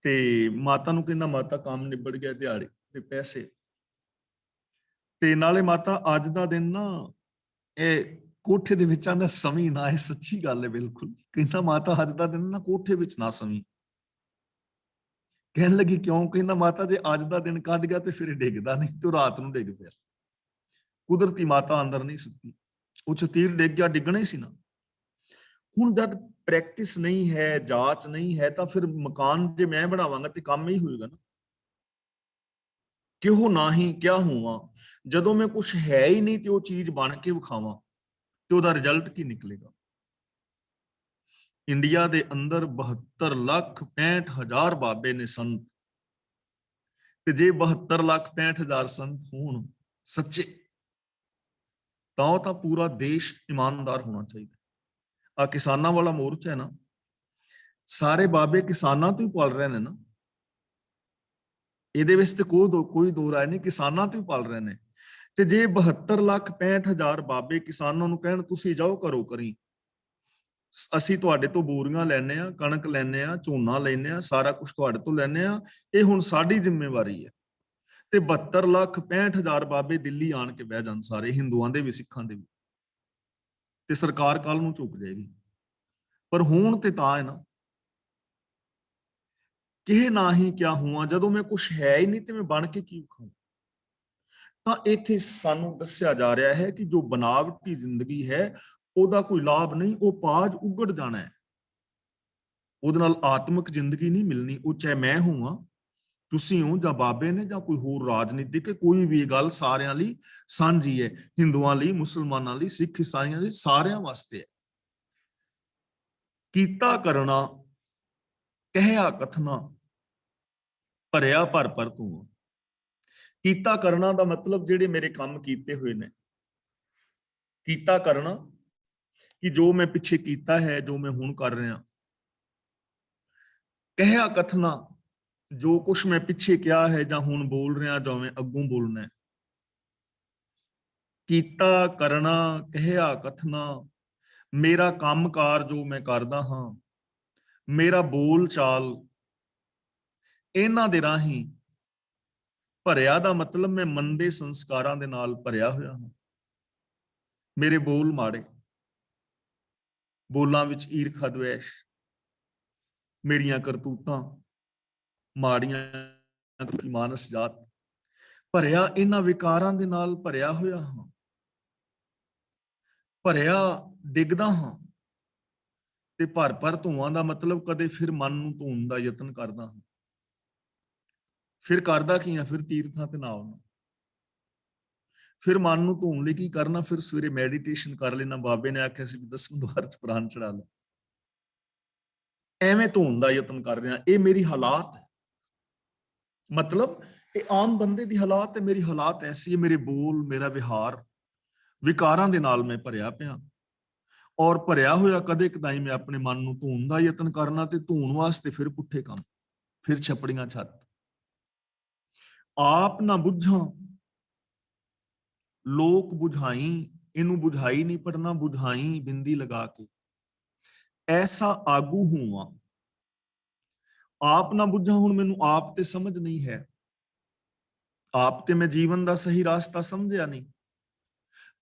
ਤੇ ਮਾਤਾ ਨੂੰ ਕਹਿੰਦਾ, ਮਾਤਾ ਕੰਮ ਨਿਬੜ ਗਿਆ, ਦਿਹਾੜੀ ਤੇ ਪੈਸੇ। ਤੇ ਨਾਲੇ ਮਾਤਾ ਅੱਜ ਦਾ ਦਿਨ ਨਾ ਇਹ ਕੋਠੇ ਦੇ ਵਿੱਚ ਆਂਦਾ ਸਮੀ ਨਾ, ਇਹ ਸੱਚੀ ਗੱਲ ਹੈ ਬਿਲਕੁਲ। ਕਹਿੰਦਾ ਮਾਤਾ ਅੱਜ ਦਾ ਦਿਨ ਨਾ ਕੋਠੇ ਵਿੱਚ ਨਾ ਸਮੀ। ਕਹਿਣ ਲੱਗੀ ਕਿਉਂ? ਕਹਿੰਦਾ ਮਾਤਾ ਜੇ ਅੱਜ ਦਾ ਦਿਨ ਕੱਢ ਗਿਆ ਤੇ ਫਿਰ ਡਿੱਗਦਾ ਨਹੀਂ, ਤੇ ਰਾਤ ਨੂੰ ਡਿੱਗ ਪਿਆ। ਕੁਦਰਤੀ ਮਾਤਾ ਅੰਦਰ ਨਹੀਂ ਸੁੱਤੀ, ਉਹ ਛਤੀਰ ਡਿੱਗ ਗਿਆ, ਡਿੱਗਣਾ ਹੀ ਸੀ ਨਾ। ਹੁਣ ਜਦ ਪ੍ਰੈਕਟਿਸ ਨਹੀਂ ਹੈ, ਜਾਂਚ ਨਹੀਂ ਹੈ, ਤਾਂ ਫਿਰ ਮਕਾਨ ਜੇ ਮੈਂ ਬਣਾਵਾਂਗਾ ਤੇ ਕੰਮ ਹੀ ਹੋਏਗਾ ਨਾ। ਕਿਉਂ ਨਾ ਹੀ ਕਿਆ ਹੋਵਾਂ, ਜਦੋਂ ਮੈਂ ਕੁਝ ਹੈ ਹੀ ਨਹੀਂ ਤੇ ਉਹ ਚੀਜ਼ ਬਣ ਕੇ ਵਿਖਾਵਾਂ ਤੇ ਉਹਦਾ ਰਿਜ਼ਲਟ ਕੀ ਨਿਕਲੇਗਾ? ਇੰਡੀਆ ਦੇ ਅੰਦਰ 72,65,000 ਬਾਬੇ ਨੇ ਸੰਤ, ਤੇ ਜੇ 72,65,000 ਸੰਤ ਹੋਣ ਸੱਚੇ, ਤਾਂ ਪੂਰਾ ਦੇਸ਼ ਇਮਾਨਦਾਰ ਹੋਣਾ ਚਾਹੀਦਾ। ਆ ਕਿਸਾਨਾਂ ਵਾਲਾ ਮੋਰਚਾ ਹੈ ਨਾ, ਸਾਰੇ ਬਾਬੇ ਕਿਸਾਨਾਂ ਤੋਂ ਹੀ ਪਲ ਰਹੇ ਨੇ ਨਾ, ਇਹਦੇ ਵਿੱਚ ਤੇ ਕੋਈ ਦੋ ਰਾਏ ਨਹੀਂ, ਕਿਸਾਨਾਂ ਤੋਂ ਹੀ ਪਲ ਰਹੇ ਨੇ। ਤੇ ਜੇ 72,65,000 ਬਾਬੇ ਕਿਸਾਨਾਂ ਨੂੰ ਕਹਿਣ ਤੁਸੀਂ ਜਾਓ ਘਰੋ ਕਰੀ, ਅਸੀਂ ਤੁਹਾਡੇ ਤੋਂ ਬੋਰੀਆਂ ਲੈਣੇ ਆ, ਕਣਕ ਲੈਣੇ ਆ, ਝੋਨਾ ਲੈਣੇ ਆ, ਸਾਰਾ ਕੁਝ ਤੁਹਾਡੇ ਤੋਂ ਲੈਣੇ ਆ, ਇਹ ਹੁਣ ਸਾਡੀ ਜ਼ਿੰਮੇਵਾਰੀ ਹੈ। ਤੇ 72,65,000 ਬਾਬੇ ਦਿੱਲੀ ਆਣ ਕੇ ਬਹਿ ਜਾਣ, ਸਾਰੇ ਹਿੰਦੂਆਂ ਦੇ ਵੀ ਸਿੱਖਾਂ ਦੇ ਵੀ, ਤੇ ਸਰਕਾਰ ਕੱਲ ਨੂੰ ਝੁਕ ਜਾਏਗੀ। ਪਰ ਹੁਣ ਤੇ ਤਾਂ ਹੈ ਨਾ, ਕਿਹ ਨਾ ਹੀ ਕਿਆ ਹੁਆ, ਜਦੋਂ ਮੈਂ ਕੁਝ ਹੈ ਹੀ ਨਹੀਂ ਤੇ ਮੈਂ ਬਣ ਕੇ ਕੀ ਖਾਂ। ਤਾਂ ਇੱਥੇ ਸਾਨੂੰ ਦੱਸਿਆ ਜਾ ਰਿਹਾ ਹੈ ਕਿ ਜੋ ਬਨਾਵਟੀ ਜ਼ਿੰਦਗੀ ਹੈ ਉਹਦਾ ਕੋਈ ਲਾਭ ਨਹੀਂ, ਉਹ ਪਾਜ ਉਗੜ ਜਾਣਾ ਹੈ, ਉਹਦੇ ਨਾਲ ਆਤਮਿਕ ਜ਼ਿੰਦਗੀ ਨਹੀਂ ਮਿਲਣੀ। ਉਹ ਚਾਹੇ ਮੈਂ ਹੋਵਾਂ, ਤੁਸੀਂ ਹੋ, ਜਾਂ ਬਾਬੇ ਨੇ, ਜਾਂ ਕੋਈ ਹੋਰ ਰਾਜਨੀਤਿਕ, ਕੋਈ ਵੀ ਗੱਲ ਸਾਰਿਆਂ ਲਈ ਸਾਂਝੀ ਹੈ, ਹਿੰਦੂਆਂ ਲਈ, ਮੁਸਲਮਾਨਾਂ ਲਈ, ਸਿੱਖ ਈਸਾਈਆਂ ਲਈ, ਸਾਰਿਆਂ ਵਾਸਤੇ ਹੈ। ਕੀਤਾ ਕਰਨਾ ਕਹਿਆ ਕਥਨਾ ਭਰਿਆ ਭਰ ਭਰ ਤੂੰ। ਕੀਤਾ ਕਰਨਾ ਦਾ ਮਤਲਬ ਜਿਹੜੇ ਮੇਰੇ ਕੰਮ ਕੀਤੇ ਹੋਏ ਨੇ, ਕੀਤਾ ਕਰਨਾ ਕਿ ਜੋ ਮੈਂ ਪਿੱਛੇ ਕੀਤਾ ਹੈ, ਜੋ ਮੈਂ ਹੁਣ ਕਰ ਰਿਹਾ। ਕਹਿਆ ਕਥਨਾ, ਜੋ ਕੁਛ ਮੈਂ ਪਿੱਛੇ ਕਿਹਾ ਹੈ ਜਾਂ ਹੁਣ ਬੋਲ ਰਿਹਾ, ਜਾਂ ਮੈਂ ਅੱਗੋਂ ਬੋਲਣਾ ਹੈ। ਕੀਤਾ ਕਰਨਾ ਕਹਿਆ ਕਥਨਾ, ਮੇਰਾ ਕੰਮਕਾਰ ਜੋ ਮੈਂ ਕਰਦਾ ਹਾਂ, ਮੇਰਾ ਬੋਲ ਚਾਲ, ਇਹਨਾਂ ਦੇ ਰਾਹੀਂ ਭਰਿਆ ਦਾ ਮਤਲਬ ਮੈਂ ਮੰਦੇ ਸੰਸਕਾਰਾਂ ਦੇ ਨਾਲ ਭਰਿਆ ਹੋਇਆ ਹਾਂ। ਮੇਰੇ ਬੋਲ ਮਾੜੇ, ਬੋਲਾਂ ਵਿੱਚ ਈਰਖਾ ਦਵੇਸ਼, ਮੇਰੀਆਂ ਕਰਤੂਤਾਂ ਮਾੜੀਆਂ, ਮਾਨਸ ਜਾਤ, ਭਰਿਆ ਇਹਨਾਂ ਵਿਕਾਰਾਂ ਦੇ ਨਾਲ ਭਰਿਆ ਹੋਇਆ ਹਾਂ, ਭਰਿਆ ਡਿੱਗਦਾ ਹਾਂ। ਤੇ ਭਰ ਭਰ ਧੂਆਂ ਦਾ ਮਤਲਬ ਕਦੇ ਫਿਰ ਮਨ ਨੂੰ ਧੋਣ ਦਾ ਯਤਨ ਕਰਦਾ ਹਾਂ। ਫਿਰ ਕਰਦਾ ਕੀ ਆ? ਫਿਰ ਤੀਰਥਾਂ ਤੇ ਨਾ ਆਉਣਾ। ਫਿਰ ਮਨ ਨੂੰ ਧੋਣ ਲਈ ਕੀ ਕਰਨਾ? ਫਿਰ ਸਵੇਰੇ ਮੈਡੀਟੇਸ਼ਨ ਕਰ ਲੈਣਾ। ਬਾਬੇ ਨੇ ਆਖਿਆ ਸੀ ਵੀ 10ਵੇਂ ਦੁਆਰ ਚ ਪ੍ਰਾਣ ਚੜਾ ਲਓ। ਐਵੇਂ ਧੋਣ ਦਾ ਯਤਨ ਕਰ ਰਿਹਾ। ਇਹ ਮੇਰੀ ਹਾਲਾਤ ਹੈ, ਮਤਲਬ ਇਹ ਆਮ ਬੰਦੇ ਦੀ ਹਾਲਾਤ ਹੈ। ਮੇਰੀ ਹਾਲਾਤ ਐਸੀ ਹੈ, ਮੇਰੇ ਬੋਲ, ਮੇਰਾ ਵਿਹਾਰ ਵਿਕਾਰਾਂ ਦੇ ਨਾਲ ਮੈਂ ਭਰਿਆ ਪਿਆ। ਔਰ ਭਰਿਆ ਹੋਇਆ ਕਦੇ ਕਦਾਈ ਮੈਂ ਆਪਣੇ ਮਨ ਨੂੰ ਧੋਣ ਦਾ ਯਤਨ ਕਰਨਾ, ਤੇ ਧੋਣ ਵਾਸਤੇ ਫਿਰ ਪੁੱਠੇ ਕੰਮ, ਫਿਰ ਛਪੜੀਆਂ ਛੱਤ। ਆਪ ਨਾ ਬੁੱਝਾਂ ਲੋਕ ਬੁਝਾਈ ਇਹਨੂੰ ਬੁਝਾਈ ਨਹੀਂ ਪੜਨਾ, ਬੁਝਾਈ ਬਿੰਦੀ ਲਗਾ ਕੇ। ਐਸਾ ਆਗੂ ਹੋਵਾਂ, ਆਪ ਨਾ ਬੁੱਝਾਂ। ਹੁਣ ਮੈਨੂੰ ਆਪ ਤੇ ਸਮਝ ਨਹੀਂ ਹੈ, ਆਪ ਤੇ ਮੈਂ ਜੀਵਨ ਦਾ ਸਹੀ ਰਾਸਤਾ ਸਮਝਿਆ ਨਹੀਂ,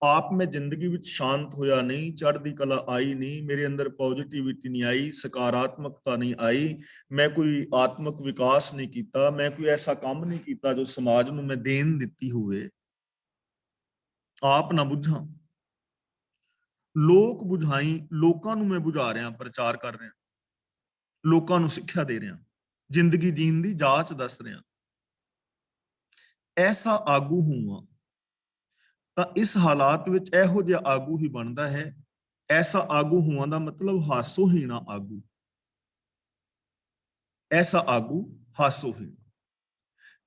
ਆਪ ਮੈਂ ਜ਼ਿੰਦਗੀ ਵਿੱਚ ਸ਼ਾਂਤ ਹੋਇਆ ਨਹੀਂ, ਚੜ੍ਹਦੀ ਕਲਾ ਆਈ ਨਹੀਂ, ਮੇਰੇ ਅੰਦਰ ਪੋਜ਼ਿਟਿਵਿਟੀ ਨਹੀਂ ਆਈ, ਸਕਾਰਾਤਮਕਤਾ ਨਹੀਂ ਆਈ, ਮੈਂ ਕੋਈ ਆਤਮਿਕ ਵਿਕਾਸ ਨਹੀਂ ਕੀਤਾ, ਮੈਂ ਕੋਈ ਐਸਾ ਕੰਮ ਨਹੀਂ ਕੀਤਾ ਜੋ ਸਮਾਜ ਨੂੰ ਮੈਂ ਦੇਣ ਦਿੱਤੀ ਹੋਵੇ। ਆਪ ਨਾ ਬੁੱਝਾਂ, ਲੋਕ ਬੁਝਾਈ, ਲੋਕਾਂ ਨੂੰ ਮੈਂ ਬੁਝਾ ਰਿਹਾ, ਪ੍ਰਚਾਰ ਕਰ ਰਿਹਾ, ਲੋਕਾਂ ਨੂੰ ਸਿੱਖਿਆ ਦੇ ਰਿਹਾ, ਜ਼ਿੰਦਗੀ ਜੀਣ ਦੀ ਜਾਂਚ ਦੱਸ ਰਿਹਾ। ਐਸਾ ਆਗੂ ਹੋਵਾਂ, ਤਾਂ ਇਸ ਹਾਲਾਤ ਵਿੱਚ ਇਹੋ ਜਿਹਾ ਆਗੂ ਹੀ ਬਣਦਾ ਹੈ। ਐਸਾ ਆਗੂ ਹੋਣ ਦਾ ਮਤਲਬ ਹਾਸੋਹੀਣਾ ਆਗੂ। ਐਸਾ ਆਗੂ ਹਾਸੋਹੀਣਾ,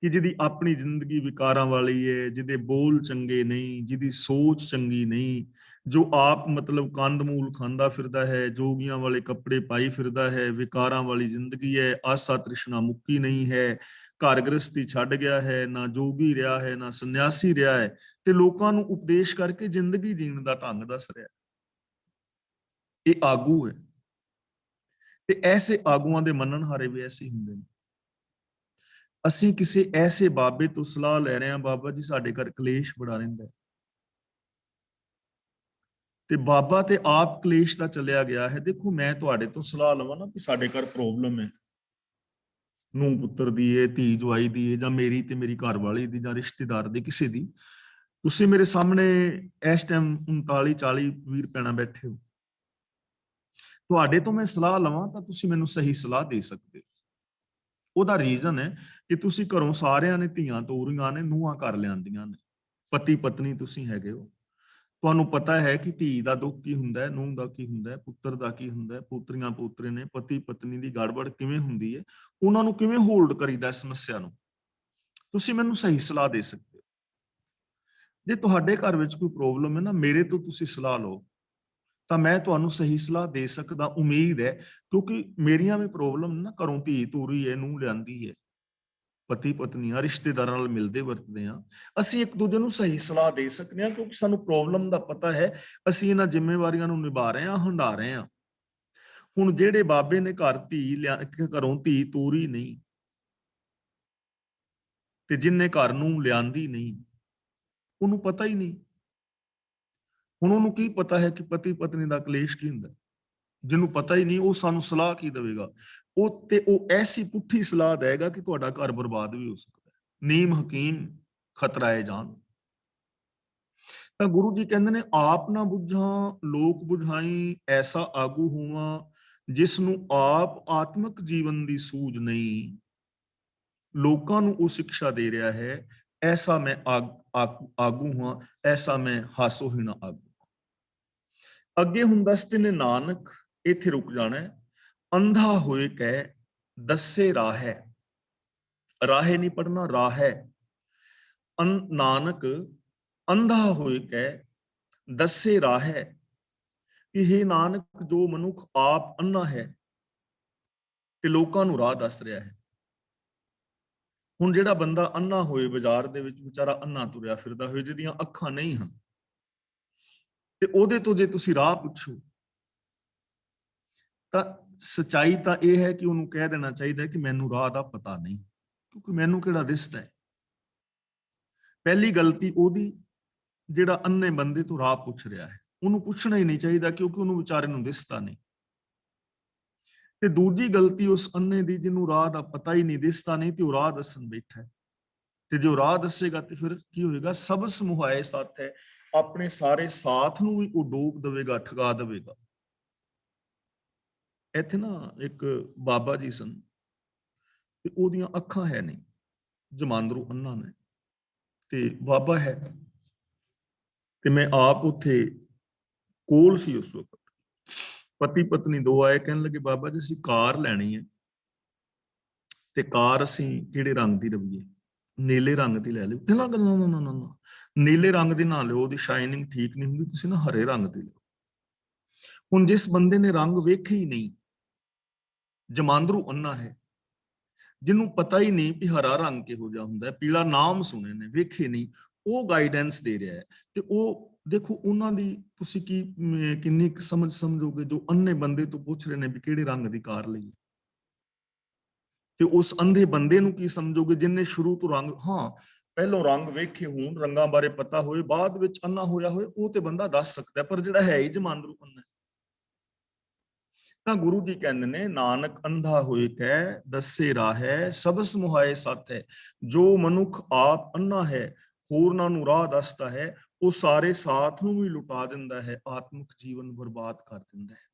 ਕਿ ਜਿਹਦੀ ਆਪਣੀ ਜ਼ਿੰਦਗੀ ਵਿਕਾਰਾਂ ਵਾਲੀ ਹੈ, ਜਿਹਦੇ ਬੋਲ ਚੰਗੇ ਨਹੀਂ, ਜਿਹਦੀ ਸੋਚ ਚੰਗੀ ਨਹੀਂ, ਜੋ ਆਪ ਮਤਲਬ ਕੰਦਮੂਲ ਖਾਂਦਾ ਫਿਰਦਾ ਹੈ, ਜੋਗੀਆਂ ਵਾਲੇ ਕੱਪੜੇ ਪਾਈ ਫਿਰਦਾ ਹੈ, ਵਿਕਾਰਾਂ ਵਾਲੀ ਜ਼ਿੰਦਗੀ ਹੈ, ਆਸਾ ਤ੍ਰਿਸ਼ਨਾ ਮੁੱਕੀ ਨਹੀਂ ਹੈ, ਘਰ ਗ੍ਰਸਤੀ ਛੱਡ ਗਿਆ ਹੈ, ਨਾ ਜੋਗੀ ਰਿਹਾ ਹੈ, ਨਾ ਸੰਨਿਆਸੀ ਰਿਹਾ ਹੈ, ਤੇ ਲੋਕਾਂ ਨੂੰ ਉਪਦੇਸ਼ ਕਰਕੇ ਜ਼ਿੰਦਗੀ ਜੀਣ ਦਾ ਢੰਗ ਦੱਸ ਰਿਹਾ। ਇਹ ਆਗੂ ਹੈ। ਤੇ ਐਸੇ ਆਗੂਆਂ ਦੇ ਮੰਨਣ ਹਾਰੇ ਵੀ ਐਸੇ ਹੁੰਦੇ ਨੇ। ਅਸੀਂ ਕਿਸੇ ਐਸੇ ਬਾਬੇ ਤੋਂ ਸਲਾਹ ਲੈ ਰਹੇ ਹਾਂ, ਬਾਬਾ ਜੀ ਸਾਡੇ ਘਰ ਕਲੇਸ਼ ਬੜਾ ਰਹਿੰਦਾ ਹੈ, ਤੇ ਬਾਬਾ ਤੇ ਆਪ ਕਲੇਸ਼ ਦਾ ਚੱਲਿਆ ਗਿਆ ਹੈ। ਦੇਖੋ, ਮੈਂ ਤੁਹਾਡੇ ਤੋਂ ਸਲਾਹ ਲਵਾਂ ਨਾ ਕਿ ਸਾਡੇ ਘਰ ਪ੍ਰੋਬਲਮ ਹੈ, ਨੂੰਹ ਪੁੱਤਰ ਦੀ ਹੈ, ਧੀ ਜਵਾਈ ਦੀ ਹੈ, ਜਾਂ ਮੇਰੀ ਤੇ ਮੇਰੀ ਘਰ ਵਾਲੀ ਦੀ, ਜਾਂ ਰਿਸ਼ਤੇਦਾਰ ਦੀ, ਕਿਸੇ ਦੀ, ਤੁਸੀਂ ਮੇਰੇ ਸਾਹਮਣੇ ਇਸ ਟਾਈਮ 39-40 ਵੀਰ ਭੈਣਾਂ ਬੈਠੇ ਹੋ, ਤੁਹਾਡੇ ਤੋਂ ਮੈਂ ਸਲਾਹ ਲਵਾਂ ਤਾਂ ਤੁਸੀਂ ਮੈਨੂੰ ਸਹੀ ਸਲਾਹ ਦੇ ਸਕਦੇ ਹੋ। ਉਹਦਾ ਰੀਜ਼ਨ ਹੈ ਕਿ ਤੁਸੀਂ ਘਰੋਂ ਸਾਰਿਆਂ ਨੇ ਧੀਆਂ ਤੋਰੀਆਂ ਨੇ, ਨੂੰਹਾਂ ਘਰ ਲਿਆਂਦੀਆਂ ਨੇ, ਪਤੀ ਪਤਨੀ ਤੁਸੀਂ ਹੈਗੇ ਹੋ, ਤੁਹਾਨੂੰ ਪਤਾ ਹੈ ਕਿ ਧੀ ਦਾ ਦੁੱਖ ਕੀ ਹੁੰਦਾ ਹੈ, ਨੂੰਹ ਦਾ ਕੀ ਹੁੰਦਾ ਹੈ, ਪੁੱਤਰ ਦਾ ਕੀ ਹੁੰਦਾ ਹੈ, ਪੁੱਤਰੀਆਂ ਪੋਤਰੇ ਨੇ, ਪਤੀ ਪਤਨੀ ਦੀ ਗੜਬੜ ਕਿਵੇਂ ਹੁੰਦੀ ਹੈ, ਉਹਨਾਂ ਨੂੰ ਕਿਵੇਂ ਹੋਲਡ ਕਰੀਦਾ ਸਮੱਸਿਆ ਨੂੰ, ਤੁਸੀਂ ਮੈਨੂੰ ਸਹੀ ਸਲਾਹ ਦੇ ਸਕਦੇ ਹੋ। ਜੇ ਤੁਹਾਡੇ ਘਰ ਵਿੱਚ ਕੋਈ ਪ੍ਰੋਬਲਮ ਹੈ ਨਾ, ਮੇਰੇ ਤੋਂ ਤੁਸੀਂ ਸਲਾਹ ਲਓ ਤਾਂ ਮੈਂ ਤੁਹਾਨੂੰ ਸਹੀ ਸਲਾਹ ਦੇ ਸਕਦਾ, ਉਮੀਦ ਹੈ, ਕਿਉਂਕਿ ਮੇਰੀਆਂ ਵੀ ਪ੍ਰੋਬਲਮ ਨਾ, ਘਰੋਂ ਧੀ ਤੋਰੀ ਹੈ, ਨੂੰਹ ਲਿਆਂਦੀ ਹੈ, ਪਤੀ ਪਤਨੀਆਂ ਰਿਸ਼ਤੇਦਾਰਾਂ ਨਾਲ ਮਿਲਦੇ ਵਰਤਦੇ ਹਾਂ, ਅਸੀਂ ਇੱਕ ਦੂਜੇ ਨੂੰ ਸਹੀ ਸਲਾਹ ਦੇ ਸਕਦੇ ਹਾਂ, ਕਿਉਂਕਿ ਸਾਨੂੰ ਪ੍ਰੋਬਲਮ ਦਾ ਪਤਾ ਹੈ, ਅਸੀਂ ਇਹਨਾਂ ਜ਼ਿੰਮੇਵਾਰੀਆਂ ਨੂੰ ਨਿਭਾ ਰਹੇ ਹਾਂ, ਹੰਢਾ ਰਹੇ ਹਾਂ। ਹੁਣ ਜਿਹੜੇ ਬਾਬੇ ਨੇ ਘਰੋਂ ਧੀ ਤੋਰੀ ਨਹੀਂ, ਤੇ ਜਿੰਨੇ ਘਰ ਨੂੰ ਲਿਆਂਦੀ ਨਹੀਂ, ਉਹਨੂੰ ਪਤਾ ਹੀ ਨਹੀਂ। ਹੁਣ ਉਹਨੂੰ ਕੀ ਪਤਾ ਹੈ ਕਿ ਪਤੀ ਪਤਨੀ ਦਾ ਕਲੇਸ਼ ਕੀ ਹੁੰਦਾ? ਜਿਹਨੂੰ ਪਤਾ ਹੀ ਨਹੀਂ, ਉਹ ਸਾਨੂੰ ਸਲਾਹ ਕੀ ਦੇਵੇਗਾ? ਉਹ ਐਸੀ ਪੁੱਠੀ ਸਲਾਹ ਦੇਗਾ ਕਿ ਤੁਹਾਡਾ ਘਰ ਬਰਬਾਦ ਵੀ ਹੋ ਸਕਦਾ ਹੈ। ਨੀਮ ਹਕੀਮ ਖਤਰਾ ਹੈ ਜਾਨ। ਤਾਂ ਗੁਰੂ ਜੀ ਕਹਿੰਦੇ ਨੇ, ਆਪ ਨਾ ਬੁੱਝਾਂ ਲੋਕ ਬੁਝਾਈ, ਐਸਾ ਆਗੂ ਹੋਵਾਂ ਜਿਸ ਨੂੰ ਆਪ ਆਤਮਿਕ ਜੀਵਨ ਦੀ ਸੂਝ ਨਹੀਂ, ਲੋਕਾਂ ਨੂੰ ਉਹ ਸਿੱਖਿਆ ਦੇ ਰਿਹਾ ਹੈ, ਐਸਾ ਮੈਂ ਆਗੂ ਹਾਂ, ਐਸਾ ਮੈਂ ਹਾਸੋਹੀਣਾ ਆਗੂ। ਅੱਗੇ ਹੁਣ ਦੱਸਦੇ ਨੇ ਨਾਨਕ, ਇੱਥੇ ਰੁਕ ਜਾਣਾ ਹੈ। ਅੰਧਾ ਹੋਏ ਕਹਿ ਦੱਸੇ ਰਾਹੈ, ਰਾਹੇ ਨਹੀਂ ਪੜਨਾ, ਰਾਹੈ। ਨਾਨਕ ਅੰਧਾ ਹੋਏ ਕਹਿ ਦੱਸੇ ਰਾਹੈ, ਕਿ हे ਨਾਨਕ, ਜੋ ਮਨੁੱਖ ਆਪ ਅੰਨਾ ਹੈ ਤੇ ਲੋਕਾਂ ਨੂੰ ਰਾਹ ਦੱਸ ਰਿਹਾ ਹੈ। ਹੁਣ ਜਿਹੜਾ ਬੰਦਾ ਅੰਨਾ ਹੋਏ, ਬਾਜ਼ਾਰ ਦੇ ਵਿੱਚ ਵਿਚਾਰਾ ਅੰਨਾ ਤੁਰਿਆ ਫਿਰਦਾ ਹੋਵੇ, ਜਿਹਦੀਆਂ ਅੱਖਾਂ ਨਹੀਂ ਹਨ, ਤੇ ਉਹਦੇ ਤੋਂ ਜੇ ਤੁਸੀਂ ਰਾਹ ਪੁੱਛੋ ਤਾਂ ਸਚਾਈ ਤਾਂ ਇਹ ਹੈ ਕਿ ਉਹਨੂੰ ਕਹਿ ਦੇਣਾ ਚਾਹੀਦਾ ਕਿ ਮੈਨੂੰ ਰਾਹ ਦਾ ਪਤਾ ਨਹੀਂ, ਕਿਉਂਕਿ ਮੈਨੂੰ ਕਿਹੜਾ ਦਿਸਦਾ ਹੈ। ਪਹਿਲੀ ਗਲਤੀ ਉਹਦੀ, ਜਿਹੜਾ ਅੰਨੇ ਬੰਦੇ ਤੋਂ ਰਾਹ ਪੁੱਛ ਰਿਹਾ ਹੈ, ਉਹਨੂੰ ਪੁੱਛਣਾ ਹੀ ਨਹੀਂ ਚਾਹੀਦਾ, ਕਿਉਂਕਿ ਉਹਨੂੰ ਵਿਚਾਰੇ ਨੂੰ ਦਿਸਦਾ ਨਹੀਂ। ਤੇ ਦੂਜੀ ਗਲਤੀ ਉਸ ਅੰਨੇ ਦੀ, ਜਿਹਨੂੰ ਰਾਹ ਦਾ ਪਤਾ ਹੀ ਨਹੀਂ, ਦਿਸਦਾ ਨਹੀਂ, ਤੇ ਉਹ ਰਾਹ ਦੱਸਣ ਬੈਠਾ ਹੈ। ਤੇ ਜੋ ਰਾਹ ਦੱਸੇਗਾ ਤੇ ਫਿਰ ਕੀ ਹੋਏਗਾ? ਸਭ ਸਮੂਹਾਏ ਸਾਥ ਹੈ, ਆਪਣੇ ਸਾਰੇ ਸਾਥ ਨੂੰ ਵੀ ਉਹ ਡੋਬ ਦੇਵੇਗਾ, ਠਗਾ ਦੇਵੇਗਾ। ਇੱਥੇ ਨਾ ਇੱਕ ਬਾਬਾ ਜੀ ਸਨ, ਤੇ ਉਹਦੀਆਂ ਅੱਖਾਂ ਹੈ ਨਹੀਂ, ਜਮਾਂਦਰੂ ਅੰਨਾ ਨੇ, ਤੇ ਬਾਬਾ ਹੈ, ਤੇ ਮੈਂ ਆਪ ਉੱਥੇ ਕੋਲ ਸੀ ਉਸ ਵਕਤ। ਪਤੀ ਪਤਨੀ ਦੋ ਆਏ, ਕਹਿਣ ਲੱਗੇ, ਬਾਬਾ ਜੀ ਅਸੀਂ ਕਾਰ ਲੈਣੀ ਹੈ, ਤੇ ਕਾਰ ਅਸੀਂ ਕਿਹੜੇ ਰੰਗ ਦੀ ਲਈਏ? ਨੀਲੇ ਰੰਗ ਦੀ ਲੈ ਲਿਓ। ਨਾ ਨਾ ਨਾ ਨਾ ਨਾ, ਨੀਲੇ ਰੰਗ ਦੀ ਨਾ ਲਿਓ, ਉਹਦੀ ਸ਼ਾਈਨਿੰਗ ਠੀਕ ਨਹੀਂ ਹੁੰਦੀ, ਤੁਸੀਂ ਨਾ ਹਰੇ ਰੰਗ ਦੀ ਲਿਓ। ਹੁਣ ਜਿਸ ਬੰਦੇ ਨੇ ਰੰਗ ਵੇਖੇ ਹੀ ਨਹੀਂ, ਜਮਾਂਦਰੂ ਅੰਨਾ ਹੈ, ਜਿਹਨੂੰ ਪਤਾ ਹੀ ਨਹੀਂ ਕਿ ਹਰਾ ਰੰਗ ਕਿਹੋ ਜਿਹਾ ਹੁੰਦਾ ਹੈ, ਪੀਲਾ ਨਾਮ ਸੁਣੇ ਨੇ, ਵੇਖੇ ਨਹੀਂ, ਉਹ ਗਾਈਡੈਂਸ ਦੇ ਰਿਹਾ ਹੈ। ਤੇ ਉਹ ਦੇਖੋ ਉਹਨਾਂ ਦੀ ਤੁਸੀਂ ਕਿੰਨੀ ਕੁ ਸਮਝੋਗੇ ਜੋ ਅੰਨੇ ਬੰਦੇ ਤੋਂ ਪੁੱਛ ਰਹੇ ਨੇ ਵੀ ਕਿਹੜੇ ਰੰਗ ਦੀ ਕਾਰ ਲਈ, ਤੇ ਉਸ ਅੰਧੇ ਬੰਦੇ ਨੂੰ ਕੀ ਸਮਝੋਗੇ ਜਿਨਨੇ ਸ਼ੁਰੂ ਤੋਂ ਰੰਗ, ਹਾਂ ਪਹਿਲੋਂ ਰੰਗ ਵੇਖੇ ਹੋਣ, ਰੰਗਾਂ ਬਾਰੇ ਪਤਾ ਹੋਏ, ਬਾਅਦ ਵਿੱਚ ਅੰਨਾ ਹੋਇਆ ਹੋਏ, ਉਹ ਤੇ ਬੰਦਾ ਦੱਸ ਸਕਦਾ, ਪਰ ਜਿਹੜਾ ਹੈ ਹੀ ਜਮਾਂਦਰੂ ਅੰਨਾ। ਤਾਂ ਗੁਰੂ ਜੀ ਕਹਿੰਦੇ ਨੇ ਨਾਨਕ ਅੰਧਾ ਹੋਏ ਕਹਿ ਦੱਸੇ ਰਾਹੈ ਸਬਸ ਮੁਹਾਏ ਸਤ ਹੈ। ਜੋ ਮਨੁੱਖ ਆਪ ਅੰਨਾ ਹੈ, ਹੋਰਨਾਂ ਨੂੰ ਰਾਹ ਦੱਸਦਾ ਹੈ, ਉਹ ਸਾਰੇ ਸਾਥ ਨੂੰ ਵੀ ਲੁਟਾ ਦਿੰਦਾ ਹੈ, ਆਤਮਿਕ ਜੀਵਨ ਬਰਬਾਦ ਕਰ ਦਿੰਦਾ ਹੈ।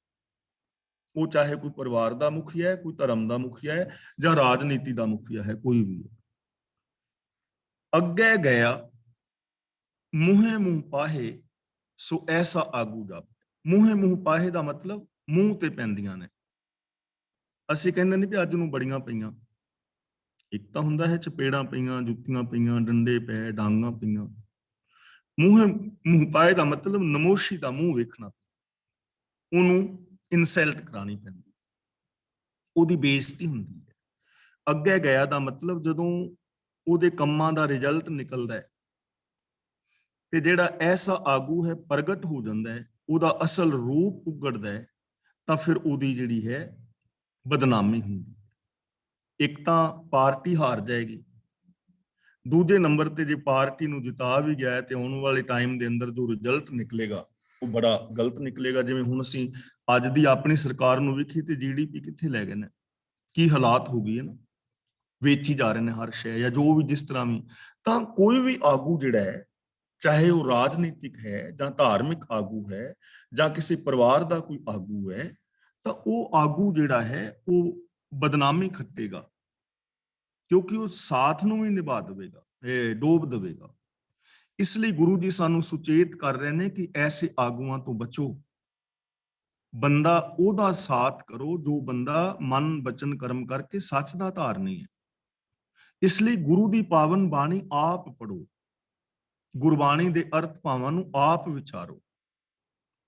ਉਹ ਚਾਹੇ ਕੋਈ ਪਰਿਵਾਰ ਦਾ ਮੁਖੀਆ ਹੈ, ਕੋਈ ਧਰਮ ਦਾ ਮੁਖੀਆ ਹੈ, ਜਾਂ ਰਾਜਨੀਤੀ ਦਾ ਮੁਖੀਆ ਹੈ, ਕੋਈ ਵੀ। ਅੱਗੇ ਗਿਆ ਮੂੰਹੇ ਮੂੰਹ ਪਾਹੇ ਸੋ ਐਸਾ ਆਗੂ ਜਾਪ। ਮੂੰਹੇ ਮੂੰਹ ਪਾਹੇ ਦਾ ਮਤਲਬ ਮੂੰਹ ਤੇ ਪੈਂਦੀਆਂ ਨੇ। ਅਸੀਂ ਕਹਿੰਦੇ ਨੇ ਵੀ ਅੱਜ ਨੂੰ ਬੜੀਆਂ ਪਈਆਂ, ਇੱਕ ਤਾਂ ਹੁੰਦਾ ਹੈ ਚਪੇੜਾਂ ਪਈਆਂ, ਜੁੱਤੀਆਂ ਪਈਆਂ, ਡੰਡੇ ਪਏ, ਡਾਂਗਾਂ ਪਈਆਂ। ਮੂੰਹੇ ਮੂੰਹ ਪਾਏ ਦਾ ਮਤਲਬ ਨਮੋਸ਼ੀ ਦਾ ਮੂੰਹ ਵੇਖਣਾ, ਉਹਨੂੰ ਇਨਸਲਟ ਕਰਾਣੀ ਪੈਂਦੀ, ਉਹਦੀ ਬੇਇੱਜ਼ਤੀ ਹੁੰਦੀ ਹੈ। ਅੱਗੇ ਗਿਆ ਦਾ ਮਤਲਬ ਜਦੋਂ ਉਹਦੇ ਕੰਮਾਂ ਦਾ ਰਿਜ਼ਲਟ ਨਿਕਲਦਾ ਹੈ ਤੇ ਜਿਹੜਾ ਐਸਾ ਆਗੂ ਹੈ ਪ੍ਰਗਟ ਹੋ ਜਾਂਦਾ ਹੈ, ਉਹਦਾ ਅਸਲ ਰੂਪ ਉਗੜਦਾ ਹੈ, ਤਾਂ ਫਿਰ ਉਹਦੀ ਜਿਹੜੀ ਹੈ ਬਦਨਾਮੀ ਹੁੰਦੀ। ਇੱਕ ਤਾਂ ਪਾਰਟੀ ਹਾਰ ਜਾਏਗੀ, ਦੂਜੇ ਨੰਬਰ ਤੇ ਜੇ ਪਾਰਟੀ ਨੂੰ ਜਿਤਾ ਵੀ ਗਿਆ ਤੇ ਆਉਣ ਵਾਲੇ ਟਾਈਮ ਦੇ ਅੰਦਰ ਜੋ ਰਿਜ਼ਲਟ ਨਿਕਲੇਗਾ ਉਹ ਬੜਾ ਗਲਤ ਨਿਕਲੇਗਾ। ਜਿਵੇਂ ਹੁਣ ਅਸੀਂ ਅੱਜ ਦੀ ਆਪਣੀ ਸਰਕਾਰ ਨੂੰ ਵੇਖੀ ਤੇ ਜੀਡੀਪੀ ਕਿੱਥੇ ਲੈ ਗਏ ਨੇ, ਕੀ ਹਾਲਾਤ ਹੋ ਗਈ ਹੈ ਨਾ, ਵੇਚੀ ਜਾ ਰਹੇ ਨੇ ਹਰ ਸ਼ੈ, ਜਾਂ ਜੋ ਵੀ ਜਿਸ ਤਰ੍ਹਾਂ ਵੀ। ਤਾਂ ਕੋਈ ਵੀ ਆਗੂ ਜਿਹੜਾ ਹੈ, ਚਾਹੇ ਉਹ ਰਾਜਨੀਤਿਕ ਹੈ ਜਾਂ ਧਾਰਮਿਕ ਆਗੂ ਹੈ ਜਾਂ ਕਿਸੇ ਪਰਿਵਾਰ ਦਾ ਕੋਈ ਆਗੂ ਹੈ, ਤਾਂ ਉਹ ਆਗੂ ਜਿਹੜਾ ਹੈ ਉਹ ਬਦਨਾਮੀ ਖੱਟੇਗਾ, ਕਿਉਂਕਿ ਉਹ ਸਾਥ ਨੂੰ ਵੀ ਨਿਭਾ ਦੇਵੇਗਾ, ਡੋਬ ਦੇਵੇਗਾ। ਇਸ ਲਈ ਗੁਰੂ ਜੀ ਸਾਨੂੰ ਸੁਚੇਤ ਕਰ ਰਹੇ ਨੇ ਕਿ ਐਸੇ ਆਗੂਆਂ ਤੋਂ ਬਚੋ। ਬੰਦਾ ਉਹਦਾ ਸਾਥ ਕਰੋ ਜੋ ਬੰਦਾ ਮਨ ਬਚਨ ਕਰਮ ਕਰਕੇ ਸੱਚ ਦਾ ਧਾਰਨੀ ਹੈ। ਇਸ ਲਈ ਗੁਰੂ ਦੀ ਪਾਵਨ ਬਾਣੀ ਆਪ ਪੜੋ, ਗੁਰਬਾਣੀ ਦੇ ਅਰਥ ਭਾਵਾਂ ਨੂੰ ਆਪ ਵਿਚਾਰੋ,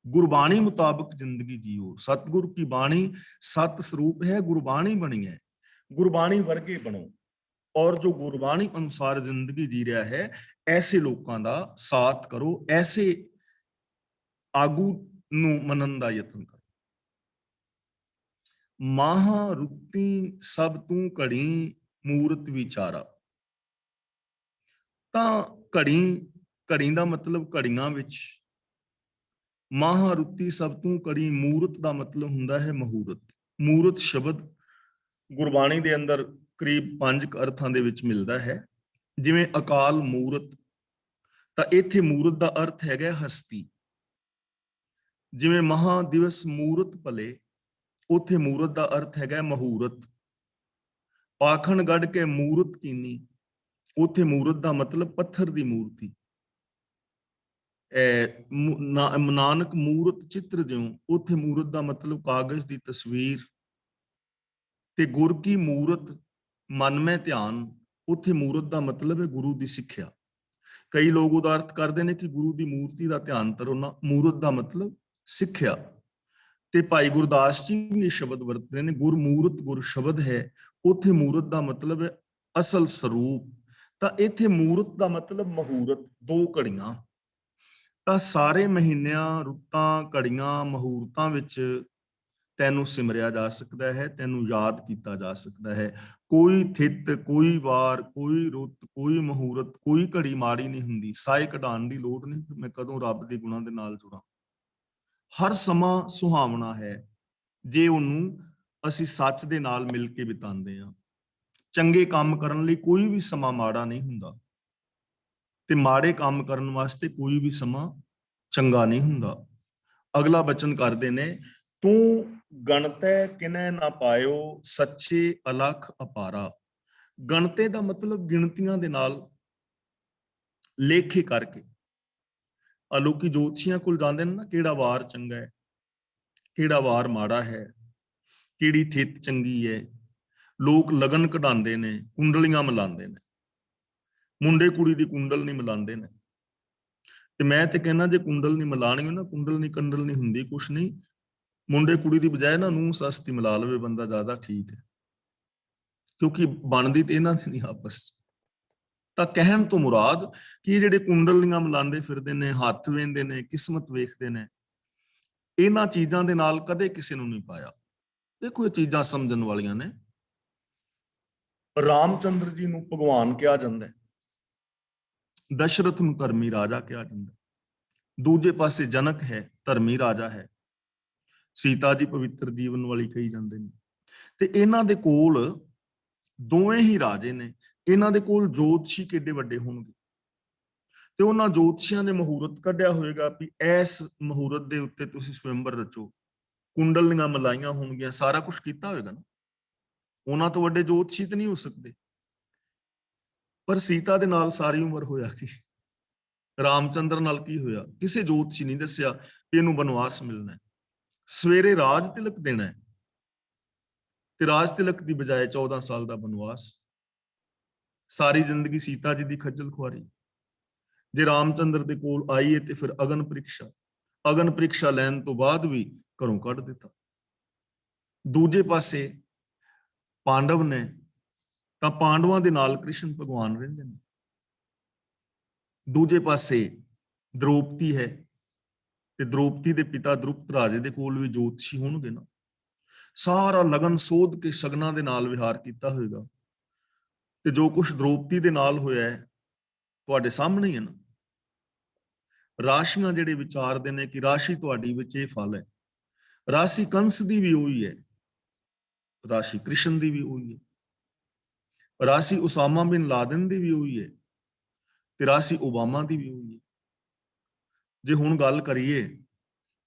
ਗੁਰਬਾਣੀ ਮੁਤਾਬਕ ਜ਼ਿੰਦਗੀ ਜੀਓ। ਸਤਿਗੁਰ ਕੀ ਬਾਣੀ ਸਤ ਸਰੂਪ ਹੈ, ਗੁਰਬਾਣੀ ਬਣੀ ਹੈ, ਗੁਰਬਾਣੀ ਵਰਗੇ ਬਣੋ। ਔਰ ਜੋ ਗੁਰਬਾਣੀ ਅਨੁਸਾਰ ਜ਼ਿੰਦਗੀ ਜੀ ਰਿਹਾ ਹੈ, ਐਸੇ ਲੋਕਾਂ ਦਾ ਸਾਥ ਕਰੋ, ਐਸੇ ਆਗੂ ਨੂੰ ਮੰਨਣ ਦਾ ਯਤਨ ਕਰੋ। ਮਾਹਾ ਰੁੱਤੀ ਸਭ ਤੂੰ ਘੜੀ ਮੂਰਤ ਵਿਚਾਰਾ। ਤਾਂ ਘੜੀ ਦਾ ਮਤਲਬ ਘੜੀਆਂ ਵਿੱਚ, ਮਾਹਾ ਰੁੱਤੀ ਸਭ ਤੂੰ ਘੜੀ, ਮੂਰਤ ਦਾ ਮਤਲਬ ਹੁੰਦਾ ਹੈ ਮਹੂਰਤ। ਮੂਰਤ ਸ਼ਬਦ ਗੁਰਬਾਣੀ ਦੇ ਅੰਦਰ ਕਰੀਬ 5 ਅਰਥਾਂ ਦੇ ਵਿੱਚ ਮਿਲਦਾ ਹੈ। ਜਿਵੇਂ ਅਕਾਲ ਮੂਰਤ, ਤਾਂ ਇੱਥੇ ਮੂਰਤ ਦਾ ਅਰਥ ਹੈਗਾ ਹਸਤੀ। ਜਿਵੇਂ ਮਹਾ ਦਿਵਸ ਮੂਰਤ ਭਲੇ, ਉੱਥੇ ਮੂਰਤ ਦਾ ਅਰਥ ਹੈਗਾ ਮਹੂਰਤ। ਪਾਖਣ ਗੱਡ ਕੇ ਮੂਰਤ ਕੀਨੀ, ਉੱਥੇ ਮੂਰਤ ਦਾ ਮਤਲਬ ਪੱਥਰ ਦੀ ਮੂਰਤੀ। ਨਾਨਕ ਮੂਰਤ ਚਿੱਤਰ ਜਿਉ, ਉੱਥੇ ਮੂਰਤ ਦਾ ਮਤਲਬ ਕਾਗਜ਼ ਦੀ ਤਸਵੀਰ। ਤੇ ਗੁਰ ਕੀ ਮੂਰਤ ਮਨ ਮੈਂ ਧਿਆਨ, ਉੱਥੇ ਮੂਰਤ ਦਾ ਮਤਲਬ ਹੈ ਗੁਰੂ ਦੀ ਸਿੱਖਿਆ। ਕਈ ਲੋਕ ਉਹਦਾ ਅਰਥ ਕਰਦੇ ਨੇ ਕਿ ਗੁਰੂ ਦੀ ਮੂਰਤੀ ਦਾ ਧਿਆਨ ਧਰੋ, ਨਾ, ਮੂਰਤ ਦਾ ਮਤਲਬ ਸਿੱਖਿਆ। ਤੇ ਭਾਈ ਗੁਰਦਾਸ ਜੀ ਵੀ ਇਹ ਸ਼ਬਦ ਵਰਤਦੇ ਨੇ, ਗੁਰ ਮੂਰਤ ਗੁਰ ਸ਼ਬਦ ਹੈ, ਉੱਥੇ ਮੂਰਤ ਦਾ ਮਤਲਬ ਹੈ ਅਸਲ ਸਰੂਪ। ਤਾਂ ਇੱਥੇ ਮੂਰਤ ਦਾ ਮਤਲਬ ਮਹੂਰਤ, 2 ਘੜੀਆਂ। ਤਾਂ ਸਾਰੇ ਮਹੀਨਿਆਂ, ਰੁੱਤਾਂ, ਘੜੀਆਂ, ਮਹੂਰਤਾਂ ਵਿੱਚ ਤੈਨੂੰ ਸਿਮਰਿਆ ਜਾ ਸਕਦਾ ਹੈ, ਤੈਨੂੰ ਯਾਦ ਕੀਤਾ ਜਾ ਸਕਦਾ ਹੈ। ਕੋਈ ਥਿੱਤ, ਕੋਈ ਵਾਰ, ਕੋਈ ਰੁੱਤ, ਕੋਈ ਮਹੂਰਤ, ਕੋਈ ਘੜੀ ਮਾੜੀ ਨਹੀਂ ਹੁੰਦੀ। ਸਾਏ ਕਢਾਉਣ ਦੀ ਲੋੜ ਨਹੀਂ ਕਿ ਮੈਂ ਕਦੋਂ ਰੱਬ ਦੇ ਗੁਣਾਂ ਦੇ ਨਾਲ ਜੁੜਾਂ। ਹਰ ਸਮਾਂ ਸੁਹਾਵਣਾ ਹੈ ਜੇ ਉਹਨੂੰ ਅਸੀਂ ਸੱਚ ਦੇ ਨਾਲ ਮਿਲ ਕੇ ਬਿਤਾਉਂਦੇ ਹਾਂ। ਚੰਗੇ ਕੰਮ ਕਰਨ ਲਈ ਕੋਈ ਵੀ ਸਮਾਂ ਮਾੜਾ ਨਹੀਂ ਹੁੰਦਾ, ਤੇ ਮਾੜੇ ਕੰਮ ਕਰਨ ਵਾਸਤੇ ਕੋਈ ਵੀ ਸਮਾਂ ਚੰਗਾ ਨਹੀਂ ਹੁੰਦਾ। ਅਗਲਾ ਬਚਨ ਕਰਦੇ ਨੇ, ਤੂੰ ਗਣਤੈ ਕਿਨੈ ਨਾ ਪਾਇਓ, ਸੱਚੇ ਅਲਖ ਅਪਾਰਾ। ਗਣਤੇ ਦਾ ਮਤਲਬ ਗਿਣਤੀਆਂ ਦੇ ਨਾਲ, ਲੇਖੇ ਕਰਕੇ। ਲੋਕੀ ਜੋਤਸ਼ੀਆਂ ਕੋਲ ਜਾਂਦੇ ਨੇ ਨਾ, ਕਿਹੜਾ ਵਾਰ ਚੰਗਾ ਹੈ, ਕਿਹੜਾ ਵਾਰ ਮਾੜਾ ਹੈ, ਕਿਹੜੀ ਥਿੱਤ ਚੰਗੀ ਹੈ। ਲੋਕ ਲਗਨ ਕਢਾਉਂਦੇ ਨੇ, ਕੁੰਡਲੀਆਂ ਮਿਲਾਉਂਦੇ ਨੇ, ਮੁੰਡੇ ਕੁੜੀ ਦੀ ਕੁੰਡਲ ਨਹੀਂ ਮਿਲਾਉਂਦੇ ਨੇ। ਤੇ ਮੈਂ ਤੇ ਕਹਿੰਦਾ ਜੇ ਕੁੰਡਲ ਨਹੀਂ ਮਿਲਾਣੀ ਨਾ, ਕੁੰਡਲ ਨਹੀਂ ਕੰਡਲ ਨਹੀਂ ਹੁੰਦੀ, ਕੁਛ ਨਹੀਂ, ਮੁੰਡੇ ਕੁੜੀ ਦੀ ਬਜਾਏ ਨਾ ਨੂੰਹ ਸੱਸ ਦੀ ਮਿਲਾ ਲਵੇ ਬੰਦਾ, ਜ਼ਿਆਦਾ ਠੀਕ ਹੈ। ਕਿਉਂਕਿ ਬਣਦੀ ਤੇ ਇਹਨਾਂ ਦੀ ਨਹੀਂ ਆਪਸ ਚ। ਤਾਂ ਕਹਿਣ ਤੋਂ ਮੁਰਾਦ ਕਿ ਇਹ ਜਿਹੜੇ ਕੁੰਡਲੀਆਂ ਮਿਲਾਉਂਦੇ ਫਿਰਦੇ ਨੇ, ਹੱਥ ਵੇਂਦੇ ਨੇ, ਕਿਸਮਤ ਵੇਖਦੇ ਨੇ, ਇਹਨਾਂ ਚੀਜ਼ਾਂ ਦੇ ਨਾਲ ਕਦੇ ਕਿਸੇ ਨੂੰ ਨਹੀਂ ਪਾਇਆ। ਦੇਖੋ ਇਹ ਚੀਜ਼ਾਂ ਸਮਝਣ ਵਾਲੀਆਂ ਨੇ। ਰਾਮਚੰਦਰ ਜੀ ਨੂੰ ਭਗਵਾਨ ਕਿਹਾ ਜਾਂਦਾ ਹੈ, ਦਸ਼ਰਥ ਨੂੰ ਧਰਮੀ ਰਾਜਾ ਕਿਹਾ ਜਾਂਦਾ, ਦੂਜੇ ਪਾਸੇ ਜਨਕ ਹੈ, ਧਰਮੀ ਰਾਜਾ ਹੈ, ਸੀਤਾ ਜੀ ਪਵਿੱਤਰ ਜੀਵਨ ਵਾਲੀ ਕਹੀ ਜਾਂਦੇ ਨੇ। ਤੇ ਇਹਨਾਂ ਦੇ ਕੋਲ ਦੋਵੇਂ ਹੀ ਰਾਜੇ ਨੇ, ਇਹਨਾਂ ਦੇ ਕੋਲ ਜੋਤਸ਼ੀ ਕਿੱਡੇ ਵੱਡੇ ਹੋਣਗੇ, ਤੇ ਉਹਨਾਂ ਜੋਤਸ਼ੀਆਂ ਨੇ ਮਹੂਰਤ ਕੱਢਿਆ ਹੋਏਗਾ ਵੀ ਇਸ ਮਹੂਰਤ ਦੇ ਉੱਤੇ ਤੁਸੀਂ ਸਵੰਬਰ ਰਚੋ, ਕੁੰਡਲੀਆਂ ਮਲਾਈਆਂ ਹੋਣਗੀਆਂ, ਸਾਰਾ ਕੁਝ ਕੀਤਾ ਹੋਏਗਾ ਨਾ। ਉਹਨਾਂ ਤੋਂ ਵੱਡੇ ਜੋਤਸ਼ੀ ਤੇ ਨਹੀਂ ਹੋ ਸਕਦੇ। ਪਰ ਸੀਤਾ ਦੇ ਨਾਲ ਸਾਰੀ ਉਮਰ ਹੋਇਆ ਕੀ, ਰਾਮਚੰਦਰ ਨਾਲ ਕੀ ਹੋਇਆ, ਕਿਸੇ ਜੋਤਸ਼ੀ ਨਹੀਂ ਦੱਸਿਆ ਕਿ ਇਹਨੂੰ ਬਨਵਾਸ ਮਿਲਣਾ ਹੈ, ਸਵੇਰੇ ਰਾਜ ਤਿਲਕ ਦੇਣਾ ਹੈ, ਤੇ ਰਾਜ ਤਿਲਕ ਦੀ ਬਜਾਏ 14 ਸਾਲ ਦਾ ਬਨਵਾਸ। ਸਾਰੀ ਜ਼ਿੰਦਗੀ ਸੀਤਾ ਜੀ ਦੀ ਖੱਜਲ ਖੁਆਰੀ। ਜੇ ਰਾਮਚੰਦਰ ਦੇ ਕੋਲ ਆਈਏ ਤੇ ਫਿਰ ਅਗਨ ਪ੍ਰੀਖਿਆ ਲੈਣ ਤੋਂ ਬਾਅਦ ਵੀ ਘਰੋਂ ਕੱਢ ਦਿੱਤਾ। ਦੂਜੇ ਪਾਸੇ ਪਾਂਡਵ ਨੇ, ਤਾਂ ਪਾਂਡਵਾਂ ਦੇ ਨਾਲ ਕ੍ਰਿਸ਼ਨ ਭਗਵਾਨ ਰਹਿੰਦੇ ਨੇ। ਦੂਜੇ ਪਾਸੇ ਦ੍ਰੋਪਦੀ ਹੈ, ਤੇ ਦ੍ਰੋਪਦੀ ਦੇ ਪਿਤਾ ਦ੍ਰੁਪਦ ਰਾਜੇ ਦੇ ਕੋਲ ਵੀ ਜੋਤਸ਼ੀ ਹੋਣਗੇ ਨਾ। ਸਾਰਾ ਲਗਨ ਸੋਧ ਕੇ ਸ਼ਗਨਾਂ ਦੇ ਨਾਲ ਵਿਹਾਰ ਕੀਤਾ ਹੋਏਗਾ, ਤੇ ਜੋ ਕੁਝ ਦ੍ਰੋਪਦੀ ਦੇ ਨਾਲ ਹੋਇਆ ਹੈ ਤੁਹਾਡੇ ਸਾਹਮਣੇ ਹੀ ਹੈ ਨਾ। ਰਾਸ਼ੀਆਂ ਜਿਹੜੇ ਵਿਚਾਰਦੇ ਨੇ ਕਿ ਰਾਸ਼ੀ ਤੁਹਾਡੀ ਵਿੱਚ ਇਹ ਫਲ ਹੈ, ਰਾਸ਼ੀ ਕੰਸ ਦੀ ਵੀ ਉਹੀ ਹੈ, ਰਾਸ਼ੀ ਕ੍ਰਿਸ਼ਨ ਦੀ ਵੀ ਉਹੀ ਹੈ, ਰਾਸ਼ੀ ਉਸਾਮਾ ਬਿਨ ਲਾਦਨ ਦੀ ਵੀ ਉਹੀ ਹੈ, ਤੇ ਰਾਸ਼ੀ ਓਬਾਮਾ ਦੀ ਵੀ ਉਹੀ ਹੈ। ਜੇ ਹੁਣ ਗੱਲ ਕਰੀਏ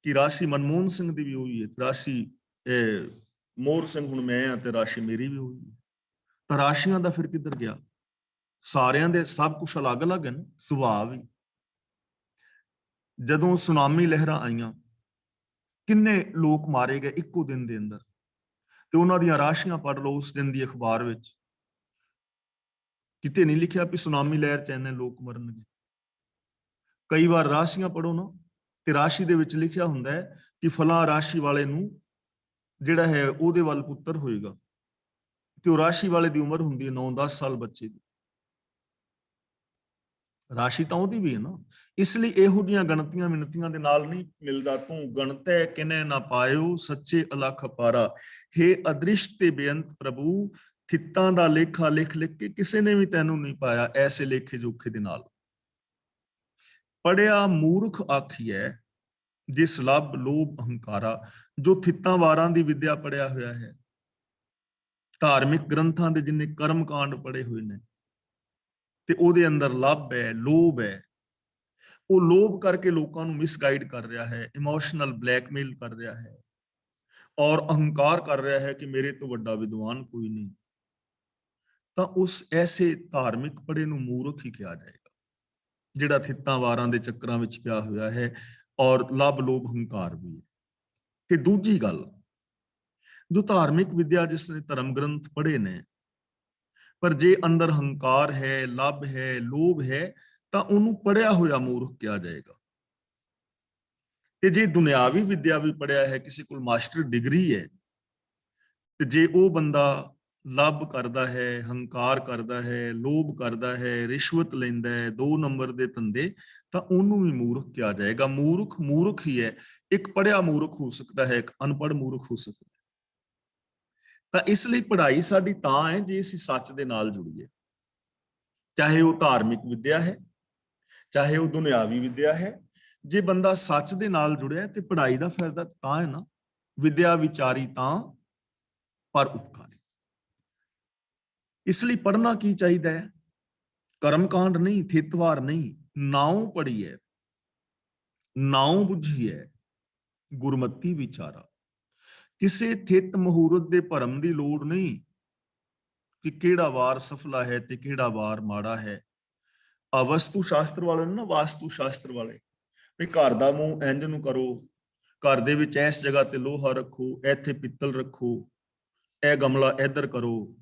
ਕਿ ਰਾਸ਼ੀ ਮਨਮੋਹਨ ਸਿੰਘ ਦੀ ਵੀ ਉਹੀ ਹੈ, ਰਾਸ਼ੀ ਮੋਹਰ ਸਿੰਘ ਹੁਣ ਮੈਂ ਆ ਤੇ ਰਾਸ਼ੀ ਮੇਰੀ ਵੀ ਉਹੀ ਹੈ, ਤਾਂ ਰਾਸ਼ੀਆਂ ਦਾ ਫਿਰ ਕਿੱਧਰ ਗਿਆ? ਸਾਰਿਆਂ ਦੇ ਸਭ ਕੁਝ ਅਲੱਗ-ਅਲੱਗ ਹੈ ਨਾ, ਸੁਭਾਅ ਵੀ। ਜਦੋਂ ਸੁਨਾਮੀ ਲਹਿਰਾਂ ਆਈਆਂ, ਕਿੰਨੇ ਲੋਕ ਮਾਰੇ ਗਏ ਇੱਕੋ ਦਿਨ ਦੇ ਅੰਦਰ, ਤੇ ਉਹਨਾਂ ਦੀਆਂ ਰਾਸ਼ੀਆਂ ਪੜ੍ਹ ਲਓ ਉਸ ਦਿਨ ਦੀ ਅਖਬਾਰ ਵਿੱਚ, ਕਿਤੇ ਨਹੀਂ ਲਿਖਿਆ ਵੀ ਸੁਨਾਮੀ ਲਹਿਰ ਚ ਇੰਨੇ ਲੋਕ ਮਰਨਗੇ। ਕਈ ਵਾਰ ਰਾਸ਼ੀਆਂ ਪੜ੍ਹੋ ਨਾ, ਤੇ ਰਾਸ਼ੀ ਦੇ ਵਿੱਚ ਲਿਖਿਆ ਹੁੰਦਾ ਹੈ ਕਿ ਫਲਾਂ ਰਾਸ਼ੀ ਵਾਲੇ ਨੂੰ ਜਿਹੜਾ ਹੈ ਉਹਦੇ ਵੱਲ ਪੁੱਤਰ ਹੋਏਗਾ, ਤੇ ਉਹ ਰਾਸ਼ੀ ਵਾਲੇ ਦੀ ਉਮਰ ਹੁੰਦੀ ਹੈ 9-10 ਸਾਲ ਬੱਚੇ ਦੀ। ਰਾਸ਼ੀ ਤਾਂ ਉਹਦੀ ਵੀ ਹੈ ਨਾ। ਇਸ ਲਈ ਇਹੋ ਜਿਹੀਆਂ ਗਣਤੀਆਂ ਮਿਣਤੀਆਂ ਦੇ ਨਾਲ ਨਹੀਂ ਮਿਲਦਾ। ਤੂੰ ਗਣਤੈ ਕਿਨੇ ਨਾ ਪਾਇਓ, ਸੱਚੇ ਅਲਖ ਅਪਾਰਾ। ਹੇ ਅਦ੍ਰਿਸ਼ਟ ਤੇ ਬੇਅੰਤ ਪ੍ਰਭੂ, ਥਿੱਤਾਂ ਦਾ ਲੇਖਾ ਲਿਖ ਲਿਖ ਕੇ ਕਿਸੇ ਨੇ ਵੀ ਤੈਨੂੰ ਨਹੀਂ ਪਾਇਆ ਐਸੇ ਲੇਖੇ ਜੋਖੇ ਦੇ ਨਾਲ। ਪੜਿਆ ਮੂਰਖ ਆਖੀਐ ਜਿਸ ਲੱਭ ਲੋਭ ਅਹੰਕਾਰਾ। ਜੋ ਥਿੱਤਾਂ ਵਾਰਾਂ ਦੀ ਵਿਦਿਆ ਪੜਿਆ ਹੋਇਆ ਹੈ, ਧਾਰਮਿਕ ਗ੍ਰੰਥਾਂ ਦੇ ਜਿੰਨੇ ਕਰਮ ਕਾਂਡ ਪੜੇ ਹੋਏ ਨੇ, ਤੇ ਉਹਦੇ ਅੰਦਰ ਲੱਭ ਹੈ, ਲੋਭ ਹੈ, ਉਹ ਲੋਭ ਕਰਕੇ ਲੋਕਾਂ ਨੂੰ ਮਿਸਗਾਈਡ ਕਰ ਰਿਹਾ ਹੈ, ਇਮੋਸ਼ਨਲ ਬਲੈਕਮੇਲ ਕਰ ਰਿਹਾ ਹੈ, ਔਰ ਅਹੰਕਾਰ ਕਰ ਰਿਹਾ ਹੈ ਕਿ ਮੇਰੇ ਤੋਂ ਵੱਡਾ ਵਿਦਵਾਨ ਕੋਈ ਨਹੀਂ। ਤਾਂ ਉਸ ਐਸੇ ਧਾਰਮਿਕ ਪੜੇ ਨੂੰ ਮੂਰਖ ਹੀ ਕਿਹਾ ਜਾਏਗਾ, ਜਿਹੜਾ ਥਿੱਤਾਂ ਵਾਰਾਂ ਦੇ ਚੱਕਰਾਂ ਵਿੱਚ ਪਿਆ ਹੋਇਆ ਹੈ, ਔਰ ਲੱਭ ਲੋਭ ਹੰਕਾਰ ਵੀ ਹੈ। ਤੇ ਦੂਜੀ ਗੱਲ, ਜੋ ਧਾਰਮਿਕ ਵਿਦਿਆ ਜਿਸਨੇ ਧਰਮ ਗ੍ਰੰਥ ਪੜ੍ਹੇ ਨੇ, ਪਰ ਜੇ ਅੰਦਰ ਹੰਕਾਰ ਹੈ, ਲੱਭ ਹੈ, ਲੋਭ ਹੈ, ਤਾਂ ਉਹਨੂੰ ਪੜਿਆ ਹੋਇਆ ਮੂਰਖ ਕਿਹਾ ਜਾਏਗਾ। ਤੇ ਜੇ ਦੁਨਿਆਵੀ ਵਿਦਿਆ ਵੀ ਪੜਿਆ ਹੈ, ਕਿਸੇ ਕੋਲ ਮਾਸਟਰ ਡਿਗਰੀ ਹੈ, ਤੇ ਜੇ ਉਹ ਬੰਦਾ ਲੱਭ ਕਰਦਾ ਹੈ, ਹੰਕਾਰ ਕਰਦਾ ਹੈ, ਲੋਭ ਕਰਦਾ ਹੈ, ਰਿਸ਼ਵਤ ਲੈਂਦਾ ਹੈ, 2 ਨੰਬਰ ਦੇ ਧੰਦੇ, ਤਾਂ ਉਹਨੂੰ ਵੀ ਮੂਰਖ ਕਿਹਾ ਜਾਏਗਾ। ਮੂਰਖ ਮੂਰਖ ਹੀ ਹੈ। ਇੱਕ ਪੜਿਆ ਮੂਰਖ ਹੋ ਸਕਦਾ ਹੈ, ਇੱਕ ਅਨਪੜ੍ਹ ਮੂਰਖ ਹੋ ਸਕਦਾ ਹੈ। ਤਾਂ ਇਸ ਲਈ ਪੜ੍ਹਾਈ ਸਾਡੀ ਤਾਂ ਹੈ ਜੇ ਅਸੀਂ ਸੱਚ ਦੇ ਨਾਲ ਜੁੜੀਏ, ਚਾਹੇ ਉਹ ਧਾਰਮਿਕ ਵਿਦਿਆ ਹੈ, ਚਾਹੇ ਉਹ ਦੁਨਿਆਵੀ ਵਿਦਿਆ ਹੈ। ਜੇ ਬੰਦਾ ਸੱਚ ਦੇ ਨਾਲ ਜੁੜਿਆ ਤੇ ਪੜ੍ਹਾਈ ਦਾ ਫਾਇਦਾ ਤਾਂ ਹੈ ਨਾ। ਵਿਦਿਆ ਵਿਚਾਰੀ ਤਾਂ ਪਰ ਉਪਕਾਰੀ। ਇਸ ਲਈ ਪੜ੍ਹਨਾ ਕੀ ਚਾਹੀਦਾ ਹੈ? ਕਰਮਕਾਂਡ ਨਹੀਂ, ਥਿੱਤਵਾਰ ਨਹੀਂ, ਨਾਉ ਪੜ੍ਹੀਐ, ਨਾਉ ਬੁੱਝੀਐ, ਗੁਰਮਤੀ ਵਿਚਾਰਾ। ਕਿਸੇ ਥਿੱਤ ਮਹੂਰਤ ਦੇ ਭਰਮ ਦੀ ਲੋੜ ਨਹੀਂ ਕਿ ਕਿਹੜਾ ਵਾਰ ਸਫਲਾ ਹੈ ਤੇ ਕਿਹੜਾ ਵਾਰ ਮਾੜਾ ਹੈ। ਵਸਤੂ ਸ਼ਾਸਤਰ ਵਾਲੇ ਨੇ ਨਾ, ਵਾਸਤੂ ਸ਼ਾਸਤਰ ਵਾਲੇ, ਵੀ ਘਰ ਦਾ ਮੂੰਹ ਇੰਜ ਨੂੰ ਕਰੋ, ਘਰ ਦੇ ਵਿੱਚ ਇਸ ਜਗ੍ਹਾ ਤੇ ਲੋਹਾ ਰੱਖੋ, ਇੱਥੇ ਪਿੱਤਲ ਰੱਖੋ, ਇਹ ਗਮਲਾ ਇੱਧਰ ਕਰੋ।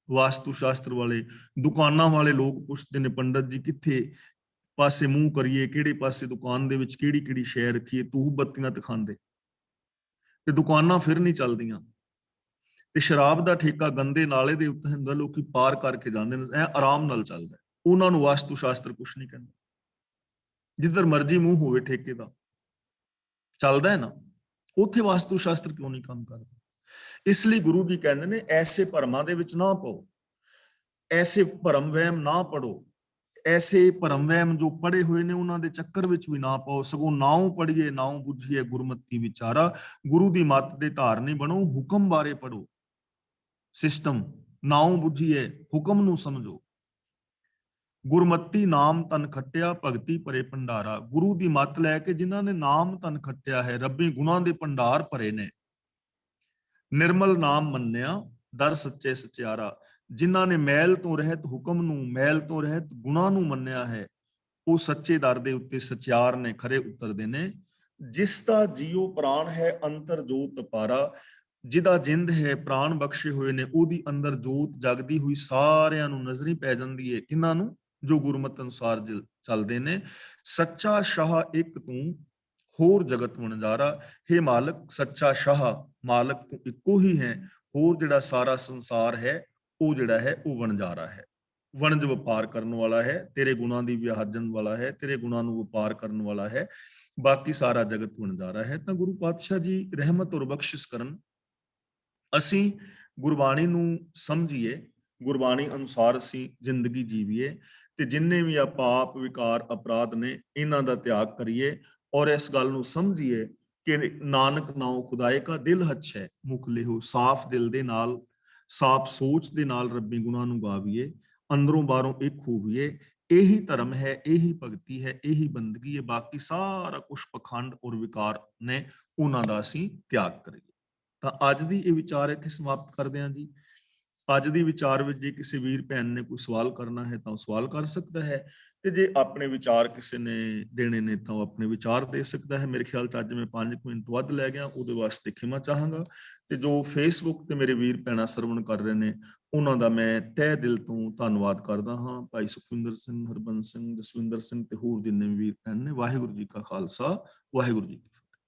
ਵਾਸਤੂ ਸ਼ਾਸਤਰ ਵਾਲੇ। ਦੁਕਾਨਾਂ ਵਾਲੇ ਲੋਕ ਪੁੱਛਦੇ ਨੇ, ਪੰਡਤ ਜੀ ਕਿੱਥੇ ਪਾਸੇ ਮੂੰਹ ਕਰੀਏ, ਕਿਹੜੇ ਪਾਸੇ ਦੁਕਾਨ ਦੇ ਵਿੱਚ ਕਿਹੜੀ ਕਿਹੜੀ ਸ਼ੈ ਰੱਖੀਏ, ਧੂਪ ਬੱਤੀਆਂ ਦਿਖਾਉਂਦੇ, ਤੇ ਦੁਕਾਨਾਂ ਫਿਰ ਨਹੀਂ ਚੱਲਦੀਆਂ। ਤੇ ਸ਼ਰਾਬ ਦਾ ਠੇਕਾ ਗੰਦੇ ਨਾਲੇ ਦੇ ਉੱਤੇ ਹੁੰਦਾ, ਲੋਕੀ ਪਾਰ ਕਰਕੇ ਜਾਂਦੇ ਨੇ, ਇਹ ਆਰਾਮ ਨਾਲ ਚੱਲਦਾ। ਉਹਨਾਂ ਨੂੰ ਵਾਸਤੂ ਸ਼ਾਸਤਰ ਕੁਛ ਨਹੀਂ ਕਹਿੰਦਾ। ਜਿੱਧਰ ਮਰਜ਼ੀ ਮੂੰਹ ਹੋਵੇ ਠੇਕੇ ਦਾ ਚੱਲਦਾ ਹੈ ਨਾ, ਉੱਥੇ ਵਾਸਤੂ ਸ਼ਾਸਤਰ ਕਿਉਂ ਨਹੀਂ ਕੰਮ ਕਰਦਾ? ਇਸ ਲਈ ਗੁਰੂ ਜੀ ਕਹਿੰਦੇ ਨੇ ਐਸੇ ਭਰਮਾਂ ਦੇ ਵਿੱਚ ਨਾ ਪਾਓ, ਐਸੇ ਭਰਮ ਵਹਿਮ ਨਾ ਪੜੋ, ਐਸੇ ਭਰਮ ਵਹਿਮ ਜੋ ਪੜੇ ਹੋਏ ਨੇ ਉਹਨਾਂ ਦੇ ਚੱਕਰ ਵਿੱਚ ਵੀ ਨਾ ਪਾਓ, ਸਗੋਂ ਨਾਉ ਪੜੀਏ ਨਾਉ ਬੁੱਝੀਏ ਗੁਰਮਤਿ ਵਿਚਾਰਾ। ਗੁਰੂ ਦੀ ਮੱਤ ਦੇ ਧਾਰਨੀ ਬਣੋ, ਹੁਕਮ ਬਾਰੇ ਪੜੋ, ਸਿਸਟਮ ਨਾਉ ਬੁੱਝੀਏ, ਹੁਕਮ ਨੂੰ ਸਮਝੋ। ਗੁਰਮਤੀ ਨਾਮ ਤਨ ਖੱਟਿਆ, ਭਗਤੀ ਭਰੇ ਭੰਡਾਰਾ। ਗੁਰੂ ਦੀ ਮੱਤ ਲੈ ਕੇ ਜਿਨ੍ਹਾਂ ਨੇ ਨਾਮ ਤਨ ਖੱਟਿਆ ਹੈ, ਰੱਬੀ ਗੁਣਾਂ ਦੇ ਭੰਡਾਰ ਭਰੇ ਨੇ, ਨਿਰਮਲ ਨਾਮ ਮੰਨਿਆ ਦਰ ਸੱਚੇ ਸਚਿਆਰਾ। ਜਿਨ੍ਹਾਂ ਨੇ ਮੈਲ ਤੋਂ ਰਹਿਤ ਹੁਕਮ ਨੂੰ, ਮੈਲ ਤੋਂ ਰਹਿਤ ਗੁਣਾਂ ਨੂੰ ਮੰਨਿਆ ਹੈ, ਉਹ ਸੱਚੇ ਦਰ ਦੇ ਉੱਤੇ ਸਚਿਆਰ ਨੇ, ਖਰੇ ਉਤਰਦੇ ਨੇ। ਜਿਸ ਦਾ ਜੀਉ ਪ੍ਰਾਣ ਹੈ ਅੰਤਰ ਜੋਤ ਅਪਾਰਾ, ਜਿਹਦਾ ਜਿੰਦ ਹੈ ਪ੍ਰਾਣ ਬਖਸ਼ੇ ਹੋਏ ਨੇ, ਉਹਦੀ ਅੰਦਰ ਜੋਤ ਜਗਦੀ ਹੋਈ ਸਾਰਿਆਂ ਨੂੰ ਨਜ਼ਰੀ ਪੈ ਜਾਂਦੀ ਹੈ। ਕਿਹਨਾਂ ਨੂੰ? ਜੋ ਗੁਰਮਤਿ ਅਨੁਸਾਰ ਚੱਲਦੇ ਨੇ। ਸੱਚਾ ਸ਼ਾਹ ਇੱਕ ਤੂੰ ਹੋਰ ਜਗਤ ਵਣਜਾਰਾ। ਹੇ ਮਾਲਕ, ਸੱਚਾ ਸ਼ਾਹ ਮਾਲਕ ਤੂੰ ਇੱਕੋ ਹੀ ਹੈ, ਹੋਰ ਜਿਹੜਾ ਸਾਰਾ ਸੰਸਾਰ ਹੈ ਉਹ ਜਿਹੜਾ ਹੈ ਉਹ ਵਣਜਾਰਾ ਹੈ, ਵਣਜ ਵਪਾਰ ਕਰਨ ਵਾਲਾ ਹੈ, ਤੇਰੇ ਗੁਣਾਂ ਦੀ ਵਿਆਹਜਨ ਵਾਲਾ ਹੈ, ਤੇਰੇ ਗੁਣਾਂ ਨੂੰ ਵਪਾਰ ਕਰਨ ਵਾਲਾ ਹੈ, ਬਾਕੀ ਸਾਰਾ ਜਗਤ ਵਣਜਾਰਾ ਹੈ। ਤਾਂ ਗੁਰੂ ਪਾਤਸ਼ਾਹ ਜੀ ਰਹਿਮਤ ਔਰ ਬਖਸ਼ਿਸ਼ ਕਰਨ, ਅਸੀਂ ਗੁਰਬਾਣੀ ਨੂੰ ਸਮਝੀਏ, ਗੁਰਬਾਣੀ ਅਨੁਸਾਰ ਅਸੀਂ ਜ਼ਿੰਦਗੀ ਜੀਵੀਏ, ਤੇ ਜਿੰਨੇ ਵੀ ਆ ਪਾਪ ਵਿਕਾਰ ਅਪਰਾਧ ਨੇ ਇਹਨਾਂ ਦਾ ਤਿਆਗ ਕਰੀਏ, ਔਰ ਇਸ ਗੱਲ ਨੂੰ ਸਮਝੀਏ ਕਿ ਨਾਨਕ ਨਾਉ ਖੁਦਾਏ ਕਾ ਦਿਲ ਹੱਛ ਹੈ, ਮੁਖ ਲਿਹੋ। ਸਾਫ਼ ਦਿਲ ਦੇ ਨਾਲ, ਸਾਫ਼ ਸੋਚ ਦੇ ਨਾਲ ਰੱਬੀ ਗੁਣਾਂ ਨੂੰ ਗਾਵੀਏ, ਅੰਦਰੋਂ ਬਾਹਰੋਂ ਇੱਕ ਹੋਵੀਏ। ਇਹੀ ਧਰਮ ਹੈ, ਇਹੀ ਭਗਤੀ ਹੈ, ਇਹੀ ਬੰਦਗੀ ਹੈ। ਬਾਕੀ ਸਾਰਾ ਕੁਛ ਪਖੰਡ ਔਰ ਵਿਕਾਰ ਨੇ, ਉਹਨਾਂ ਦਾ ਅਸੀਂ ਤਿਆਗ ਕਰੀਏ। ਤਾਂ ਅੱਜ ਦੀ ਇਹ ਵਿਚਾਰ ਇੱਥੇ ਸਮਾਪਤ ਕਰਦੇ ਹਾਂ ਜੀ। ਅੱਜ ਦੀ ਵਿਚਾਰ ਵਿੱਚ ਜੇ ਕਿਸੇ ਵੀਰ ਭੈਣ ਨੇ ਕੋਈ ਸਵਾਲ ਕਰਨਾ ਹੈ ਤਾਂ ਉਹ ਸਵਾਲ ਕਰ ਸਕਦਾ ਹੈ, ਤੇ ਜੇ ਆਪਣੇ ਵਿਚਾਰ ਕਿਸੇ ਨੇ ਦੇਣੇ ਨੇ ਤਾਂ ਉਹ ਆਪਣੇ ਵਿਚਾਰ ਦੇ ਸਕਦਾ ਹੈ। ਮੇਰੇ ਖਿਆਲ 'ਚ ਅੱਜ ਮੈਂ 5 ਮਿੰਟ ਵੱਧ ਲੈ ਗਿਆ, ਉਹਦੇ ਵਾਸਤੇ ਖਿਮਾ ਚਾਹਾਂਗਾ। ਤੇ ਜੋ ਫੇਸਬੁੱਕ ਤੇ ਮੇਰੇ ਵੀਰ ਭੈਣਾਂ ਸਰਵਣ ਕਰ ਰਹੇ ਨੇ, ਉਹਨਾਂ ਦਾ ਮੈਂ ਤਹਿ ਦਿਲ ਤੋਂ ਧੰਨਵਾਦ ਕਰਦਾ ਹਾਂ। ਭਾਈ ਸੁਖਵਿੰਦਰ ਸਿੰਘ, ਹਰਬੰਸ ਸਿੰਘ, ਜਸਵਿੰਦਰ ਸਿੰਘ ਤੇ ਹੋਰ ਜਿੰਨੇ ਵੀ ਵੀਰ ਭੈਣ ਨੇ, ਵਾਹਿਗੁਰੂ ਜੀ ਕਾ ਖਾਲਸਾ, ਵਾਹਿਗੁਰੂ ਜੀ ਕੀ ਫਤਿਹ।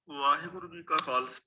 ਵਾਹਿਗੁਰੂ ਜੀ ਕਾ ਖਾਲਸਾ,